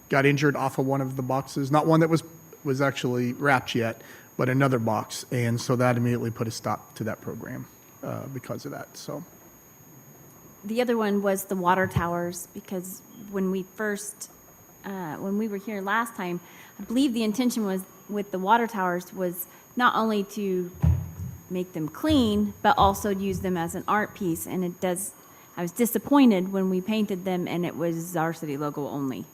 got injured off of one of the boxes, not one that was actually wrapped yet, but another box. And so that immediately put a stop to that program because of that. So The other one was the water towers, because when we were here last time, I believe the intention was with the water towers was not only to make them clean, but also use them as an art piece. And it does, I was disappointed when we painted them and it was our city logo only.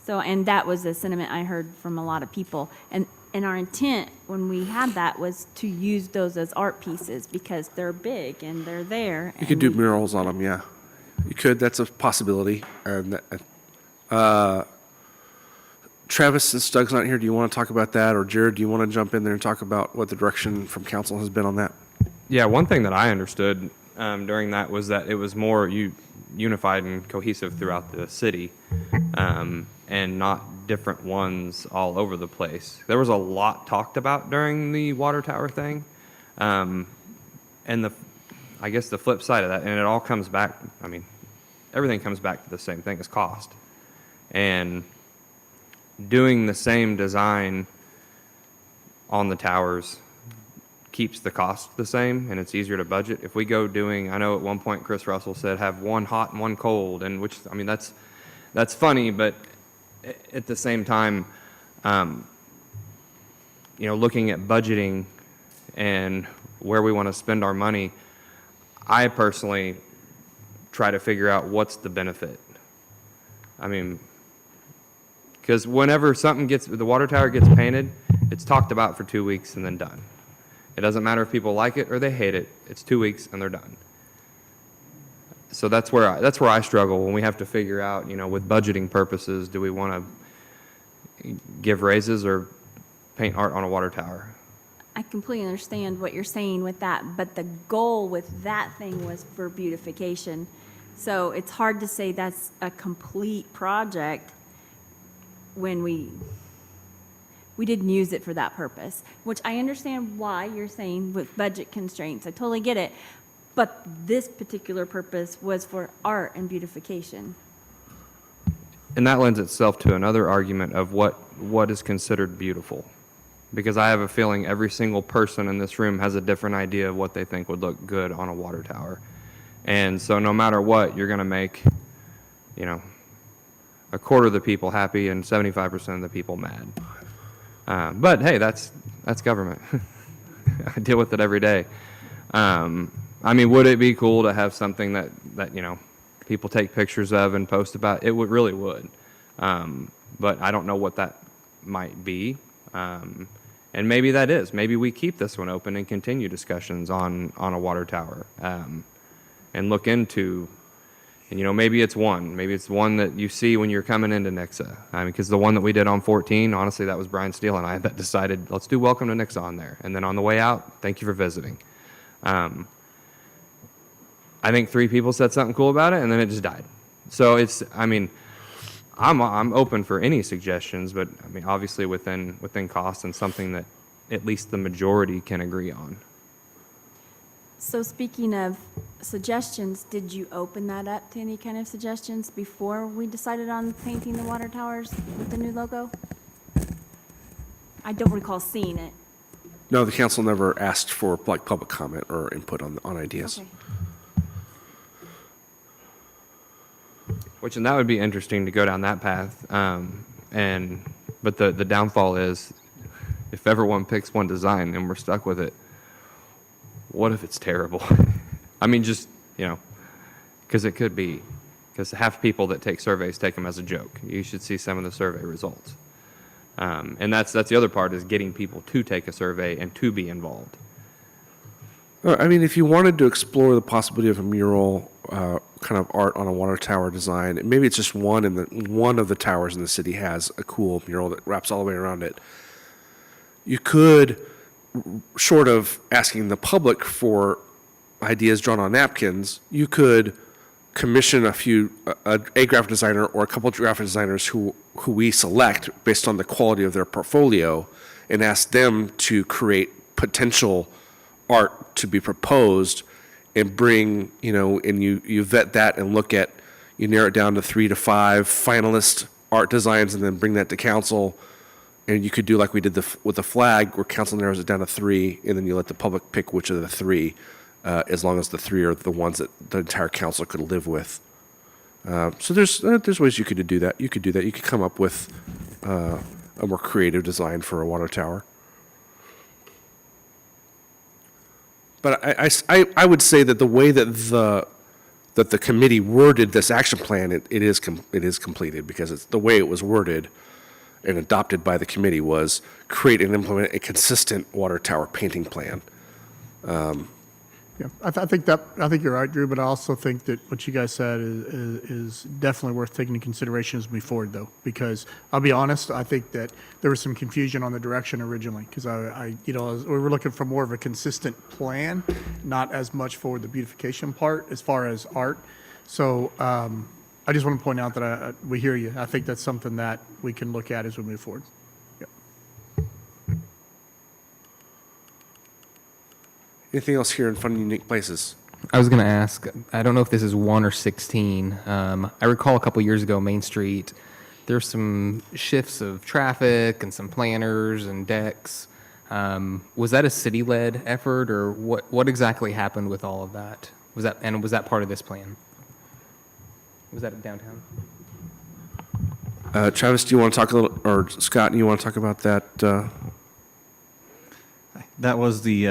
So, and that was a sentiment I heard from a lot of people. And our intent when we had that was to use those as art pieces because they're big and they're there. You could do murals on them, yeah. You could, that's a possibility. And Travis, since Doug's not here, do you want to talk about that? Or Jared, do you want to jump in there and talk about what the direction from council has been on that? Yeah, one thing that I understood during that was that it was more unified and cohesive throughout the city, and not different ones all over the place. There was a lot talked about during the water tower thing, and I guess the flip side of that, and it all comes back, I mean, everything comes back to the same thing as cost. And doing the same design on the towers keeps the cost the same, and it's easier to budget. If we go doing, I know at one point Chris Russell said have one hot and one cold, and which, I mean, that's funny, but at the same time, looking at budgeting and where we want to spend our money, I personally try to figure out what's the benefit. I mean, because whenever the water tower gets painted, it's talked about for 2 weeks and then done. It doesn't matter if people like it or they hate it. It's 2 weeks and they're done. So that's where I struggle when we have to figure out, with budgeting purposes, do we want to give raises or paint art on a water tower? I completely understand what you're saying with that, but the goal with that thing was for beautification. So it's hard to say that's a complete project when we didn't use it for that purpose, which I understand why you're saying with budget constraints. I totally get it. But this particular purpose was for art and beautification. And that lends itself to another argument of what is considered beautiful. Because I have a feeling every single person in this room has a different idea of what they think would look good on a water tower. And so no matter what, you're going to make, a quarter of the people happy and 75% of the people mad. But hey, that's government. I deal with it every day. I mean, would it be cool to have something that people take pictures of and post about? It really would. But I don't know what that might be. And maybe that is. Maybe we keep this one open and continue discussions on a water tower, and look into, maybe it's one. Maybe it's one that you see when you're coming into Nixa. I mean, because the one that we did on 14, honestly, that was Brian Steele and I that decided, let's do Welcome to Nixa on there. And then on the way out, thank you for visiting. I think 3 people said something cool about it, and then it just died. So I'm open for any suggestions, but I mean, obviously within cost and something that at least the majority can agree on. So speaking of suggestions, did you open that up to any kind of suggestions before we decided on painting the water towers with the new logo? I don't recall seeing it. No, the council never asked for public comment or input on ideas. Okay. And that would be interesting to go down that path. But the downfall is, if everyone picks one design and we're stuck with it, what if it's terrible? I mean, just, because it could be. Because half people that take surveys take them as a joke. You should see some of the survey results. And that's the other part, is getting people to take a survey and to be involved. I mean, if you wanted to explore the possibility of a mural kind of art on a water tower design, maybe it's just one of the towers in the city has a cool mural that wraps all the way around it. You could, short of asking the public for ideas drawn on napkins, you could commission a graphic designer or a couple of graphic designers who we select based on the quality of their portfolio, and ask them to create potential art to be proposed, and bring, and you vet that and you narrow it down to 3 to 5 finalist art designs, and then bring that to council. And you could do like we did with the flag, where council narrows it down to 3, and then you let the public pick which of the 3, as long as the 3 are the ones that the entire council could live with. So there's ways you could do that. You could come up with a more creative design for a water tower. But I would say that the way that that the committee worded this action plan, it is completed, because it's the way it was worded and adopted by the committee was create and implement a consistent water tower painting plan. Yeah, I think you're right, Drew, but I also think that what you guys said is definitely worth taking into consideration as we move forward, though, because I'll be honest, I think that there was some confusion on the direction originally, because we were looking for more of a consistent plan, not as much for the beautification part as far as art. So I just want to point out that we hear you. I think that's something that we can look at as we move forward. Anything else here in Fun and Unique Places? I was going to ask, I don't know if this is 1 or 16. I recall a couple years ago, Main Street, there's some shifts of traffic and some planners and decks. Was that a city-led effort, or what exactly happened with all of that? Was that part of this plan? Was that downtown? Travis, do you want to talk a little, or Scott, do you want to talk about that? That was the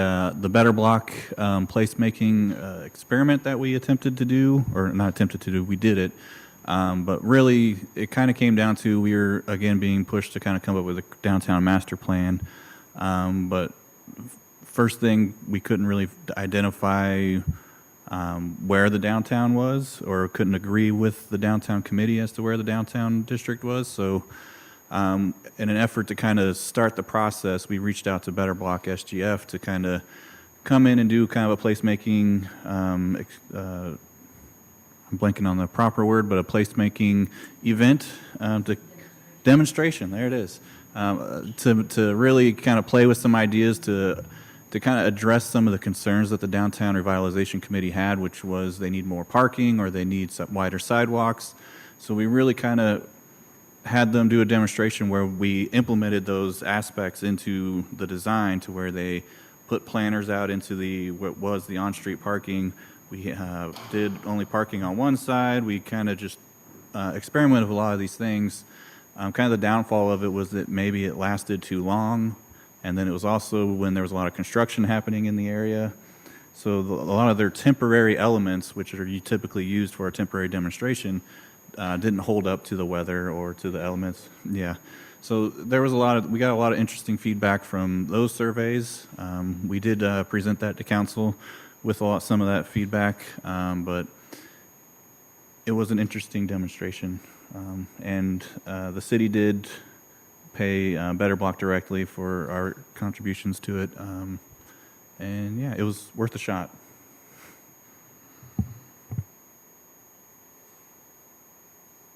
Better Block placemaking experiment that we attempted to do, or not attempted to do, we did it. But really, it kind of came down to, we were, again, being pushed to kind of come up with a downtown master plan. But first thing, we couldn't really identify where the downtown was, or couldn't agree with the downtown committee as to where the downtown district was. So in an effort to kind of start the process, we reached out to Better Block SGF to kind of come in and do kind of a placemaking, I'm blanking on the proper word, but a placemaking event, demonstration, there it is, to really kind of play with some ideas to kind of address some of the concerns that the Downtown Revitalization Committee had, which was they need more parking or they need some wider sidewalks. So we really kind of had them do a demonstration where we implemented those aspects into the design, to where they put planners out into what was the on-street parking. We did only parking on one side. We kind of just experimented with a lot of these things. Kind of the downfall of it was that maybe it lasted too long, and then it was also when there was a lot of construction happening in the area. So a lot of their temporary elements, which are typically used for a temporary demonstration, didn't hold up to the weather or to the elements. Yeah. So there was we got a lot of interesting feedback from those surveys. We did present that to council with some of that feedback, but it was an interesting demonstration. And the city did pay Better Block directly for our contributions to it. And yeah, it was worth a shot.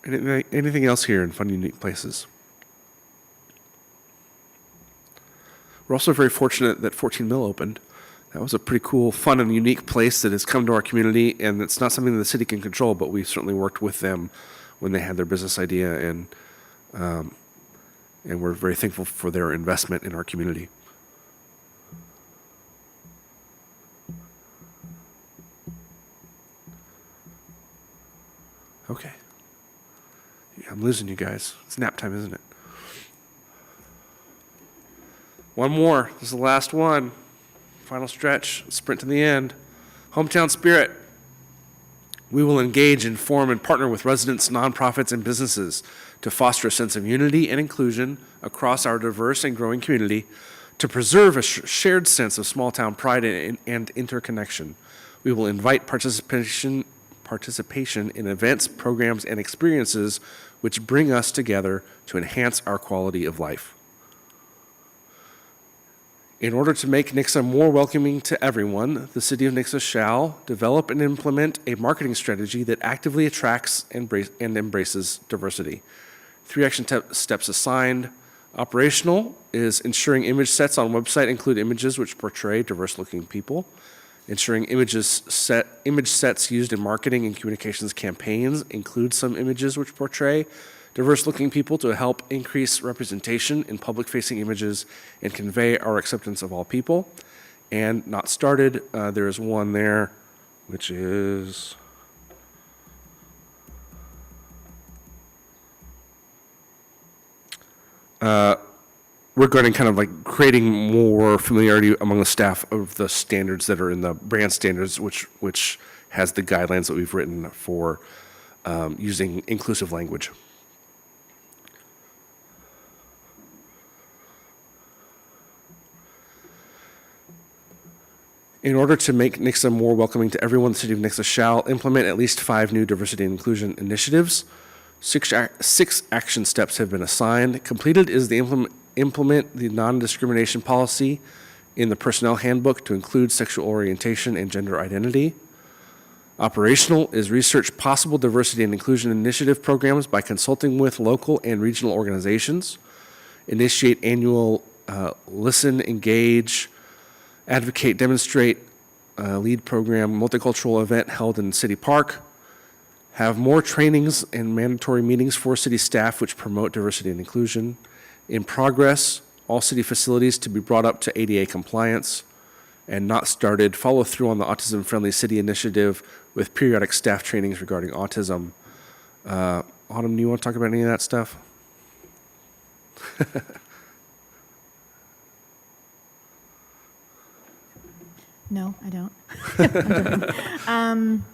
Anything else here in Fun and Unique Places? We're also very fortunate that 14 Mill opened. That was a pretty cool, fun, and unique place that has come to our community, and it's not something that the city can control, but we certainly worked with them when they had their business idea, and we're very thankful for their investment in our community. Okay. Yeah, I'm losing you guys. It's nap time, isn't it? One more. This is the last one. Final stretch. Sprint to the end. Hometown spirit. We will engage, inform, and partner with residents, nonprofits, and businesses to foster a sense of unity and inclusion across our diverse and growing community, to preserve a shared sense of small-town pride and interconnection. We will invite participation in events, programs, and experiences which bring us together to enhance our quality of life. In order to make Nixa more welcoming to everyone, the City of Nixa shall develop and implement a marketing strategy that actively attracts and embraces diversity. 3 action steps assigned. Operational is ensuring image sets on website include images which portray diverse-looking people. Ensuring image sets used in marketing and communications campaigns include some images which portray diverse-looking people to help increase representation in public-facing images and convey our acceptance of all people. And not started, there is one there, which is regarding kind of like creating more familiarity among the staff of the standards that are in the brand standards, which has the guidelines that we've written for using inclusive language. In order to make Nixa more welcoming to everyone, the City of Nixa shall implement at least 5 new diversity and inclusion initiatives. 6 action steps have been assigned. Completed is the implement the non-discrimination policy in the personnel handbook to include sexual orientation and gender identity. Operational is research possible diversity and inclusion initiative programs by consulting with local and regional organizations. Initiate annual listen, engage, advocate, demonstrate, lead program, multicultural event held in City Park. Have more trainings and mandatory meetings for city staff which promote diversity and inclusion. In progress, all city facilities to be brought up to ADA compliance and not started. Follow through on the Autism-Friendly City Initiative with periodic staff trainings regarding autism. Autumn, do you want to talk about any of that stuff? No, I don't. I'm joking.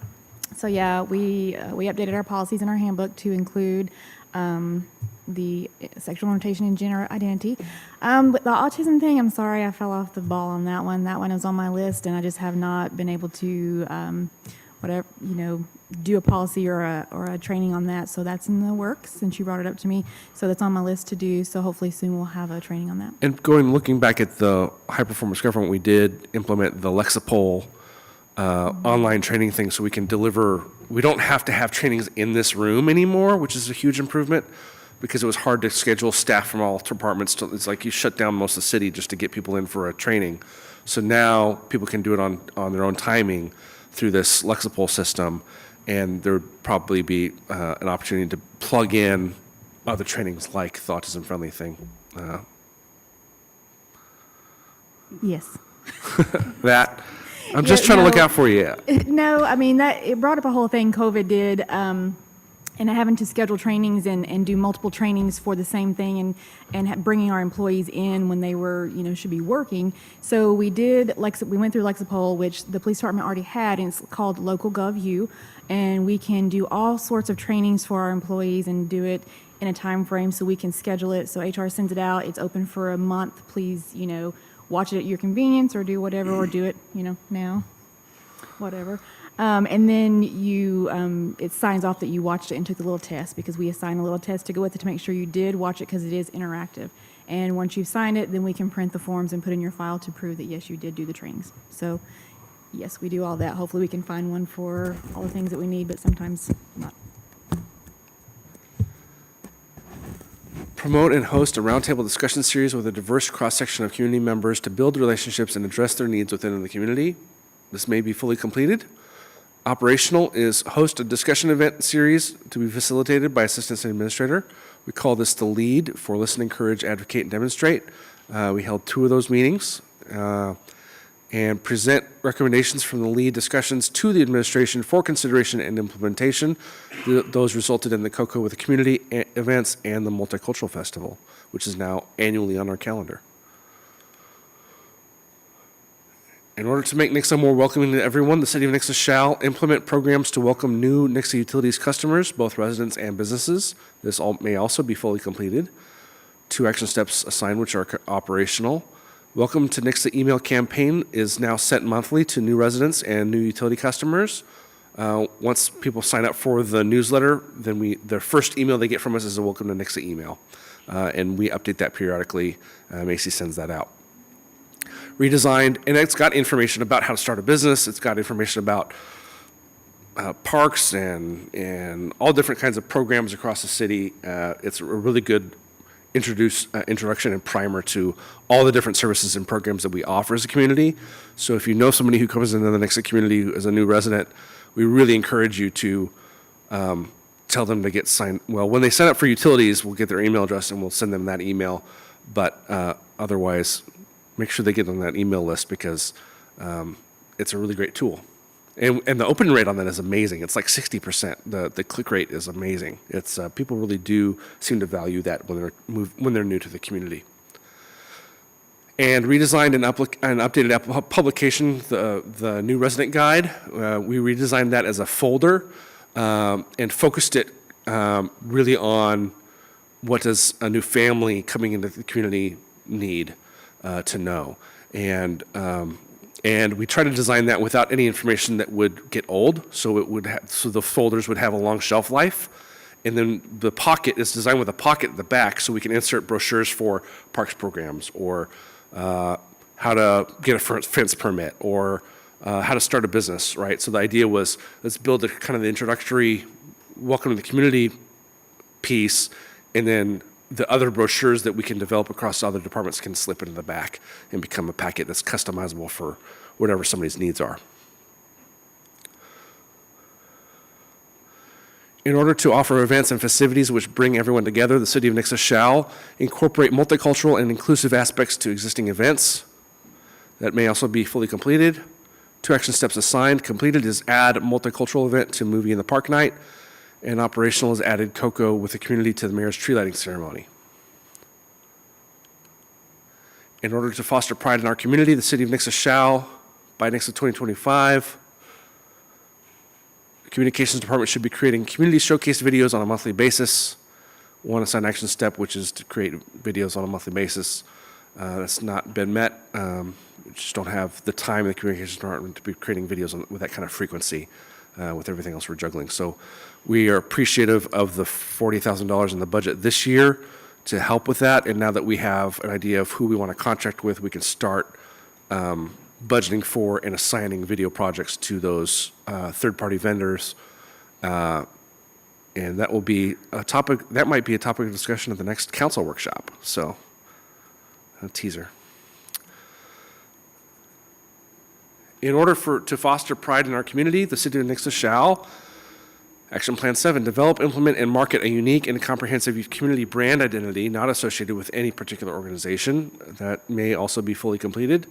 So yeah, we updated our policies in our handbook to include the sexual orientation and gender identity. But the autism thing, I'm sorry, I fell off the ball on that one. That one is on my list, and I just have not been able to, do a policy or a training on that. So that's in the works since you brought it up to me. So that's on my list to do. So hopefully soon we'll have a training on that. And looking back at the high performance government, we did implement the Lexapol online training thing so we can deliver. We don't have to have trainings in this room anymore, which is a huge improvement because it was hard to schedule staff from all departments. It's like you shut down most of the city just to get people in for a training. So now people can do it on their own timing through this Lexapol system, and there would probably be an opportunity to plug in other trainings like the Autism Friendly thing. Yes. That I'm just trying to look out for you. No, I mean, it brought up a whole thing COVID did, and having to schedule trainings and do multiple trainings for the same thing and bringing our employees in when they were, should be working. So we went through Lexapol, which the police department already had, and it's called Local GovU, and we can do all sorts of trainings for our employees and do it in a time frame so we can schedule it. So HR sends it out. It's open for a month. Please, watch it at your convenience or do whatever, or do it, now, whatever. And then it signs off that you watched it and took the little test, because we assign a little test to go with it to make sure you did watch it, because it is interactive. And once you've signed it, then we can print the forms and put in your file to prove that, yes, you did do the trainings. So, yes, we do all that. Hopefully we can find one for all the things that we need, but sometimes not. Promote and host a roundtable discussion series with a diverse cross-section of community members to build relationships and address their needs within the community. This may be fully completed. Operational is host a discussion event series to be facilitated by Assistant City Administrator. We call this the LEAD, for Listen, Encourage, Advocate, and Demonstrate. We held 2 of those meetings and present recommendations from the LEAD discussions to the administration for consideration and implementation. Those resulted in the Cocoa with the Community events and the Multicultural Festival, which is now annually on our calendar. In order to make Nixa more welcoming to everyone, the City of Nixa shall implement programs to welcome new Nixa Utilities customers, both residents and businesses. This may also be fully completed. 2 action steps assigned, which are operational. Welcome to Nixa email campaign is now sent monthly to new residents and new utility customers. Once people sign up for the newsletter, then the first email they get from us is a welcome to Nixa email. And we update that periodically. Macy sends that out. Redesigned, and it's got information about how to start a business. It's got information about parks and all different kinds of programs across the city. It's a really good introduction and primer to all the different services and programs that we offer as a community. So if you know somebody who comes into the Nixa community as a new resident, we really encourage you to tell them to get signed. Well, when they sign up for utilities, we'll get their email address and we'll send them that email. But otherwise, make sure they get on that email list, because it's a really great tool. And the open rate on that is amazing. It's like 60%. The click rate is amazing. It's people really do seem to value that when they're new to the community. and redesigned and updated publication, the new resident guide. We redesigned that as a folder and focused it really on what does a new family coming into the community need to know. And we try to design that without any information that would get old, so so the folders would have a long shelf life. And then the pocket is designed with a pocket at the back, so we can insert brochures for parks programs, or how to get a fence permit, or how to start a business, right? So the idea was, let's build a kind of the introductory welcome to the community piece, and then the other brochures that we can develop across other departments can slip into the back and become a packet that's customizable for whatever somebody's needs are. In order to offer events and festivities which bring everyone together, the City of Nixa shall incorporate multicultural and inclusive aspects to existing events. That may also be fully completed. 2 action steps assigned. Completed is add multicultural event to movie in the park night, and operational is added cocoa with the community to the mayor's tree lighting ceremony. In order to foster pride in our community, the City of Nixa shall, by Nixa 2025, the Communications Department should be creating community showcase videos on a monthly basis. 1 assigned action step, which is to create videos on a monthly basis. That's not been met. We just don't have the time in the Communications Department to be creating videos with that kind of frequency with everything else we're juggling. So we are appreciative of the $40,000 in the budget this year to help with that. And now that we have an idea of who we want to contract with, we can start budgeting for and assigning video projects to those third-party vendors. And that will be a topic, that might be a topic of discussion at the next council workshop. So, a teaser. In order to foster pride in our community, the City of Nixa shall, Action Plan 7, develop, implement, and market a unique and comprehensive community brand identity not associated with any particular organization. That may also be fully completed.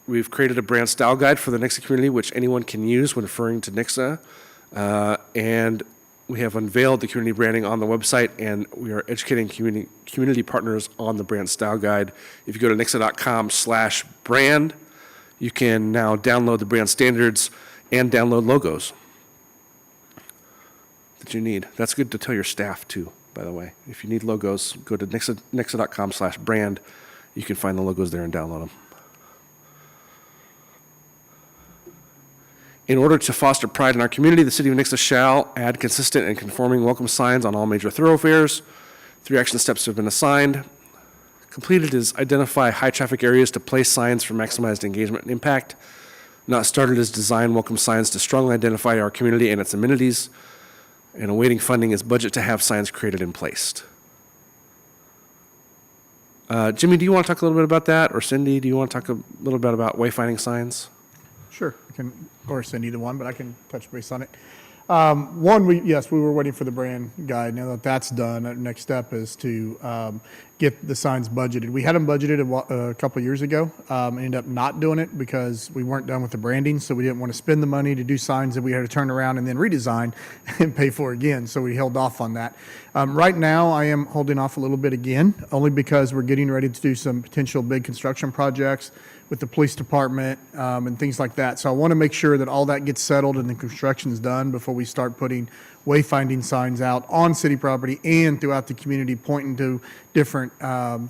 We've created a brand style guide for the Nixa community, which anyone can use when referring to Nixa. And we have unveiled the community branding on the website, and we are educating community partners on the brand style guide. If you go to nixa.com/brand, you can now download the brand standards and download logos that you need. That's good to tell your staff too, by the way. If you need logos, go to nixa.com/brand. You can find the logos there and download them. In order to foster pride in our community, the City of Nixa shall add consistent and conforming welcome signs on all major thoroughfares. 3 action steps have been assigned. Completed is identify high-traffic areas to place signs for maximized engagement and impact. Not started is design welcome signs to strongly identify our community and its amenities. And awaiting funding is budget to have signs created and placed. Jimmy, do you want to talk a little bit about that? Or Cindy, do you want to talk a little bit about wayfinding signs? Sure, I can, or send either one, but I can touch base on it. One, we were waiting for the brand guide. Now that that's done, our next step is to get the signs budgeted. We had them budgeted a couple years ago. Ended up not doing it because we weren't done with the branding, so we didn't want to spend the money to do signs that we had to turn around and then redesign and pay for again. So we held off on that. Right now, I am holding off a little bit again, only because we're getting ready to do some potential big construction projects with the police department and things like that. So I want to make sure that all that gets settled and the construction is done before we start putting wayfinding signs out on city property and throughout the community, pointing to different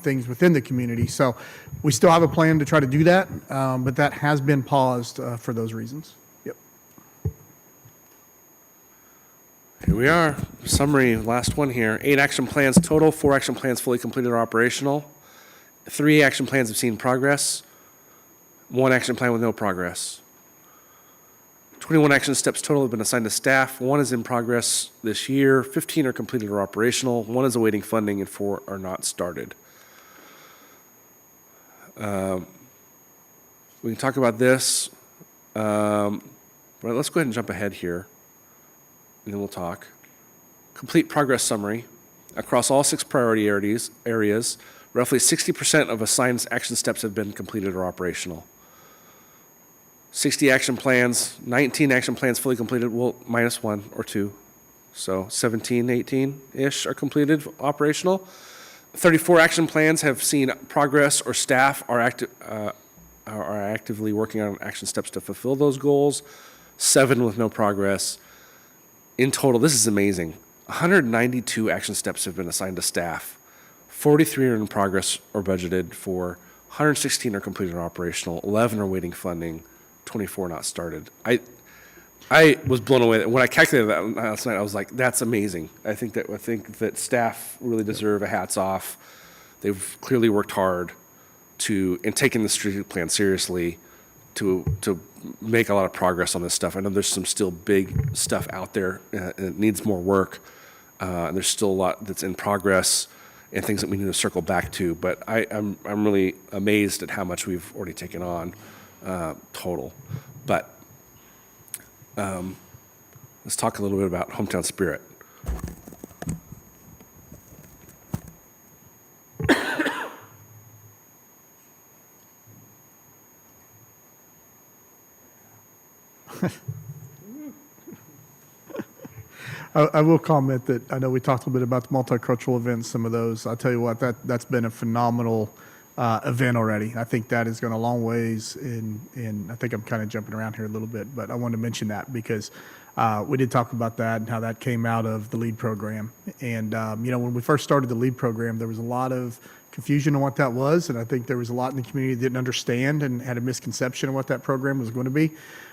things within the community. So we still have a plan to try to do that, but that has been paused for those reasons. Yep. Here we are. Summary, last one here. 8 action plans total, 4 action plans fully completed or operational. 3 action plans have seen progress. 1 action plan with no progress. 21 action steps total have been assigned to staff. 1 is in progress this year. 15 are completed or operational. 1 is awaiting funding, and 4 are not started. We can talk about this. But let's go ahead and jump ahead here, and then we'll talk. Complete progress summary. Across all 6 priority areas, roughly 60% of assigned action steps have been completed or operational. 60 action plans, 19 action plans fully completed, well, minus 1 or 2. So 17, 18-ish are completed, operational. 34 action plans have seen progress, or staff are actively working on action steps to fulfill those goals. 7 with no progress. In total, this is amazing. 192 action steps have been assigned to staff. 43 are in progress or budgeted for. 116 are completed or operational. 11 are waiting funding. 24 not started. I was blown away. When I calculated that last night, I was like, that's amazing. I think that staff really deserve a hats off. They've clearly worked hard and taken the strategic plan seriously to make a lot of progress on this stuff. I know there's some still big stuff out there. It needs more work. And there's still a lot that's in progress and things that we need to circle back to. But I'm really amazed at how much we've already taken on total. But let's talk a little bit about hometown spirit. I will comment that I know we talked a little bit about the multicultural events, some of those. I'll tell you what, that's been a phenomenal event already. I think that has gone a long ways in I think I'm kind of jumping around here a little bit, but I wanted to mention that because we did talk about that and how that came out of the LEAD program. And, when we first started the LEAD program, there was a lot of confusion on what that was, and I think there was a lot in the community that didn't understand and had a misconception of what that program was going to be.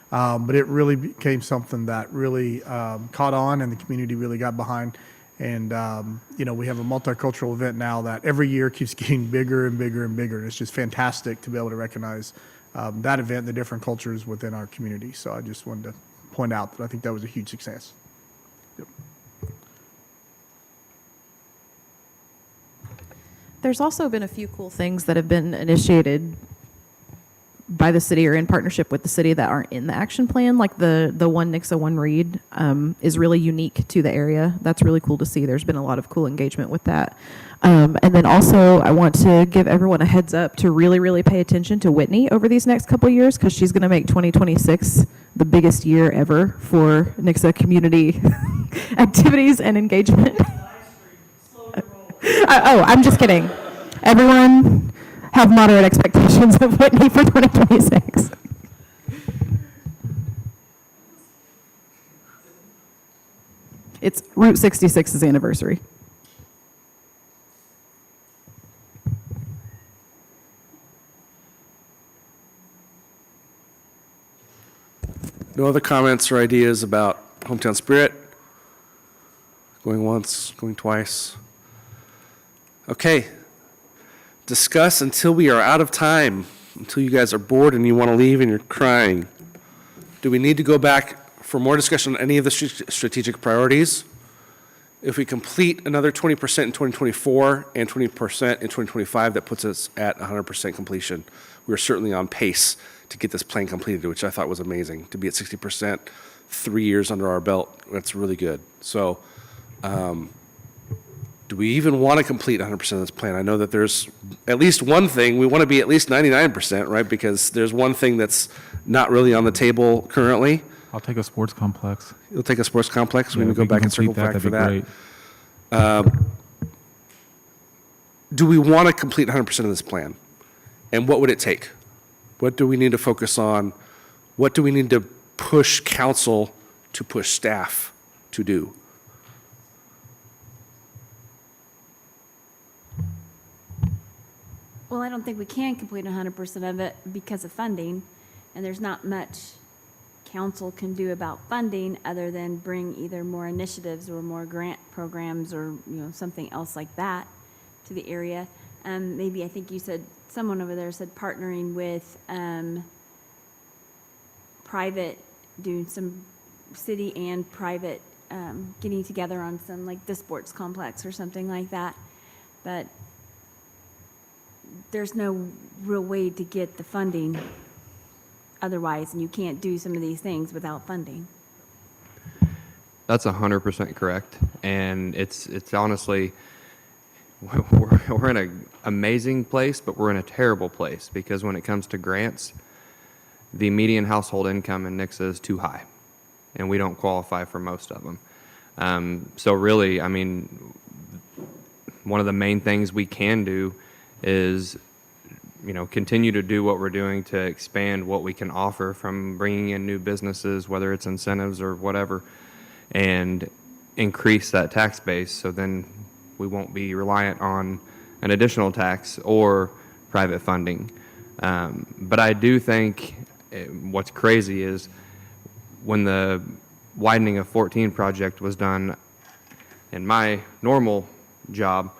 But it really became something that really caught on and the community really got behind. And, we have a multicultural event now that every year keeps getting bigger and bigger and bigger. And it's just fantastic to be able to recognize that event, the different cultures within our community. So I just wanted to point out that I think that was a huge success. Yep. There's also been a few cool things that have been initiated by the city or in partnership with the city that aren't in the action plan, like the One Nixa, One Read is really unique to the area. That's really cool to see. There's been a lot of cool engagement with that. And then also, I want to give everyone a heads up to really, really pay attention to Whitney over these next couple of years, because she's going to make 2026 the biggest year ever for Nixa community activities and engagement. I'm just kidding. Everyone have moderate expectations of Whitney for 2026. It's Route 66's anniversary. No other comments or ideas about hometown spirit? Going once, going twice. Okay. Discuss until we are out of time, until you guys are bored and you want to leave and you're crying. Do we need to go back for more discussion on any of the strategic priorities? If we complete another 20% in 2024 and 20% in 2025, that puts us at 100% completion. We're certainly on pace to get this plan completed, which I thought was amazing. To be at 60%, 3 years under our belt, that's really good. So, do we even want to complete 100% of this plan? I know that there's at least one thing, we want to be at least 99%, right? Because there's one thing that's not really on the table currently. I'll take a sports complex. You'll take a sports complex? Yeah, We can if go we back can and circle complete back for that'd that. be great. Do we want to complete 100% of this plan? And what would it take? What do we need to focus on? What do we need to push council to push staff to do? Well, I don't think we can complete 100% of it because of funding, and there's not much council can do about funding other than bring either more initiatives or more grant programs or, something else like that to the area. Maybe, I think you said, someone over there said partnering with private, doing some city and private, getting together on some, like the sports complex or something like that. But there's no real way to get the funding otherwise, and you can't do some of these things without funding. That's 100% correct. And it's honestly, we're in an amazing place, but we're in a terrible place because when it comes to grants, the median household income in Nixa is too high, and we don't qualify for most of them. So really, one of the main things we can do is, continue to do what we're doing to expand what we can offer, from bringing in new businesses, whether it's incentives or whatever, and increase that tax base, so then we won't be reliant on an additional tax or private funding. But I do think what's crazy is when the widening of 14 project was done in my normal job,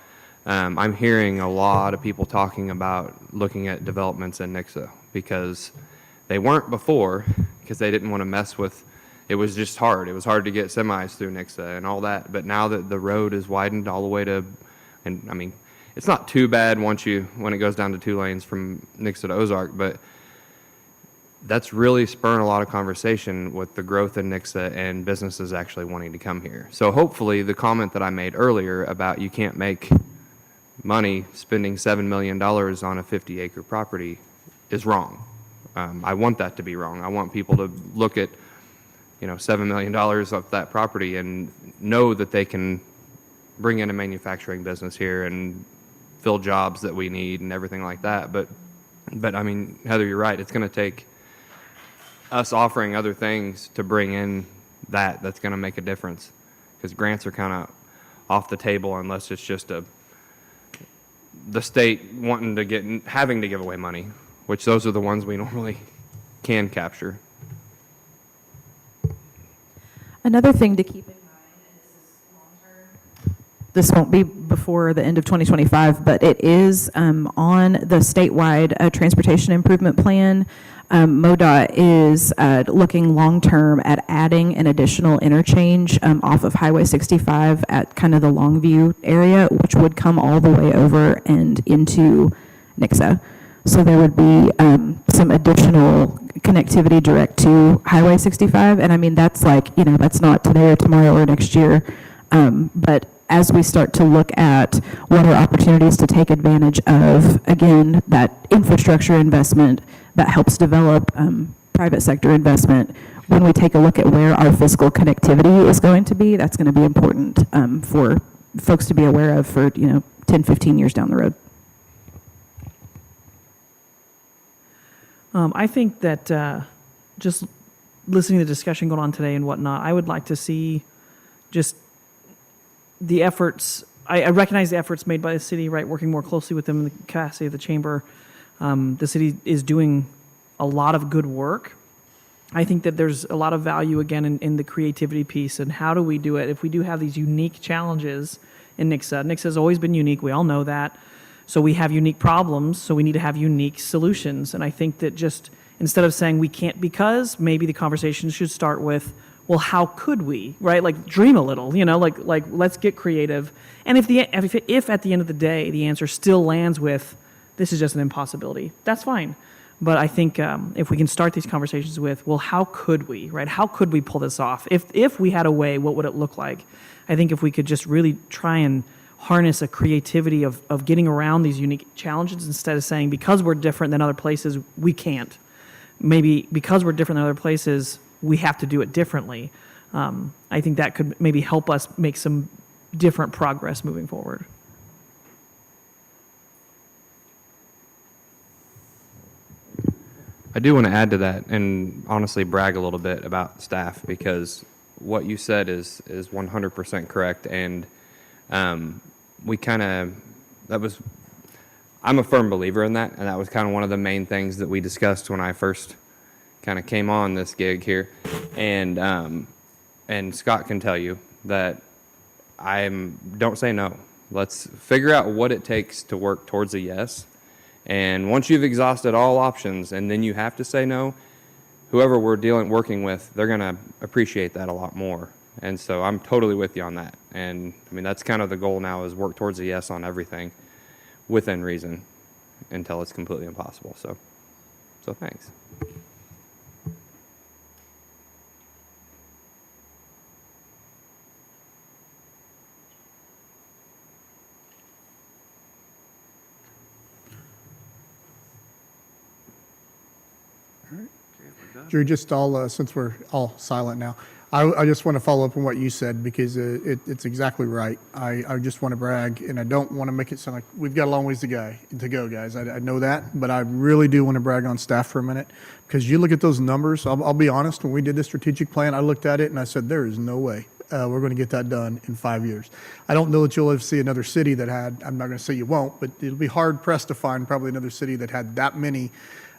I'm hearing a lot of people talking about looking at developments in Nixa, because they weren't before, because they didn't want to mess with, it was just hard. It was hard to get semis through Nixa and all that. But now that the road is widened all the way to, and I mean, it's not too bad when it goes down to 2 lanes from Nixa to Ozark, but that's really spurring a lot of conversation with the growth in Nixa and businesses actually wanting to come here. So hopefully the comment that I made earlier about you can't make money spending $7 million on a 50-acre property is wrong. I want that to be wrong. I want people to look at, $7 million of that property and know that they can bring in a manufacturing business here and fill jobs that we need and everything like that. But I mean, Heather, you're right. It's going to take us offering other things to bring in that's going to make a difference, because grants are kind of off the table unless it's just the state having to give away money, which those are the ones we normally can capture. Another thing to keep in mind, and this is long-term, this won't be before the end of 2025, but it is on the statewide transportation improvement plan. MoDOT is looking long-term at adding an additional interchange off of Highway 65 at kind of the Longview area, which would come all the way over and into Nixa. So there would be some additional connectivity direct to Highway 65. And I mean, that's that's not today or tomorrow or next year. But as we start to look at what are opportunities to take advantage of, again, that infrastructure investment that helps develop private sector investment, when we take a look at where our physical connectivity is going to be, that's going to be important for folks to be aware of for 10, 15 years down the road. I think that just listening to the discussion going on today and whatnot, I would like to see just the efforts. I recognize the efforts made by the city, right, working more closely with them in the capacity of the chamber. The city is doing a lot of good work. I think that there's a lot of value, again, in the creativity piece and how do we do it. If we do have these unique challenges in Nixa, Nixa has always been unique, we all know that. So we have unique problems, so we need to have unique solutions. And I think that just instead of saying we can't because, maybe the conversation should start with, well, how could we, right? Like dream a little, like let's get creative. And if at the end of the day, the answer still lands with, this is just an impossibility, that's fine. But I think if we can start these conversations with, well, how could we, right? How could we pull this off? If we had a way, what would it look like? I think if we could just really try and harness a creativity of getting around these unique challenges instead of saying, because we're different than other places, we can't. Maybe because we're different than other places, we have to do it differently. I think that could maybe help us make some different progress moving forward. I do want to add to that and honestly brag a little bit about staff, because what you said is 100% correct. And I'm a firm believer in that, and that was kind of one of the main things that we discussed when I first kind of came on this gig here. And Scott can tell you that don't say no. Let's figure out what it takes to work towards a yes. And once you've exhausted all options and then you have to say no, whoever we're working with, they're going to appreciate that a lot more. And so I'm totally with you on that. And I mean, that's kind of the goal now, is work towards a yes on everything within reason until it's completely impossible. So thanks. Drew, just since we're all silent now, I just want to follow up on what you said because it's exactly right. I just want to brag, and I don't want to make it sound like we've got a long ways to go, guys. I know that, but I really do want to brag on staff for a minute because you look at those numbers. I'll be honest. When we did the strategic plan, I looked at it and I said, there is no way we're going to get that done in 5 years. I don't know that you'll ever see another city that had. I'm not going to say you won't, but it'll be hard pressed to find probably another city that had that many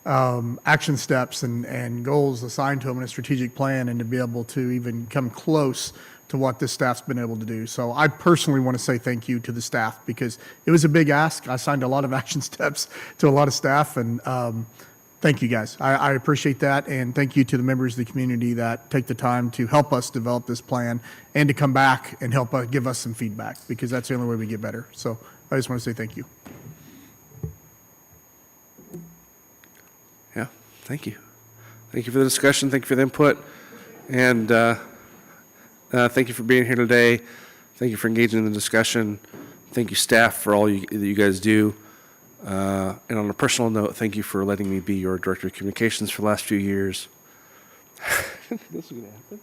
action steps and goals assigned to them in a strategic plan, and to be able to even come close to what this staff's been able to do. So I personally want to say thank you to the staff because it was a big ask. I assigned a lot of action steps to a lot of staff, and thank you guys. I appreciate that, and thank you to the members of the community that take the time to help us develop this plan and to come back and help give us some feedback because that's the only way we get better. So I just want to say thank you. Yeah, thank you. Thank you for the discussion. Thank you for the input. And thank you for being here today. Thank you for engaging in the discussion. Thank you, staff, for all that you guys do. And on a personal note, thank you for letting me be your director of communications for the last few years. This is going to happen.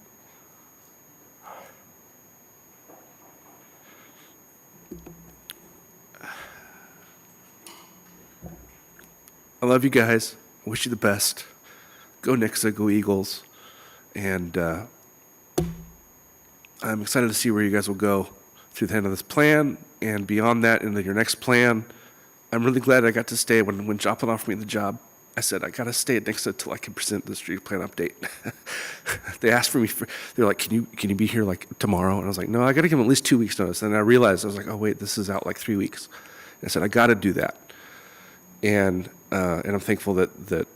I love you guys. I wish you the best. Go Nixa, go Eagles. And I'm excited to see where you guys will go through the end of this plan and beyond that into your next plan. I'm really glad I got to stay. When Joplin offered me the job, I said, I got to stay at Nixa until I can present the street plan update. They asked for me, they're like, can you be here like tomorrow? And I was like, no, I got to give them at least 2 weeks notice. And I realized, I was like, oh wait, this is out like 3 weeks. And I said, I got to do that. And I'm thankful that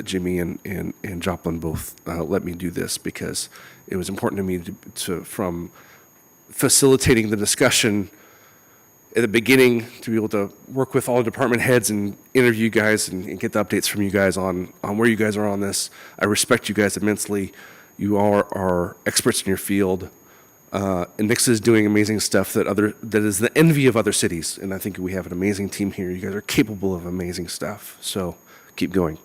Jimmy and Joplin both let me do this because it was important to me to from facilitating the discussion at the beginning to be able to work with all department heads and interview you guys and get the updates from you guys on where you guys are on this. I respect you guys immensely. You are experts in your field. And Nixa is doing amazing stuff that is the envy of other cities. And I think we have an amazing team here. You guys are capable of amazing stuff. So keep going.